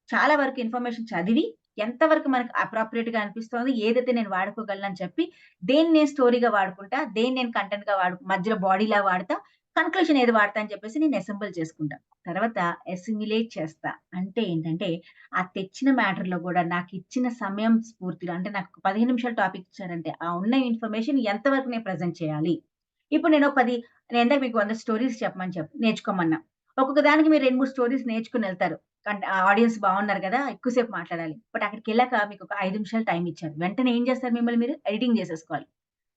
చాలా వరకు ఇన్ఫర్మేషన్ చదివి ఎంతవరకు మనకు అప్రాప్రియేట్ గా అనిపిస్తుంది, ఏదైతే నేను వాడుకోగలను అని చెప్పి దేన్ని నేను స్టోరీగా వాడుకుంటా, దేన్ని నేను కంటెంట్ గా మధ్యలో బాడీలా వాడతా, కన్క్లూషన్ ఏది వాడతా అని చెప్పేసి నేను అసెంబుల్ చేసుకుంటా. తర్వాత అసిమ్యులేట్ చేస్తా. అంటే ఏంటంటే ఆ తెచ్చిన మ్యాటర్ లో కూడా నాకు ఇచ్చిన సమయం స్ఫూర్తిలో, అంటే నాకు 15 నిమిషాలు టాపిక్ ఇచ్చారంటే ఆ ఉన్న ఇన్ఫర్మేషన్ ఎంతవరకు నేను ప్రజెంట్ చేయాలి. ఇప్పుడు నేను నేను ఇందాక మీకు 100 స్టోరీస్ నేర్చుకోమన్నా. ఒక్కొక్క దానికి మీరు 2, 3 స్టోరీస్ నేర్చుకుని వెళ్తారు. ఆడియన్స్ బాగున్నారు కదా, ఎక్కువసేపు మాట్లాడాలి. బట్ అక్కడికి వెళ్ళాక మీకు ఒక 5 నిమిషాలు టైం ఇచ్చారు. వెంటనే ఏం చేస్తారు? మిమ్మల్ని మీరు ఎడిటింగ్ చేసేసుకోవాలి.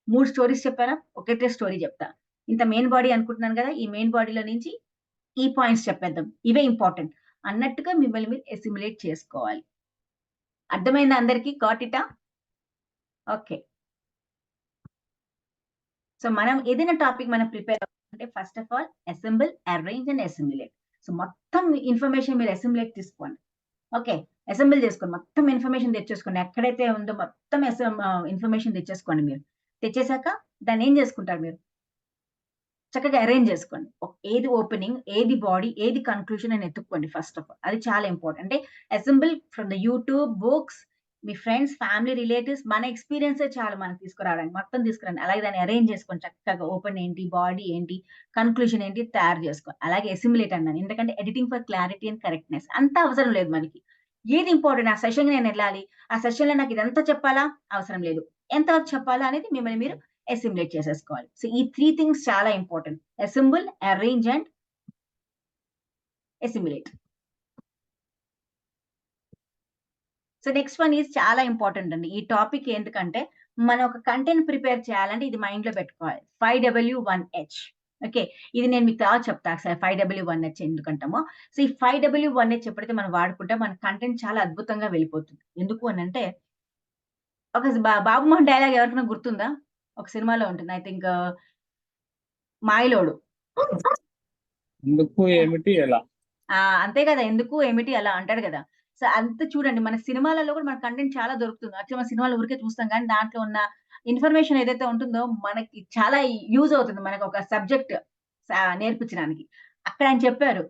3 స్టోరీస్ చెప్పారా, ఒకటే స్టోరీ చెప్తా. ఇంత మెయిన్ బాడీ అనుకుంటున్నాను కదా, ఈ మెయిన్ బాడీలో నుంచి ఈ పాయింట్స్ చెప్పేద్దాం, ఇవే ఇంపార్టెంట్ అన్నట్టుగా మిమ్మల్ని మీరు అసిమ్యులేట్ చేసుకోవాలి. అర్థమైందా అందరికీ? గాట్ ఇటా? ఓకే, సో మనం ఏదైనా టాపిక్ మనం ప్రిపేర్ అంటే first of all assemble, arrange and assimilate. So మొత్తం ఇన్ఫర్మేషన్ మీరు అసిమ్యులేట్ తీసుకోండి. ఓకే, అసెంబుల్ చేసుకోండి, మొత్తం ఇన్ఫర్మేషన్ తెచ్చేసుకోండి. ఎక్కడైతే ఉందో మొత్తం ఇన్ఫర్మేషన్ తెచ్చేసుకోండి. మీరు తెచ్చేసాక దాన్ని ఏం చేసుకుంటారు? మీరు చక్కగా అరేంజ్ చేసుకోండి. ఏది ఓపెనింగ్, ఏది బాడీ, ఏది కన్క్లూజన్ అని ఎత్తుక్కోండి ఫస్ట్ ఆఫ్ ఆల్. అది చాలా ఇంపార్టెంట్. అంటే assemble from the YouTube, books, me friends, family, relatives, మన ఎక్స్పీరియన్స్ చాలా మనకు తీసుకురావడానికి మొత్తం తీసుకురండి. అలాగే దాన్ని అరేంజ్ చేసుకోండి చక్కగా. ఓపెన్ ఏంటి, బాడీ ఏంటి, కన్క్లూజన్ ఏంటి తయారు చేసుకోండి. అలాగే అసిమ్యులేట్ అన్నాను ఎందుకంటే editing for clarity and correctness. అంత అవసరం లేదు మనకి. ఏది ఇంపార్టెంట్, ఆ సెషన్ నేను వెళ్ళాలి, ఆ సెషన్ లో నాకు ఇదంతా చెప్పాలా, అవసరం లేదు. ఎంతవరకు చెప్పాలా అనేది మిమ్మల్ని మీరు అసిమ్యులేట్ చేసేసుకోవాలి. సో ఈ 3 థింగ్స్ చాలా important: assemble, arrange and assimilate. So next one is చాలా ఇంపార్టెంట్ అండి. ఈ టాపిక్ ఎందుకంటే మనం ఒక కంటెంట్ ప్రిపేర్ చేయాలంటే ఇది మైండ్ లో పెట్టుకోవాలి. 5W1H. ఓకే, ఇది నేను మీకు తర్వాత చెప్తా సార్ 5W1H ఎందుకంటామో. సో ఈ 5W1H ఎప్పుడైతే మనం వాడుకుంటే మన కంటెంట్ చాలా అద్భుతంగా వెళ్ళిపోతుంది. ఎందుకు అని అంటే ఒక బాబు మోహన్ డైలాగ్ ఎవరికైనా గుర్తుందా? ఒక సినిమాలో ఉంటుంది, ఐ థింక్ మాయలోడు. ఎందుకు ఏమిటి ఎలా అంతే కదా, ఎందుకు ఏమిటి అలా అంటాడు కదా. సో అంత చూడండి, మన సినిమాలలో కూడా మన కంటెంట్ చాలా దొరుకుతుంది. యాక్చువల్ మన సినిమాలు ఊరికే చూస్తాం కానీ దాంట్లో ఉన్న ఇన్ఫర్మేషన్ ఏదైతే ఉంటుందో మనకి చాలా యూజ్ అవుతుంది, మనకు ఒక సబ్జెక్ట్ నేర్పించడానికి. అక్కడ ఆయన చెప్పారు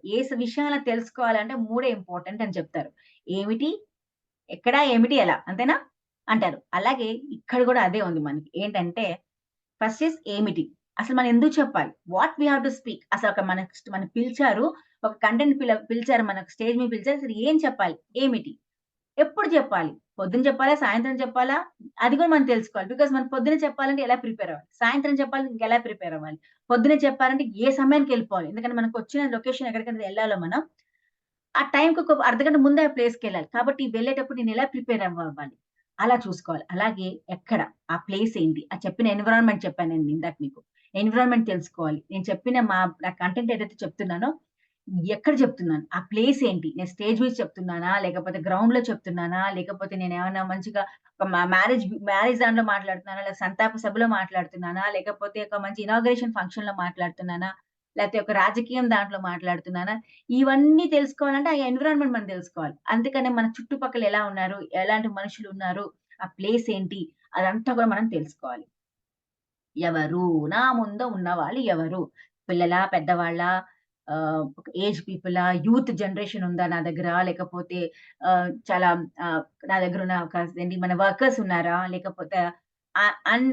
విషయాలను తెలుసుకోవాలంటే 3 ఇంపార్టెంట్ అని చెప్తారు. ఏమిటి, ఎక్కడ, ఏమిటి, ఎలా, అంతేనా అంటారు. అలాగే ఇక్కడ కూడా అదే ఉంది మనకి. ఏంటంటే ఫస్ట్ ఇస్ ఏమిటి, అసలు మనం ఎందుకు చెప్పాలి, what we have to speak. అసలు ఒక మన పిలిచారు, ఒక కంటెంట్ పిలిచారు, మనకు స్టేజ్ మీద పిలిచారు, అసలు ఏం చెప్పాలి, ఏమిటి, ఎప్పుడు చెప్పాలి, పొద్దున చెప్పాలా, సాయంత్రం చెప్పాలా, అది కూడా మనం తెలుసుకోవాలి. బికాస్ మనం పొద్దున చెప్పాలంటే ఎలా ప్రిపేర్ అవ్వాలి, సాయంత్రం చెప్పాలంటే ఇంకెలా ప్రిపేర్ అవ్వాలి, పొద్దున చెప్పాలంటే ఏ సమయానికి వెళ్ళిపోవాలి. ఎందుకంటే మనకు వచ్చిన లొకేషన్ ఎక్కడికైనా వెళ్ళాలో మనం ఆ టైంకి ఒక అర్ధగంట ముందే ఆ ప్లేస్కి వెళ్ళాలి. కాబట్టి వెళ్ళేటప్పుడు నేను ఎలా ప్రిపేర్ అవ్వాలి అలా చూసుకోవాలి. అలాగే ఎక్కడ, ఆ ప్లేస్ ఏంటి, ఆ చెప్పిన ఎన్విరాన్మెంట్ చెప్పాను నేను ఇందాక మీకు, ఎన్విరాన్మెంట్ తెలుసుకోవాలి. నేను చెప్పిన నా కంటెంట్ ఏదైతే చెప్తున్నానో ఎక్కడ చెప్తున్నాను, ఆ ప్లేస్ ఏంటి, నేను స్టేజ్ మీద చెప్తున్నానా, లేకపోతే గ్రౌండ్ లో చెప్తున్నానా, లేకపోతే నేను ఏమైనా మంచిగా ఒక మ్యారేజ్ దాంట్లో మాట్లాడుతున్నానా, లేదా సంతాప సభలో మాట్లాడుతున్నానా, లేకపోతే ఒక మంచి ఇనాగరేషన్ ఫంక్షన్ లో మాట్లాడుతున్నానా, లేకపోతే ఒక రాజకీయం దాంట్లో మాట్లాడుతున్నానా, ఇవన్నీ తెలుసుకోవాలంటే ఆ ఎన్విరాన్మెంట్ మనం తెలుసుకోవాలి. అందుకనే మన చుట్టుపక్కల ఎలా ఉన్నారు, ఎలాంటి మనుషులు ఉన్నారు, ఆ ప్లేస్ ఏంటి, అదంతా కూడా మనం తెలుసుకోవాలి. ఎవరు, నా ముందు ఉన్న వాళ్ళు ఎవరు, పిల్లలా, పెద్దవాళ్ళ, ఒక ఏజ్ పీపులా, యూత్ జనరేషన్ ఉందా నా దగ్గర, లేకపోతే చాలా నా దగ్గర ఉన్న ఒక ఏంటి మన వర్కర్స్ ఉన్నారా, లేకపోతే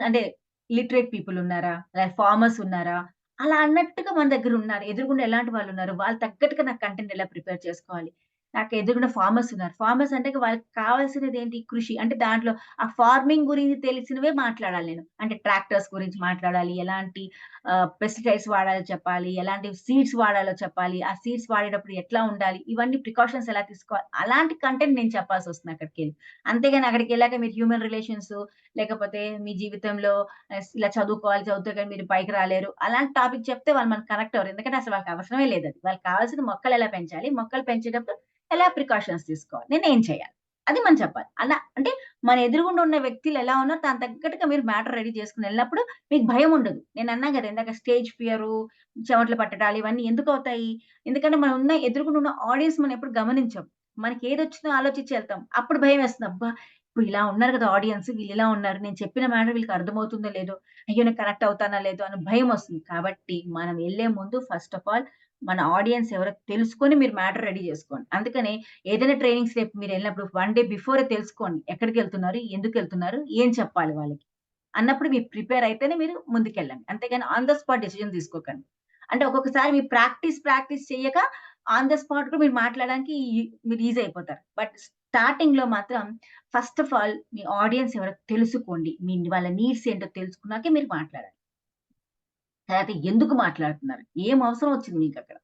అంటే లిటరేట్ పీపుల్ ఉన్నారా, ఫార్మర్స్ ఉన్నారా, అలా అన్నట్టుగా మన దగ్గర ఉన్నారు. ఎదురుగుండా ఎలాంటి వాళ్ళు ఉన్నారు, వాళ్ళు తగ్గట్టుగా నాకు కంటెంట్ ఎలా ప్రిపేర్ చేసుకోవాలి. నాకు ఎదురుగుండా ఫార్మర్స్ ఉన్నారు. ఫార్మర్స్ అంటే వాళ్ళకి కావాల్సినది ఏంటి, కృషి. అంటే దాంట్లో ఆ ఫార్మింగ్ గురించి తెలిసినవే మాట్లాడాలి నేను. అంటే ట్రాక్టర్స్ గురించి మాట్లాడాలి, ఎలాంటి పెస్టిసైడ్స్ వాడాలో చెప్పాలి, ఎలాంటి సీడ్స్ వాడాలో చెప్పాలి, ఆ సీడ్స్ వాడేటప్పుడు ఎట్లా ఉండాలి, ఇవన్నీ ప్రికాషన్స్ ఎలా తీసుకోవాలి, అలాంటి కంటెంట్ నేను చెప్పాల్సి వస్తుంది అక్కడికెళ్ళి. అంతేగాని అక్కడికి వెళ్ళాక మీరు హ్యూమన్ రిలేషన్స్, లేకపోతే మీ జీవితంలో ఇలా చదువుతే కానీ మీరు పైకి రాలేరు, అలాంటి టాపిక్ చెప్తే వాళ్ళు మనకు కనెక్ట్ అవ్వరు. ఎందుకంటే అసలు వాళ్ళకి అవసరమే లేదు అది. వాళ్ళకి కావాల్సింది మొక్కలు ఎలా పెంచాలి, మొక్కలు పెంచేటప్పుడు ఎలా ప్రికాషన్స్ తీసుకోవాలి, నేనేం చేయాలి, అది మనం చెప్పాలి. అలా అంటే మన ఎదురుగుండా ఉన్న వ్యక్తులు ఎలా ఉన్నారో దానికి తగ్గట్టుగా మీరు మ్యాటర్ రెడీ చేసుకొని వెళ్ళినప్పుడు మీకు భయం ఉండదు. నేను అన్నా కదా ఇందాక, స్టేజ్ ఫియరు, చెమటలు పట్టడాలు ఇవన్నీ ఎందుకు అవుతాయి? ఎందుకంటే మనం ఉన్న ఎదురుగుండా ఉన్న ఆడియన్స్ మనం ఎప్పుడు గమనించం. మనకి ఏదొచ్చిందో ఆలోచించి వెళ్తాం. అప్పుడు భయం వేస్తుంది. అబ్బా! ఇప్పుడు ఇలా ఉన్నారు కదా ఆడియన్స్, వీళ్ళు ఇలా ఉన్నారు, నేను చెప్పిన మ్యాటర్ వీళ్ళకి అర్థమవుతుందో లేదో, అయ్యో నేను కనెక్ట్ అవుతానా లేదో అని భయం వస్తుంది. కాబట్టి మనం వెళ్ళే ముందు ఫస్ట్ ఆఫ్ ఆల్ మన ఆడియన్స్ ఎవరో తెలుసుకొని మీరు మ్యాటర్ రెడీ చేసుకోండి. అందుకని ఏదైనా ట్రైనింగ్స్ రేపు మీరు వెళ్ళినప్పుడు 1 డే బిఫోరే తెలుసుకోండి. ఎక్కడికెళ్తున్నారు, ఎందుకెళ్తున్నారు, ఏం చెప్పాలి వాళ్ళకి అన్నప్పుడు మీరు ప్రిపేర్ అయితేనే మీరు ముందుకెళ్ళండి. అంతేగాని ఆన్ ద స్పాట్ డెసిషన్ తీసుకోకండి. అంటే ఒక్కొక్కసారి మీరు ప్రాక్టీస్ చేయక ఆన్ ద స్పాట్ కూడా మీరు మాట్లాడడానికి మీరు ఈజీ అయిపోతారు. బట్ స్టార్టింగ్‌లో మాత్రం first of all me audience ఎవరో తెలుసుకోండి. వాళ్ళ నీడ్స్ ఏంటో తెలుసుకున్నాకే మీరు మాట్లాడాలి. తర్వాత ఎందుకు మాట్లాడుతున్నారు, ఏం అవసరం వచ్చింది మీకక్కడ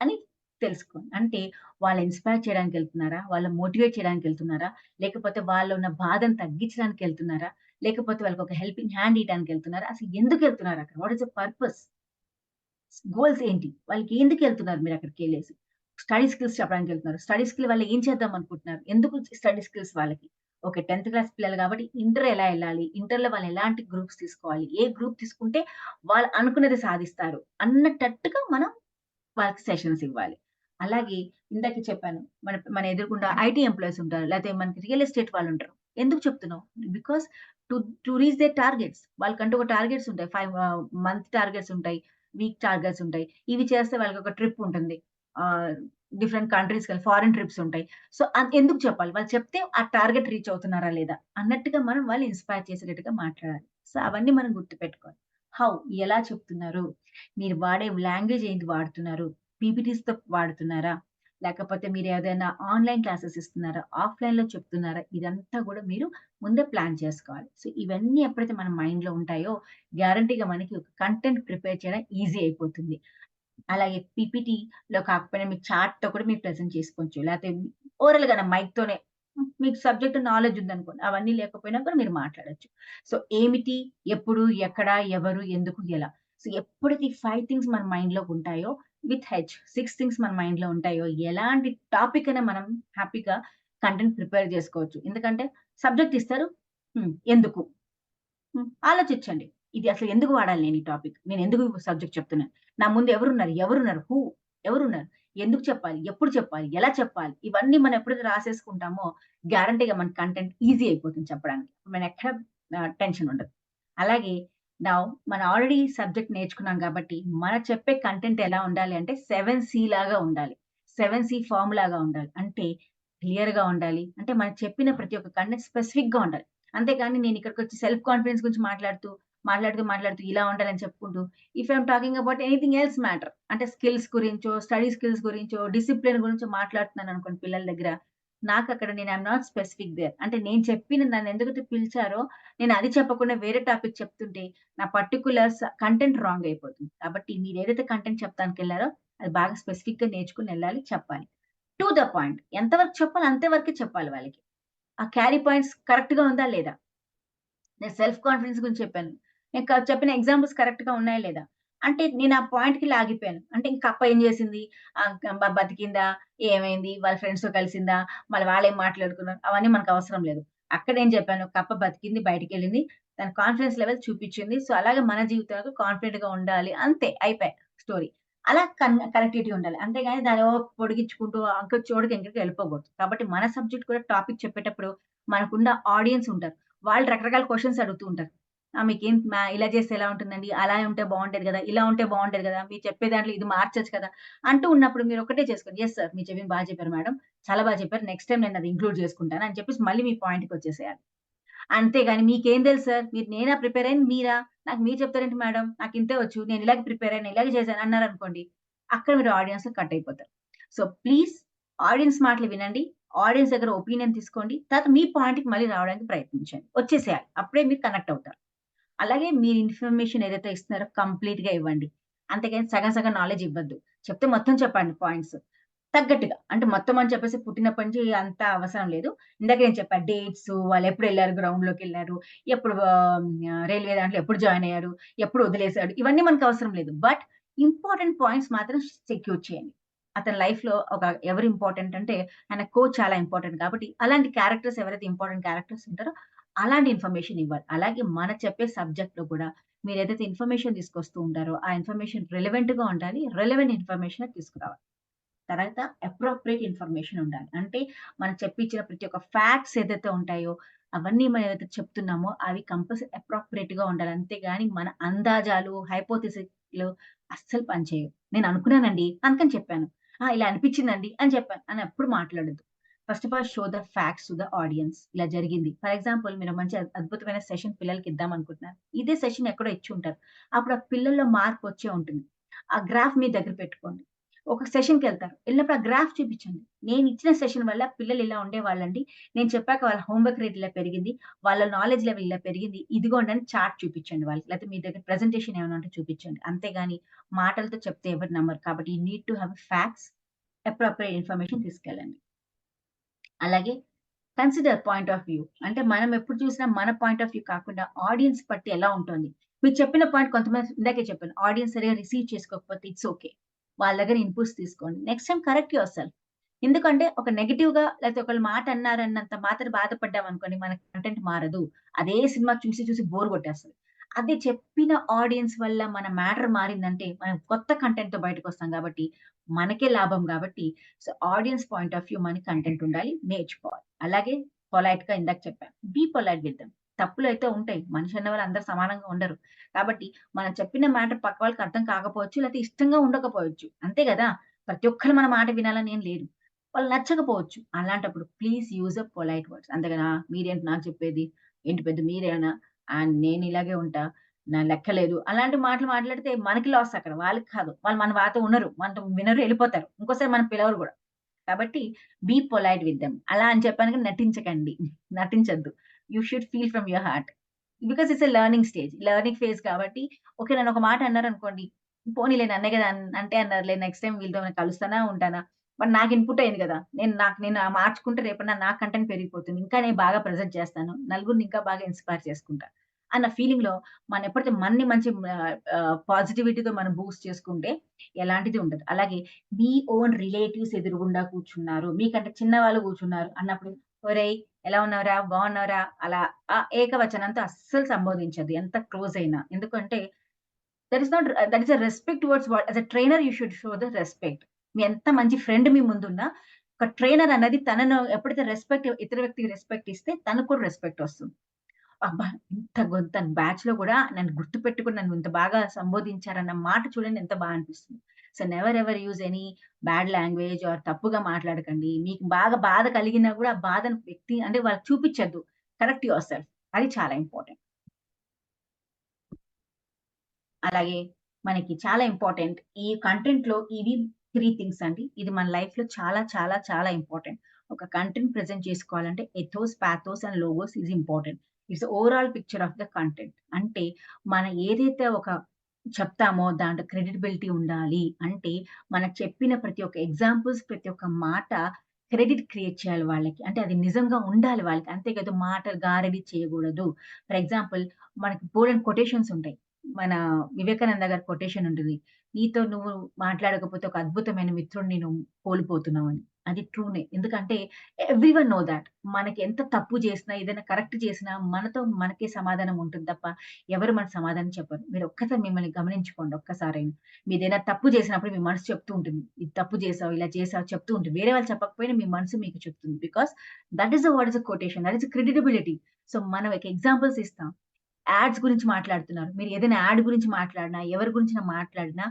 అని తెలుసుకోండి. అంటే వాళ్ళు ఇన్‌స్పైర్ చేయడానికెళ్తున్నారా? వాళ్ళని మోటివేట్ చేయడానికెళ్తున్నారా? లేకపోతే వాళ్ళలో ఉన్న బాధను తగ్గించడానికెళ్తున్నారా? లేకపోతే వాళ్ళకొక హెల్పింగ్ హ్యాండ్ ఇయ్యడానికెళ్తున్నారా? అసలు ఎందుకెళ్తున్నారు అక్కడ? What is the purpose? Goals ఏంటి? వాళ్ళకి ఎందుకెళ్తున్నారు మీరక్కడికెళ్ళేసి? స్టడీ స్కిల్స్ చెప్పడానికెళ్తున్నారు. స్టడీ స్కిల్ వల్ల ఏం చేద్దాం అనుకుంటున్నారు? ఎందుకు స్టడీ స్కిల్స్ వాళ్ళకి? ఓకే. 10థ్ క్లాస్ పిల్లలు కాబట్టి ఇంటర్ ఎలా ఎళ్ళాలి? ఇంటర్‌లో వాళ్ళు ఎలాంటి గ్రూప్స్ తీసుకోవాలి? ఏ గ్రూప్ తీసుకుంటే వాళ్ళు అనుకున్నది సాధిస్తారు అన్నటట్టుగా మనం వాళ్ళకి సెషన్స్ ఇవ్వాలి. అలాగే ఇందాక చెప్పాను. మన ఎదురుగుండా ఐటీ ఎంప్లాయీస్ ఉంటారు. లేతే మనకి రియల్ ఎస్టేట్ వాళ్ళుంటారు. ఎందుకు చెప్తున్నాం? Because to to reach their targets. వాళ్ళకంటూ ఒక టార్గెట్స్ ఉంటాయి. 5 మంత్ టార్గెట్స్ ఉంటాయి. వీక్ టార్గెట్స్ ఉంటాయి. ఇవి చేస్తే వాళ్ళకొక ట్రిప్ ఉంటుంది. డిఫరెంట్ కంట్రీస్‌కెళ్ళి ఫారెన్ ట్రిప్స్ ఉంటాయి. సో, ఎందుకు చెప్పాలి? వాళ్ళు చెప్తే ఆ టార్గెట్ రీచ్ అవుతున్నారా లేదా? అన్నట్టుగా మనం వాళ్ళు ఇన్‌స్పైర్ చేసేటట్టుగా మాట్లాడాలి. సో, అవన్నీ మనం గుర్తుపెట్టుకోవాలి. హౌ, ఎలా చెప్తున్నారు? మీరు వాడే లాంగ్వేజ్ ఏంటి వాడుతున్నారు? పీపీటీస్‌తో వాడుతున్నారా? లేకపోతే మీరేదైనా ఆన్‌లైన్ క్లాసెస్ ఇస్తున్నారా? ఆఫ్‌లైన్‌లో చెప్తున్నారా? ఇదంతా గూడా మీరు ముందే ప్లాన్ చేసుకోవాలి. సో, ఇవన్నీ ఎప్పుడైతే మన మైండ్‌లో ఉంటాయో గ్యారంటీగా మనకి ఒక కంటెంట్ ప్రిపేర్ చేయడం ఈజీ అయిపోతుంది. అలాగే పీపీటీలో కాకపోయినా మీకు చార్ట్‌తో కూడా మీరు ప్రెజెంట్ చేసుకోవచ్చు. లేతే ఓరల్‌గానే మైక్‌తోనే మీకు సబ్జెక్ట్ నాలెడ్జ్ ఉందనుకోండి. అవన్నీ లేకపోయినా కూడా మీరు మాట్లాడొచ్చు. సో ఏమిటి, ఎప్పుడు, ఎక్కడ, ఎవరు, ఎందుకు, ఎలా. సో ఎప్పుడైతే ఈ 5 థింగ్స్ మన మైండ్‌లో ఉంటాయో విత్ 6 థింగ్స్ మన మైండ్‌లో ఉంటాయో ఎలాంటి టాపిక్ అయినా మనం హ్యాపీగా కంటెంట్ ప్రిపేర్ చేసుకోవచ్చు. ఎందుకంటే సబ్జెక్ట్ ఇస్తారు. ఎందుకు? ఆలోచించండి. ఇది అసలు ఎందుకు వాడాలి నేను ఈ టాపిక్? నేను ఎందుకు సబ్జెక్ట్ చెప్తున్నాను? నా ముందు ఎవరున్నారు? ఎవరున్నారు? ఎవరున్నారు? ఎందుకు చెప్పాలి? ఎప్పుడు చెప్పాలి? ఎలా చెప్పాలి? ఇవన్నీ మనం ఎప్పుడైతే రాసేసుకుంటామో గ్యారంటీగా మన కంటెంట్ ఈజీ అయిపోతుంది చెప్పడానికి. మన ఎక్కడ టెన్షన్ ఉండదు. అలాగే నౌ మనం ఆల్రెడీ సబ్జెక్ట్ నేర్చుకున్నాం కాబట్టి మన చెప్పే కంటెంట్ ఎలా ఉండాలి అంటే 7C లాగా ఉండాలి. 7C ఫార్మ్ లాగా ఉండాలి. అంటే క్లియర్‌గా ఉండాలి. అంటే మనం చెప్పిన ప్రతి ఒక్క కంటెంట్ స్పెసిఫిక్‌గా ఉండాలి. అంతేగాని నేను ఇక్కడికొచ్చి సెల్ఫ్ కాన్ఫిడెన్స్ గురించి మాట్లాడుతూ ఇలా ఉండాలని చెప్పుకుంటూ if I'm talking about anything else matter అంటే స్కిల్స్ గురించో, స్టడీ స్కిల్స్ గురించో, డిసిప్లిన్ గురించో మాట్లాడుతున్నాను అనుకోండి పిల్లల దగ్గర. నాకక్కడ నేను ఐయామ్ నాట్ స్పెసిఫిక్ దేర్. అంటే నేను చెప్పిన నన్ను ఎందుకైతే పిలిచారో నేను అది చెప్పకుండా వేరే టాపిక్ చెప్తుంటే నా పర్టిక్యులర్ కంటెంట్ రాంగ్ అయిపోతుంది. కాబట్టి మీరు ఏదైతే కంటెంట్ చెప్తానికెళ్లారో అది బాగా స్పెసిఫిక్‌గా నేర్చుకొని ఎళ్ళాలి, చెప్పాలి. To the point. ఎంతవరకు చెప్పాలో అంతే వరకే చెప్పాలి వాళ్ళకి. ఆ క్యారీ పాయింట్స్ కరెక్ట్‌గా ఉందా లేదా? నేను సెల్ఫ్ కాన్ఫిడెన్స్ గురించి చెప్పాను. నేను చెప్పిన ఎగ్జాంపుల్స్ కరెక్ట్‌గా ఉన్నాయా లేదా? అంటే నేను ఆ పాయింట్‌కి లాగిపోయాను. అంటే ఇంక కప్ప ఏం చేసింది? బతికిందా? ఏమైంది? వాళ్ళ ఫ్రెండ్స్‌తో కలిసిందా? మళ్ళీ వాళ్ళేం మాట్లాడుకున్నారు? అవన్నీ మనకు అవసరం లేదు. అక్కడేం చెప్పాను? కప్ప బతికింది, బయటికెళ్ళింది. తన కాన్ఫిడెన్స్ లెవెల్ చూపిచ్చింది. సో, అలాగే మన జీవితాలు కాన్ఫిడెంట్‌గా ఉండాలి. అంతే అయిపాయి స్టోరీ. అలా కనెక్టివిటీ ఉండాలి. అంతేగాని దాన్ని పొడిగించుకుంటూ అంక చోటుకి ఇంకకి వెళ్ళిపోకూడదు. కాబట్టి మన సబ్జెక్ట్ కూడా టాపిక్ చెప్పేటప్పుడు మనకున్న ఆడియన్స్ ఉంటారు. వాళ్ళు రకరకాల క్వెషన్స్ అడుగుతూ ఉంటారు. మీకేం ఇలా చేస్తే ఎలా ఉంటుందండి? అలా ఉంటే బావుంటది గదా! ఇలా ఉంటే బావుంటది గదా! మీరు చెప్పే దాంట్లో ఇది మార్చొచ్చు కదా! అంటూ ఉన్నప్పుడు మీరు ఒకటే చేసుకోండి. Yes sir. మీరు చెప్పింది బా చెప్పారు మేడం. చాలా బా చెప్పారు. నెక్స్ట్ టైమ్ నేను అది ఇంక్లూడ్ చేసుకుంటాను అని చెప్పేసి మళ్ళీ మీ పాయింట్‌కొచ్చేసేయాలి. అంతేగాని మీకేం తెలుసు సార్? నేనా ప్రిపేర్ అయింది మీరా? నాకు మీరు చెప్తారేంటి మేడం? నాకింతే వచ్చు. నేను ఇలాగే ప్రిపేర్ అయ్యాను. ఇలాగే చేశాను అన్నారనుకోండి. అక్కడ మీరు ఆడియన్స్‌లో కట్ అయిపోతారు. సో, ప్లీజ్ ఆడియన్స్ మాటలు వినండి. ఆడియన్స్ దగ్గర ఒపీనియన్ తీసుకోండి. తర్వాత మీ పాయింట్‌కి మళ్ళీ రావడానికి ప్రయత్నించండి. వచ్చేసేయాలి. అప్పుడే మీరు కనెక్ట్ అవుతారు. అలాగే మీరు ఇన్ఫర్మేషన్ ఏదైతే ఇస్తున్నారో కంప్లీట్‌గా ఇవ్వండి. అంతేగాని సగం సగం నాలెడ్జ్ ఇవ్వద్దు. చెప్తే మొత్తం చెప్పండి పాయింట్స్. తగ్గట్టుగా. అంటే మొత్తం అని చెప్పేసి పుట్టినప్పటి నుంచి అంత అవసరం లేదు. ఇందాక నేను చెప్పా డేట్స్, వాళ్ళెప్పుడెళ్లారు గ్రౌండ్‌లోకెళ్లారు, ఎప్పుడు రైల్వే దాంట్లో ఎప్పుడు జాయిన్ అయ్యారు, ఎప్పుడు వదిలేసాడు. ఇవన్నీ మనకవసరం లేదు. బట్ ఇంపార్టెంట్ పాయింట్స్ మాత్రం సెక్యూర్ చేయండి. అతని లైఫ్‌లో ఎవరు ఇంపార్టెంట్ అంటే ఆయన కోచ్ చాలా ఇంపార్టెంట్ కాబట్టి అలాంటి క్యారెక్టర్స్ ఎవరైతే ఇంపార్టెంట్ క్యారెక్టర్స్ ఉంటారో అలాంటి ఇన్ఫర్మేషన్ ఇవ్వాలి. అలాగే మన చెప్పే సబ్జెక్ట్‌లో కూడా మీరేదైతే ఇన్ఫర్మేషన్ తీసుకొస్తూ ఉంటారో ఆ ఇన్ఫర్మేషన్ రిలవెంట్‌గా ఉండాలి. రిలవెంట్ ఇన్ఫర్మేషనే తీసుకురావాలి. తర్వాత అప్రోప్రియేట్ ఇన్ఫర్మేషన్ ఉండాలి. అంటే మనం చెప్పించిన ప్రతి ఒక్క ఫ్యాక్ట్స్ ఏదైతే ఉంటాయో, అవన్నీ మనం ఏదైతే చెప్తున్నామో అవి కంపల్సరీ అప్రోప్రియేట్‌గా ఉండాలి. అంతేగాని మన అందాజాలు, హైపోథెసిస్‌లు అస్సలు పనిచేయవు. నేను అనుకున్నానండి, అందుకని చెప్పాను. ఇలా అనిపించిందండి అని చెప్పాను అని ఎప్పుడు మాట్లాడొద్దు. First of all show the facts to the audience. ఇలా జరిగింది. ఫర్ ఎగ్జాంపుల్ మీరు మంచి అద్భుతమైన సెషన్ పిల్లలకి ఇద్దామనుకుంటున్నారు. ఇదే సెషన్ ఎక్కడో ఇచ్చుంటారు. అప్పుడు ఆ పిల్లల్లో మార్పు వచ్చే ఉంటుంది. ఆ గ్రాఫ్ మీ దగ్గర పెట్టుకోండి. ఒక సెషన్‌కెళ్తారు. ఎళ్ళినప్పుడు ఆ గ్రాఫ్ చూపించండి. నేనిచ్చిన సెషన్ వల్ల పిల్లలు ఇలా ఉండేవాళ్ళండి. నేను చెప్పాక వాళ్ళ హోమ్ వర్క్ రేట్ ఇలా పెరిగింది. వాళ్ళ నాలెడ్జ్ లెవెల్ ఇలా పెరిగింది. ఇదిగోండి అని చార్ట్ చూపించండి వాళ్ళకి. లేకపోతే మీ దగ్గర ప్రెజెంటేషన్ ఏమైనా ఉంటే చూపించండి. అంతేగాని మాటలతో చెప్తే ఎవరు నమ్మరు. కాబట్టి you need to have facts, appropriate information తీసుకెళ్ళండి. అలాగే కన్సిడర్ పాయింట్ ఆఫ్ వ్యూ. అంటే మనం ఎప్పుడు చూసినా మన పాయింట్ ఆఫ్ వ్యూ కాకుండా ఆడియన్స్ బట్టి ఎలా ఉంటుంది. మీరు చెప్పిన పాయింట్ కొంతమంది ఇందాకే చెప్పాను. ఆడియన్స్ సరిగ్గా రిసీవ్ చేసుకోకపోతే ఇట్స్ ఓకే. వాళ్ళ దగ్గర ఇన్‌పుట్స్ తీసుకోండి. Next time correct yourself. ఎందుకంటే ఒక నెగెటివ్‌గా లేకపోతే ఒకళ్ళు మాట అన్నారన్నంత మాత్రం బాధపడ్డామనుకోండి మన కంటెంట్ మారదు. అదే సినిమా చూసి చూసి బోర్ కొట్టేస్తది. అదే చెప్పిన ఆడియన్స్ వల్ల మన మ్యాటర్ మారిందంటే మనం కొత్త కంటెంట్‌తో బయటకొస్తాం కాబట్టి మనకే లాభం కాబట్టి so, audience point of view మన కంటెంట్ ఉండాలి. నేర్చుకోవాలి. అలాగే పొలైట్‌గా ఇందాక చెప్పాను. Be polite with them. తప్పులైతే ఉంటాయి. మనిషి అన్నవాళ్ళు అందరూ సమానంగా ఉండరు. కాబట్టి మనం చెప్పిన మ్యాటర్ పక్క వాళ్ళకి అర్థం కాకపోవచ్చు. లేకపోతే ఇష్టంగా ఉండకపోవచ్చు. అంతే గదా! ప్రతి ఒక్కళ్ళు మన మాట వినాలని ఏం లేదు. వాళ్ళు నచ్చకపోవచ్చు. అలాంటప్పుడు please use a polite words. అంతేగాని మీరేంటి నాకు చెప్పేది? ఏంటి పెద్ద మీరేనా? నేను ఇలాగే ఉంటా. నా లెక్క లేదు. అలాంటి మాటలు మాట్లాడితే మనకి లాస్ అక్కడ. వాళ్ళకి కాదు. వాళ్ళు మన మాతో ఉండరు. మనతో వినరు, ఎళ్ళిపోతారు. ఇంకోసారి మనం పిలవరు గూడా. కాబట్టి బీ పొలైట్ విత్ దెమ్. అలా అని చెప్పాను గాని నటించకండి. నటించొద్దు. You should feel from your heart. Because it's a learning stage. Learning phase కాబట్టి ఓకే. నన్ను ఒక మాట అన్నారనుకోండి. పోనీలే నన్నే గదా అంటే అన్నారులే నెక్స్ట్ టైమ్ వీళ్ళతో కలుస్తానా? ఉంటానా? బట్ నాకు ఇన్పుట్ అయింది కదా, నేను మార్చుకుంటే రేపన్నా నా కంటెంట్ పెరిగిపోతుంది, ఇంకా నేను బాగా ప్రెజెంట్ చేస్తాను, నలుగురిని ఇంకా బాగా ఇన్స్పైర్ చేసుకుంటా అన్న ఫీలింగ్ లో మనం ఎప్పుడైతే మన్ని మంచి పాజిటివిటీతో మనం బూస్ట్ చేసుకుంటే ఎలాంటిది ఉండదు. అలాగే మీ ఓన్ రిలేటివ్స్ ఎదురుగుండా కూర్చున్నారు, మీకంటే చిన్న వాళ్ళు కూర్చున్నారు అన్నప్పుడు ఒరేయ్ ఎలా ఉన్నావురా, బాగున్నావురా, అలా ఆ ఏకవచనంతో అస్సలు సంబోధించదు ఎంత క్లోజ్ అయినా. ఎందుకంటే that is a respect towards what as a trainer you should show the respect. మీ ఎంత మంచి ఫ్రెండ్ మీ ముందున్నా ఒక ట్రైనర్ అన్నది తనను ఎప్పుడైతే ఇతర వ్యక్తికి రెస్పెక్ట్ ఇస్తే తనకు కూడా రెస్పెక్ట్ వస్తుంది. అబ్బా! తన బ్యాచ్‌లో గూడా నన్ను గుర్తుపెట్టుకొని నన్ను ఇంత బాగా సంబోధించారన్న మాట చూడండి ఎంత అనిపిస్తుంది. So, never ever use any bad language or తప్పుగా మాట్లాడకండి. మీకు బాగా బాధ కలిగినా గూడా ఆ బాధను అంటే వాళ్ళకి చూపిచ్చొద్దు. Correct your self. అది చాలా ఇంపార్టెంట్. అలాగే మనకి చాలా ఇంపార్టెంట్ ఈ కంటెంట్‌లో ఇవి 3 థింగ్స్ అండి. ఇది మన లైఫ్‌లో చాలా చాలా చాలా ఇంపార్టెంట్. ఒక కంటెంట్ ప్రెజెంట్ చేసుకోవాలంటే ethos, pathos and logos is important. It's overall picture of the content. అంటే మనం ఏదైతే చెప్తామో దాంట్లో క్రెడిటబిలిటీ ఉండాలి. అంటే మనకు చెప్పిన ప్రతి ఒక్క ఎగ్జాంపుల్స్, ప్రతి ఒక్క మాట క్రెడిట్ క్రియేట్ చేయాలి వాళ్ళకి. అంటే అది నిజంగా ఉండాలి వాళ్ళకి. అంతే కదా మాటలు గారడీ చేయకూడదు. ఫర్ ఎగ్జాంపుల్ మనకి బోలెడన్ని కొటేషన్స్ ఉంటాయి. మన వివేకానంద గారి కొటేషన్ ఉంటది. "నీతో నువ్వు మాట్లాడకపోతే ఒక అద్భుతమైన మిత్రుడిని నువ్వు కోల్పోతున్నావు" అని. అది ట్రూనే. ఎందుకంటే ఎవ్రీవన్ నో థాట్. మనకి ఎంత తప్పు చేసినా, ఏదైనా కరెక్ట్ చేసినా మనతో మనకే సమాధానం ఉంటుంది తప్ప ఎవరు మనకు సమాధానం చెప్పరు. మీరు ఒక్కసారి మిమ్మల్ని గమనించుకోండి ఒక్కసారైనా. మీరేదైనా తప్పు చేసినప్పుడు మీ మనసు చెప్తూ ఉంటుంది. "ఇది తప్పు చేశావు, ఇలా చేశావు" చెప్తూ ఉంటుంది. వేరే వాళ్ళు చెప్పకపోయినా మీ మనసు మీకు చెప్తుంది. Because that is what is a quotation. That is credibility. So, మనం ఎగ్జాంపుల్స్ ఇస్తాం. యాడ్స్ గురించి మాట్లాడుతున్నారు. మీరు ఏదైనా యాడ్ గురించి మాట్లాడినా, ఎవరి గురించైనా మాట్లాడినా,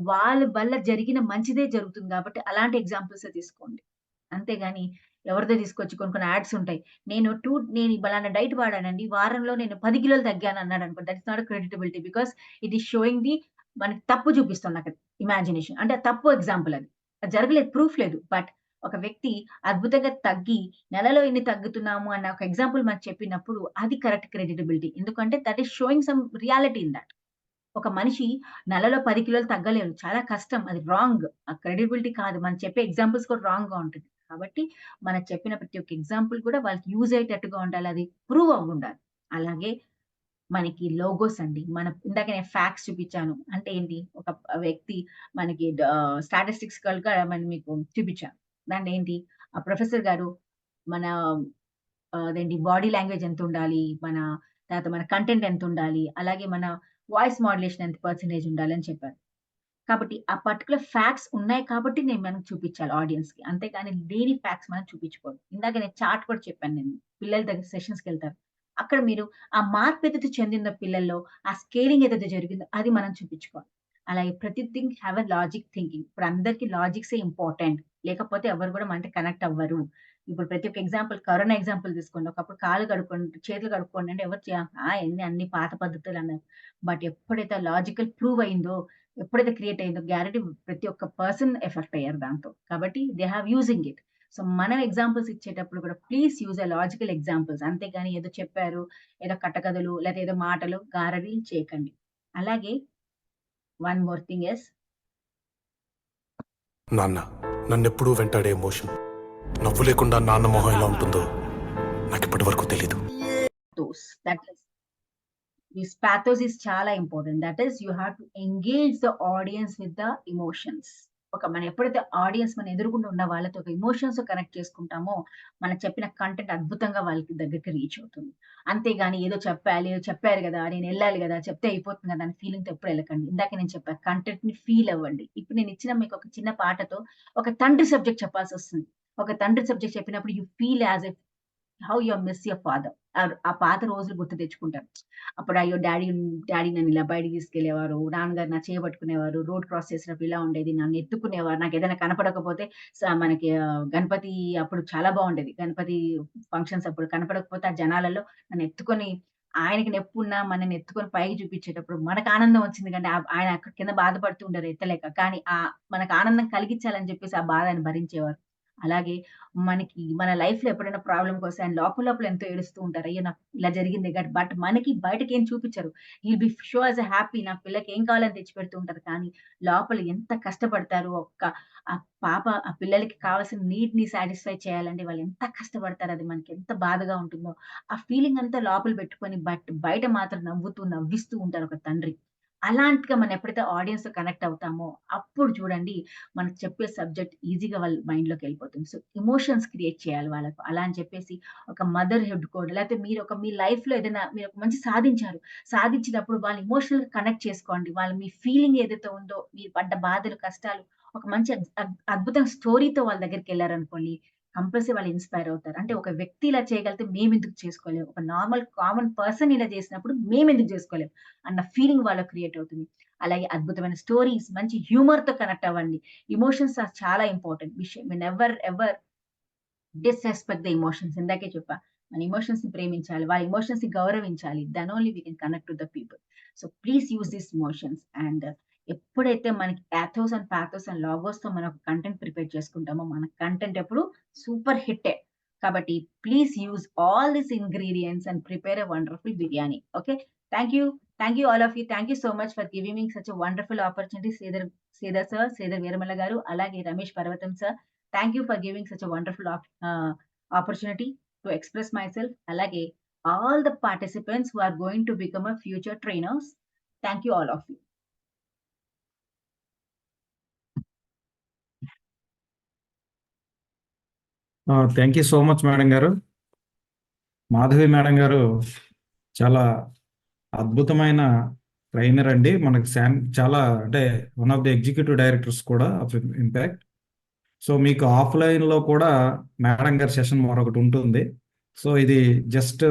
వాళ్ళ వల్ల జరిగిన మంచిదే జరుగుతుంది కాబట్టి అలాంటి ఎగ్జాంపుల్సే తీసుకోండి. అంతేగాని ఎవరిదో తీసుకొచ్చి కొన్ని యాడ్స్ ఉంటాయి. నేను పలానా డైట్ వాడానండి. వారంలో నేను 10 కిలోలు తగ్గాను అన్నాడనుకో. That is not credibility. Because it is showing మనకి తప్పు చూపిస్తుంది అక్కడ ఇమాజినేషన్. అంటే తప్పు ఎగ్జాంపుల్ అది. అది జరగలేదు. ప్రూఫ్ లేదు. బట్ ఒక వ్యక్తి అద్భుతంగా తగ్గి నెలలో ఇన్ని తగ్గుతున్నాము అన్న ఒక ఎగ్జాంపుల్ మనకు చెప్పినప్పుడు అది కరెక్ట్ క్రెడిటబిలిటీ. ఎందుకంటే that is showing some reality in that. ఒక మనిషి నెలలో 10 కిలోలు తగ్గలేరు. చాలా కష్టం. అది రాంగ్. ఆ క్రెడిబిలిటీ కాదు. మనం చెప్పే ఎగ్జాంపుల్స్ కూడా రాంగ్‌గా ఉంటుంది. కాబట్టి మనం చెప్పిన ప్రతి ఒక్క ఎగ్జాంపుల్ కూడా వాళ్ళకి యూజ్ అయ్యేటట్టుగా ఉండాలి. అది ప్రూవ్ అవ్వుండాలి. అలాగే మనకి లోగోస్ అండి. ఇందాక నేను ఫ్యాక్ట్స్ చూపించాను. అంటే ఏంటి? ఒక వ్యక్తి మనకి స్టాటిస్టిక్స్‌కల్‌గా మీకు చూపించాను. దాంట్లో ఏంటి? ఆ ప్రొఫెసర్ గారు మన అదేంటి బాడీ లాంగ్వేజ్ ఎంతుండాలి? తర్వాత మన కంటెంట్ ఎంతుండాలి? అలాగే మన వాయిస్ మాడ్యులేషన్ ఎంత పర్సెంటేజ్ ఉండాలని చెప్పారు. కాబట్టి ఆ పర్టిక్యులర్ ఫ్యాక్ట్స్ ఉన్నాయి కాబట్టి మనం చూపించాలి ఆడియన్స్‌కి. అంతేగాని లేని ఫ్యాక్ట్స్ మనం చూపించకూడదు. ఇందాక నేను చార్ట్ కూడా చెప్పాను నేను. పిల్లల దగ్గర సెషన్స్‌కెళ్తారు. అక్కడ మీరు ఆ మార్పు ఏదైతే చెందిందో పిల్లల్లో, ఆ స్కేలింగ్ ఏదైతే జరిగిందో అది మనం చూపించుకోవాలి. అలాగే ప్రతిథింగ్ హావ్ ఎ లాజిక్ థింకింగ్. ఇప్పుడు అందరికి లాజిక్సే ఇంపార్టెంట్. లేకపోతే ఎవరు కూడా మనతో కనెక్ట్ అవ్వరు. ఇప్పుడు ప్రతి ఒక్క ఎగ్జాంపుల్ కరోనా ఎగ్జాంపుల్ తీసుకోండి. ఒకప్పుడు కాళ్ళు కడుక్కోండి, చేతులు కడుక్కోండి అంటే ఎవరు అన్ని పాత పద్ధతులు అన్నారు. బట్ ఎప్పుడైతే లాజికల్ ప్రూవ్ అయిందో, ఎప్పుడైతే క్రియేట్ అయిందో గ్యారంటీ ప్రతి ఒక్క పర్సన్ ఎఫెక్ట్ అయ్యారు దాంతో. కాబట్టి they have using it. So, మనం ఎగ్జాంపుల్స్ ఇచ్చేటప్పుడు కూడా please use a logical examples. అంతేగాని ఏదో చెప్పారు, ఏదో కట్టకథలు లేదా ఏదో మాటలు గారడీ చేయకండి. అలాగే వన్ మోర్ థింగ్ ఇస్ నాన్న నన్నెప్పుడూ వెంటాడే ఎమోషన్. నవ్వు లేకుండా నాన్న మొహం ఎలా ఉంటుందో నాకు ఇప్పటి వరకు తెలీదు. This pathos is చాలా important. That is you have to engage the audience with the emotions. మనం ఎప్పుడైతే ఆడియన్స్ మన ఎదురుగుండా ఉన్న వాళ్ళతో ఒక ఎమోషన్స్ కనెక్ట్ చేసుకుంటామో, మనం చెప్పిన కంటెంట్ అద్భుతంగా వాళ్ళకి దగ్గరికి రీచ్ అవుతుంది. అంతేగాని ఏదో చెప్పారు కదా, నేను వెళ్ళాలి కదా, చెప్తే అయిపోతుంది కదా అని ఫీలింగ్‌తో ఎప్పుడు వెళ్ళకండి. ఇందాక నేను చెప్పా కంటెంట్‌ని ఫీల్ అవ్వండి. ఇప్పుడు నేను ఇచ్చిన మీకు ఒక చిన్న పాటతో ఒక తండ్రి సబ్జెక్ట్ చెప్పాల్సొస్తుంది. ఒక తండ్రి సబ్జెక్ట్ చెప్పినప్పుడు you feel as if how you miss your father. ఆ పాత రోజులు గుర్తు తెచ్చుకుంటారు. అప్పుడు అయ్యో డాడీ నన్ను ఇలా బయటికి తీసుకెళ్ళేవారు. నాన్నగారు నా చేయి పట్టుకునేవారు. రోడ్ క్రాస్ చేసినప్పుడు ఇలా ఉండేది. నన్ను ఎత్తుకునేవారు. నాకేదైనా కనపడకపోతే మనకి గణపతి అప్పుడు చాలా బాగుండేది. గణపతి ఫంక్షన్స్ అప్పుడు కనపడకపోతే ఆ జనాలలో నన్ను ఎత్తుకొని ఆయనకి నొప్పున్నా మనల్ని ఎత్తుకొని పైకి చూపించేటప్పుడు మనకు ఆనందం వచ్చింది కంటే ఆయన అక్కడ కింద బాధపడుతూ ఉండరు ఎత్తలేక. కానీ మనకు ఆనందం కలిగించాలని చెప్పేసి ఆ బాధ ఆయన భరించేవారు. అలాగే మన లైఫ్‌లో ఎప్పుడైనా ప్రాబ్లమ్‌కొస్తే ఆయన లోపల ఎంతో ఏడుస్తూ ఉంటారు. అయ్యో! నాకు ఇలా జరిగింది బట్ మనకి బయటకేం చూపించరు. He'll be show as a happy. నా పిల్లకి ఏం కావాలని తెచ్చిపెడుతూ ఉంటారు. కానీ లోపల ఎంత కష్టపడతారు. ఆ పిల్లలకి కావాల్సిన నీడ్‌ని సాటిస్ఫై చేయాలంటే వాళ్ళు ఎంత కష్టపడతారు, అది మనకి ఎంత బాధగా ఉంటుందో. ఆ ఫీలింగ్ అంతా లోపల పెట్టుకొని బయట మాత్రం నవ్విస్తూ ఉంటారు ఒక తండ్రి. అలాంటిగా మనం ఎప్పుడైతే ఆడియన్స్‌తో కనెక్ట్ అవుతామో, అప్పుడు చూడండి మనకు చెప్పే సబ్జెక్ట్ ఈజీగా వాళ్ళ మైండ్‌లోకి వెళ్ళిపోతుంది. సో, ఎమోషన్స్ క్రియేట్ చేయాలి వాళ్ళకు. అలా అని చెప్పేసి ఒక మదర్‌హుడ్ కూడా, లేకపోతే మీ లైఫ్‌లో ఏదైనా మీరు ఒక మంచి సాధించారు. సాధించినప్పుడు వాళ్ళు ఎమోషనల్‌గా కనెక్ట్ చేసుకోండి. వాళ్ళు మీ ఫీలింగ్ ఏదైతే ఉందో, మీరు పడ్డ బాధలు, కష్టాలు ఒక మంచి అద్భుతం స్టోరీతో వాళ్ళ దగ్గరికెళ్లారనుకోండి, కంపల్సరీ వాళ్ళు ఇన్‌స్పైర్ అవుతారు. అంటే ఒక వ్యక్తి ఇలా చేయగలిగితే మేమెందుకు చేసుకోలేం? ఒక కామన్ పర్సన్ ఇలా చేసినప్పుడు మేమెందుకు చేసుకోలేం? అన్న ఫీలింగ్ వాళ్ళలో క్రియేట్ అవుతుంది. అలాగే అద్భుతమైన స్టోరీస్, మంచి హ్యూమర్‌తో కనెక్ట్ అవ్వండి. ఎమోషన్స్ ఆర్ చాలా important. Ever disrespect the emotions. ఇందాకే చెప్పా. మన ఎమోషన్స్‌ని ప్రేమించాలి. వాళ్ళ ఎమోషన్స్‌ని గౌరవించాలి. Then only we can connect to the people. So, please use these emotions. And ఎప్పుడైతే మనకి యాథోస్ అండ్ పాథోస్ అండ్ లాగోస్‌తో మనం ఒక కంటెంట్ ప్రిపేర్ చేసుకుంటామో, మన కంటెంట్ ఎప్పుడు సూపర్ హిట్టే. కాబట్టి please use all these ingredients and prepare a wonderful biryani. Okay. Thank you. Thank you all of you. Thank you so much for giving me such a wonderful opportunity. Sridhar sir, Sridhar Veeramalla గారు, అలాగే రమేష్ పర్వతం sir. Thank you for giving such a wonderful opportunity to express myself. Alage all the participants who are going to become a future trainers. Thank you all of you. Thank you so much madam గారు. Madhavi madam గారు చాలా అద్భుతమైన trainer అండి. మనకి చాలా అంటే one of the executive directors కూడా of impact. So మీకు ఆఫ్లైన్లో కూడా మేడం గారి సెషన్ మరొకటి ఉంటుంది. సో ఇది జస్ట్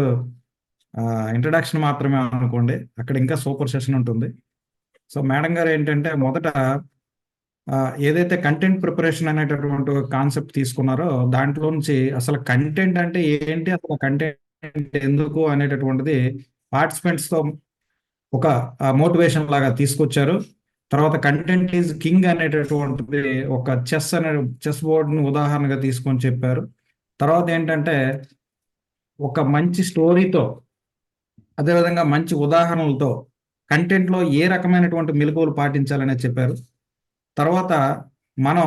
ఇంట్రడక్షన్ మాత్రమే అనుకోండి, అక్కడ ఇంకా సూపర్ సెషన్ ఉంటుంది. సో మేడం గారు ఏంటంటే మొదట ఏదైతే కంటెంట్ ప్రిపరేషన్ అనేటటువంటి కాన్సెప్ట్ తీసుకున్నారో దాంట్లో నుంచి అసలు కంటెంట్ అంటే ఏంటి, అసలు కంటెంట్ ఎందుకు అనేటటువంటిది పార్టిసిపెంట్స్తో ఒక మోటివేషన్ లాగా తీసుకొచ్చారు. తర్వాత కంటెంట్ ఈజ్ కింగ్ అనేటటువంటిది ఒక చెస్ బోర్డ్ని ఉదాహరణగా తీసుకొని చెప్పారు. తర్వాత ఏంటంటే ఒక మంచి స్టోరీతో, అదేవిధంగా మంచి ఉదాహరణలతో కంటెంట్లో ఏ రకమైనటువంటి మెలకువలు పాటించాలనేది చెప్పారు. తర్వాత మనం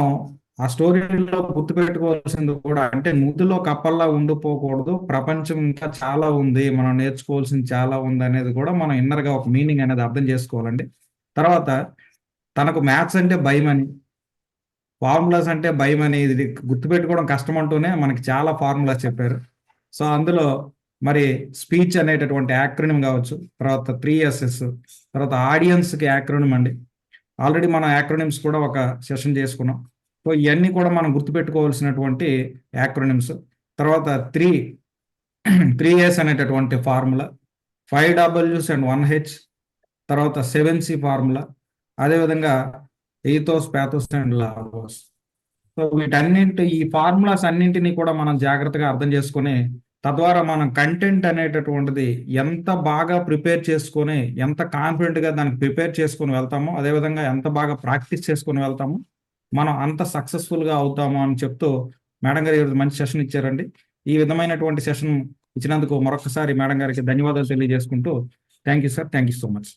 ఆ స్టోరీలో గుర్తుపెట్టుకోవాల్సింది కూడా అంటే ముద్దులో కప్పల్లా ఉండిపోకూడదు, ప్రపంచం ఇంకా చాలా ఉంది, మనం నేర్చుకోవాల్సింది చాలా ఉంది అనేది కూడా మనం ఇన్నర్గా ఒక మీనింగ్ అనేది అర్థం చేసుకోవాలండి. తర్వాత తనకు మ్యాథ్స్ అంటే భయమని, ఫార్ములాస్ అంటే భయమని, ఇది గుర్తుపెట్టుకోవడం కష్టం అంటూనే మనకి చాలా ఫార్ములాస్ చెప్పారు. సో అందులో మరి స్పీచ్ అనేటటువంటి యాక్రోనిమ్ కావచ్చు, తర్వాత 3SS, తర్వాత ఆడియన్స్కి యాక్రోనిమ్ అండి. ఆల్రెడీ మనం యాక్రోనిమ్స్ కూడా ఒక సెషన్ చేసుకున్నాం. సో ఇవన్నీ కూడా మనం గుర్తుపెట్టుకోవాల్సినటువంటి యాక్రోనిమ్స్. తర్వాత 3As అనేటటువంటి ఫార్ములా, 5Ws అండ్ 1H, తర్వాత 7C ఫార్ములా, అదేవిధంగా ఎయిథోస్, పాథోస్ అండ్ లాగోస్. సో ఈ ఫార్ములాస్ అన్నింటినీ కూడా మనం జాగ్రత్తగా అర్థం చేసుకొని తద్వారా మనం కంటెంట్ అనేటటువంటిది ఎంత బాగా ప్రిపేర్ చేసుకొని, ఎంత కాన్ఫిడెంట్గా దానికి ప్రిపేర్ చేసుకొని వెళ్తామో, అదేవిధంగా ఎంత బాగా ప్రాక్టీస్ చేసుకొని వెళ్తామో మనం అంత సక్సెస్ఫుల్గా అవుతాము అని చెప్తూ మేడం గారు ఈరోజు మంచి సెషన్ ఇచ్చారండి. ఈ విధమైనటువంటి సెషన్ ఇచ్చినందుకు మరొకసారి మేడం గారికి ధన్యవాదాలు తెలియజేసుకుంటూ thank you sir, thank you so much.